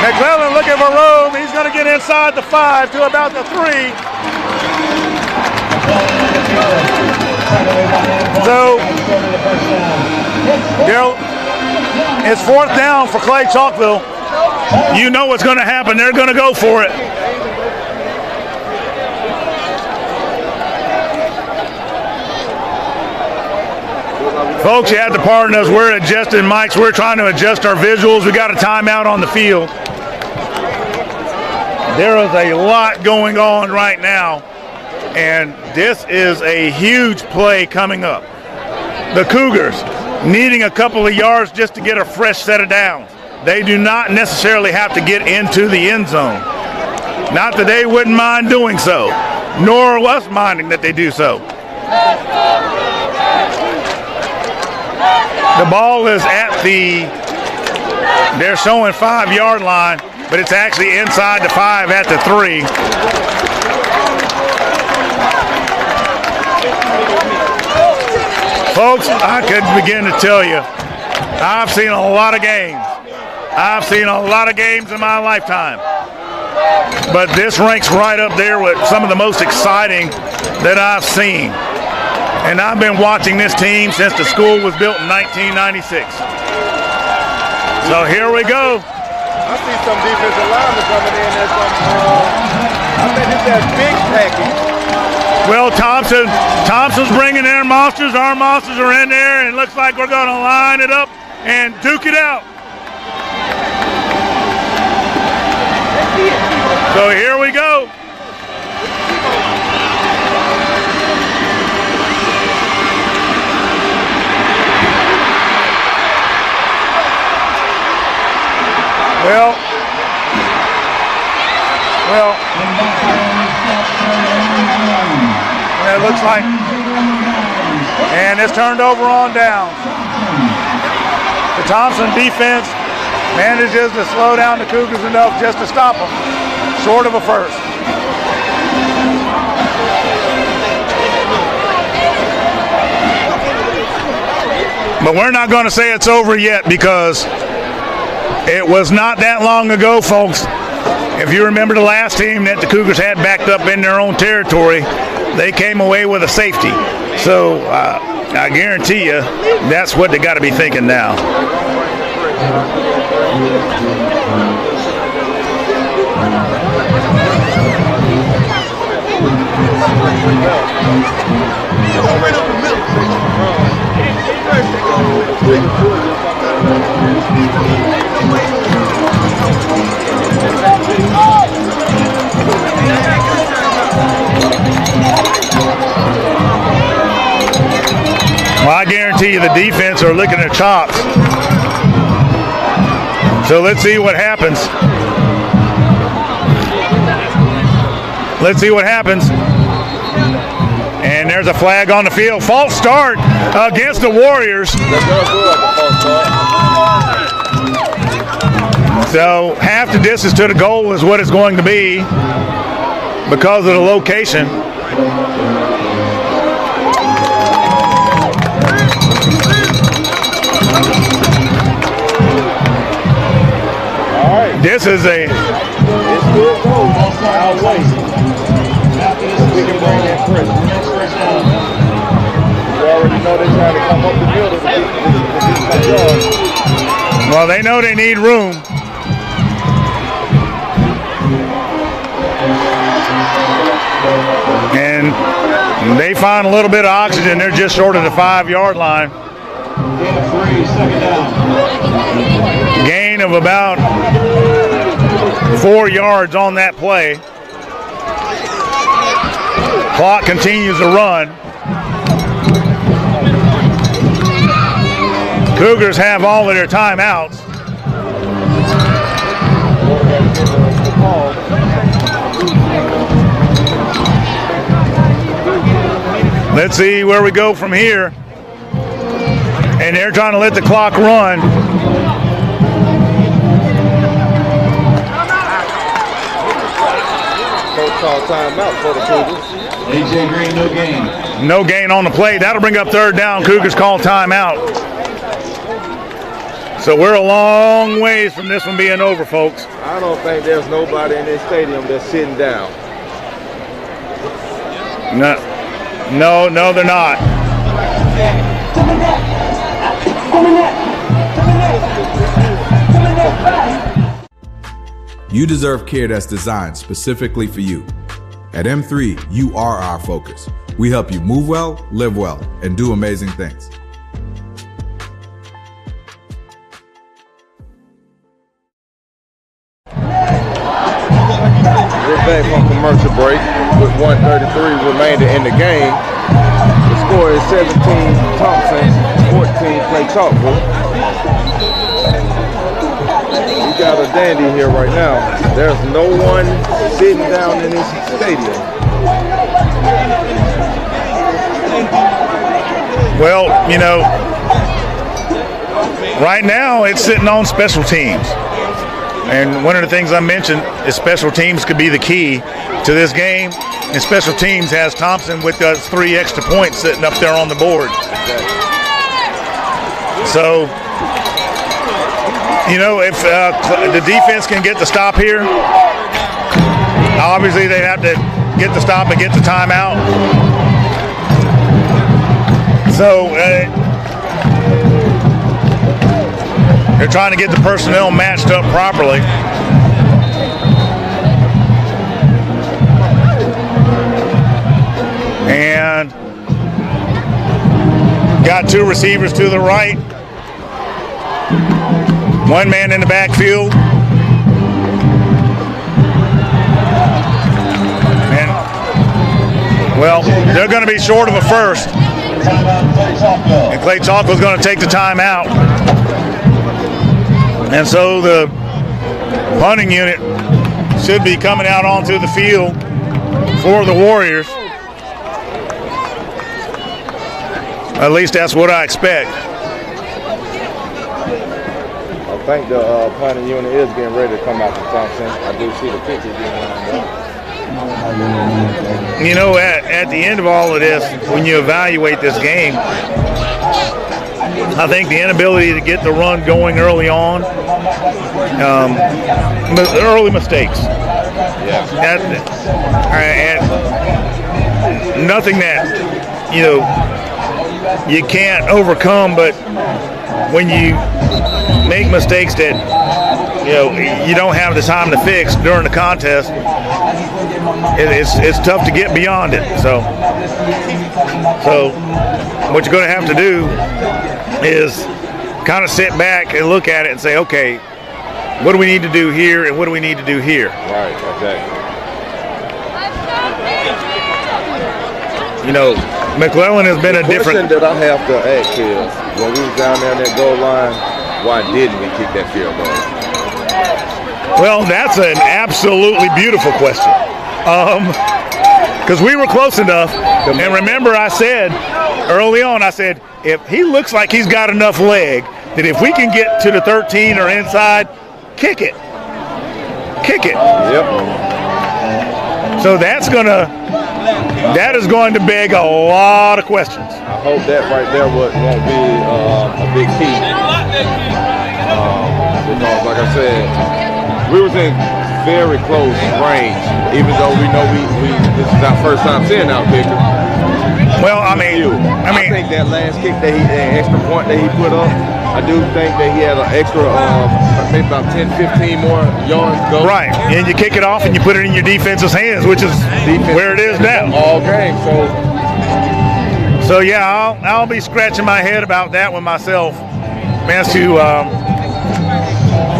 McClellan looking for room. He's going to get inside the 5 to about the 3. So, Daryl, it's 4th down for Clay-Chalkville. You know what's going to happen. They're going to go for it. Folks, you have to pardon us. We're adjusting mics. We're trying to adjust our visuals. We got a timeout on the field. There is a lot going on right now, and this is a huge play coming up. The Cougars needing a couple of yards just to get a fresh set of downs. They do not necessarily have to get into the end zone. Not that they wouldn't mind doing so, nor us minding that they do so. The ball is at they're showing 5-yard line, but it's actually inside the 5 at the 3. Folks, I could begin to tell you, I've seen a lot of games. I've seen a lot of games in my lifetime. But this ranks right up there with some of the most exciting that I've seen. And I've been watching this team since the school was built in 1996. So here we go. I see some defensive linemen coming in as I think it's that big package. Well, Thompson's bringing their monsters. Our monsters are in there, and it looks like we're going to line it up and duke it out. So here we go. Well, it looks like, and it's turned over on down. The Thompson defense manages to slow down the Cougars enough just to stop them, short of a first. But we're not going to say it's over yet, because it was not that long ago, folks. If you remember the last team that the Cougars had backed up in their own territory, they came away with a safety. So I guarantee you that's what they got to be thinking now. Well, I guarantee you the defense are licking their chops. So let's see what happens. Let's see what happens. And there's a flag on the field. False start against the Warriors. So half the distance to the goal is what it's going to be because of the location. This is a. It's good goal. Our way. We can bring that pressure. We already know they're trying to come up the middle to get yards. Well, they know they need room. And they find a little bit of oxygen. They're just short of the 5-yard line. Gain of 3, second down. Gain of about 4 yards on that play. Clock continues to run. Cougars have all of their timeouts. Let's see where we go from here. And they're trying to let the clock run. Coach called timeout for the Cougars. A.J. Green, no gain. No gain on the play. That'll bring up 3rd down. Cougars call timeout. So we're a long ways from this one being over, folks. I don't think there's nobody in this stadium that's sitting down. No. No, they're not. You deserve care that's designed specifically for you. At M3, you are our focus. We help you move well, live well, and do amazing things. We're back from commercial break with 1:33 remaining in the game. The score is 17 Thompson, 14 Clay-Chalkville. We got a dandy here right now. There's no one sitting down in this stadium. Well, you know, right now it's sitting on special teams. And one of the things I mentioned is special teams could be the key to this game. And special teams has Thompson with those 3 extra points sitting up there on the board. So, you know, if the defense can get the stop here, obviously they have to get the stop and get the timeout. So they're trying to get the personnel matched up properly. And got 2 receivers to the right. 1 man in the backfield. And, well, they're going to be short of a first. And Clay-Chalkville is going to take the timeout. And so the punting unit should be coming out onto the field for the Warriors. At least that's what I expect. I think the punting unit is getting ready to come out from Thompson. I do see the pitchers being lined up. You know, at the end of all of this, when you evaluate this game, I think the inability to get the run going early on, early mistakes. Yeah. And nothing that, you know, you can't overcome, but when you make mistakes that, you know, you don't have the time to fix during the contest, it's tough to get beyond it. So what you're going to have to do is kind of sit back and look at it and say, okay, what do we need to do here and what do we need to do here? Right, exactly. You know, McClellan has been a different. The question that I have to ask is, when we was down there in that goal line, why didn't we kick that field goal? Well, that's an absolutely beautiful question. Because we were close enough. And remember I said early on, I said, if he looks like he's got enough leg, that if we can get to the 13 or inside, kick it. Kick it. Yep. So that is going to beg a lot of questions. I hope that right there won't be a big key. Because like I said, we was in very close range, even though we know this is our first time seeing our kicker. Well, I mean, I think that last kick that extra point that he put up, I do think that he had an extra maybe about 10, 15 more yards to go. Right, and you kick it off and you put it in your defense's hands, which is where it is now. All game, So yeah, I'll be scratching my head about that one myself as to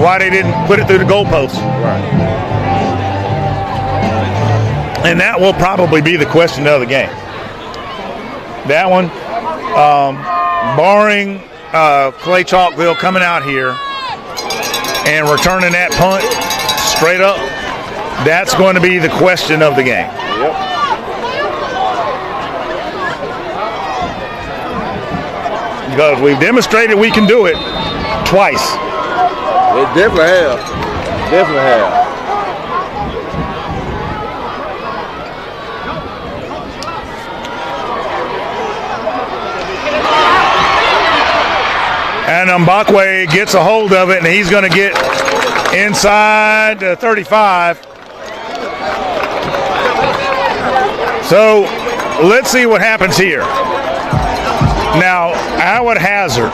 why they didn't put it through the goalpost. Right. And that will probably be the question of the game. That one, barring Clay-Chalkville coming out here and returning that punt straight up, that's going to be the question of the game. Yep. Because we've demonstrated we can do it twice. It definitely have. Definitely have. And Mbakwe gets a hold of it, and he's going to get inside the 35. So let's see what happens here. Now, I would hazard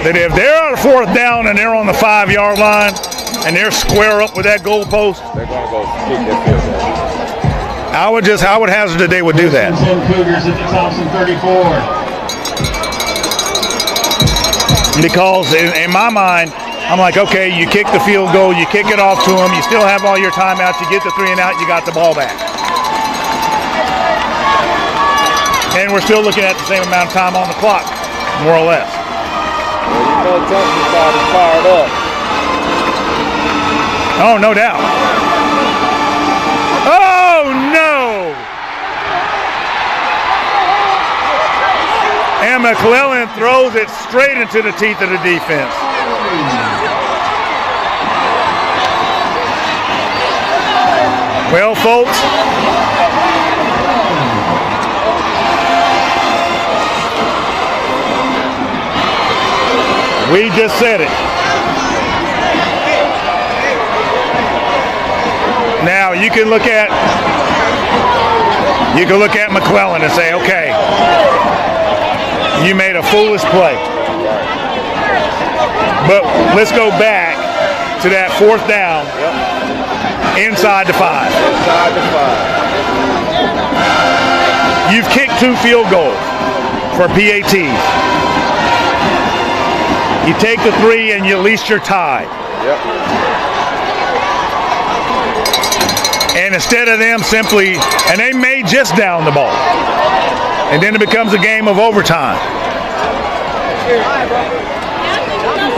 that if they're on 4th down and they're on the 5-yard line and they're square up with that goalpost, They're going to go kick that field goal. I would hazard that they would do that. 10 Cougars at the Thompson 34. Because in my mind, I'm like, okay, you kick the field goal, you kick it off to them, you still have all your timeouts, you get the 3 and out, you got the ball back. And we're still looking at the same amount of time on the clock, more or less. Well, you know Thompson side is fired up. Oh, no doubt. Oh, no! And McClellan throws it straight into the teeth of the defense. Well, folks, we just said it. Now you can look at McClellan and say, okay, you made a foolish play. But let's go back to that 4th down. Inside the 5. Inside the 5. You've kicked 2 field goals for PATs. You take the 3 and at least you're tied. Yep. And instead of them simply, and they may just down the ball, and then it becomes a game of overtime.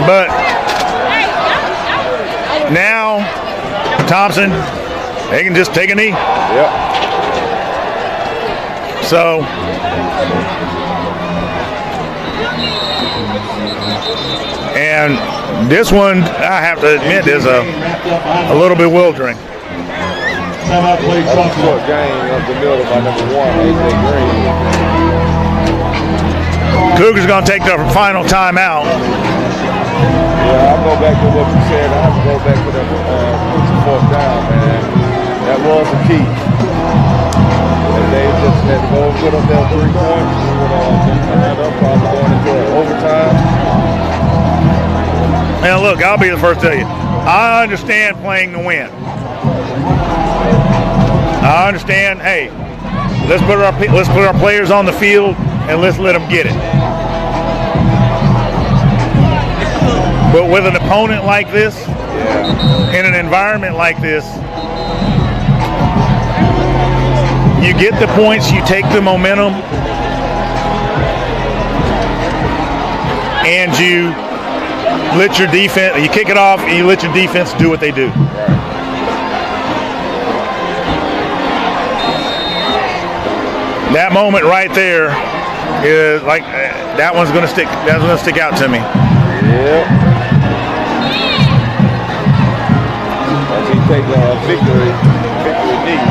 But now Thompson, they can just take a knee. Yep. So and this one, I have to admit, is a little bewildering. Timeout, Clay-Chalkville. Short game up the middle by number 1, AJ Green. Cougars going to take their final timeout. Yeah, I'll go back to what you said. I have to go back to the 4th down, man. That was the key. If they just had to go put up that 3 points, we would have ended up probably going into overtime. Now look, I'll be the first to tell you, I understand playing to win. I understand, hey, let's put our players on the field and let's let them get it. But with an opponent like this, in an environment like this, you get the points, you take the momentum, and you let your defense, you kick it off and you let your defense do what they do. That moment right there is like, that one's gonna stick out to me. Yep. As he takes a victory knee.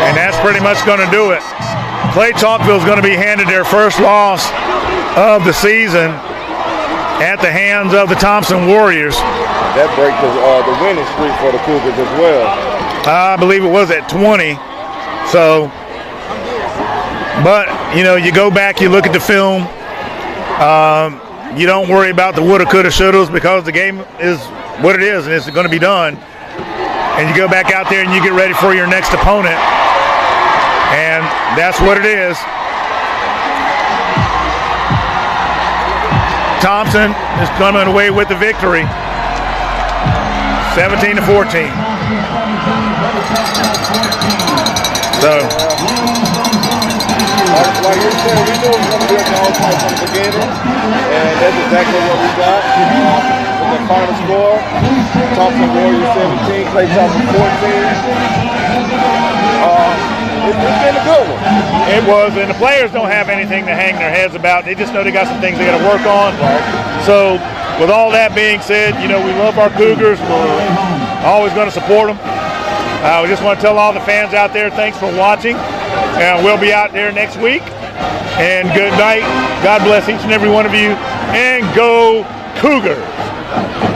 And that's pretty much going to do it. Clay-Chalkville is going to be handed their first loss of the season at the hands of the Thompson Warriors. That breaks the winning streak for the Cougars as well. I believe it was at 20. So, but, you know, you go back, you look at the film. You don't worry about the woulda, coulda, shouldas because the game is what it is and it's going to be done. And you go back out there and you get ready for your next opponent. And that's what it is. Thompson is coming away with the victory, 17-14. So, like you said, we knew it was going to be a dog fight from the beginning, and that's exactly what we got. With the final score, Thompson Warriors 17, Clay-Chalkville 14. It's been a good one. It was, and the players don't have anything to hang their heads about. They just know they got some things they got to work on. Right. So, with all that being said, you know, we love our Cougars. We're always going to support them. We just want to tell all the fans out there, thanks for watching. We'll be out there next week. And good night. God bless each and every one of you. And go Cougars.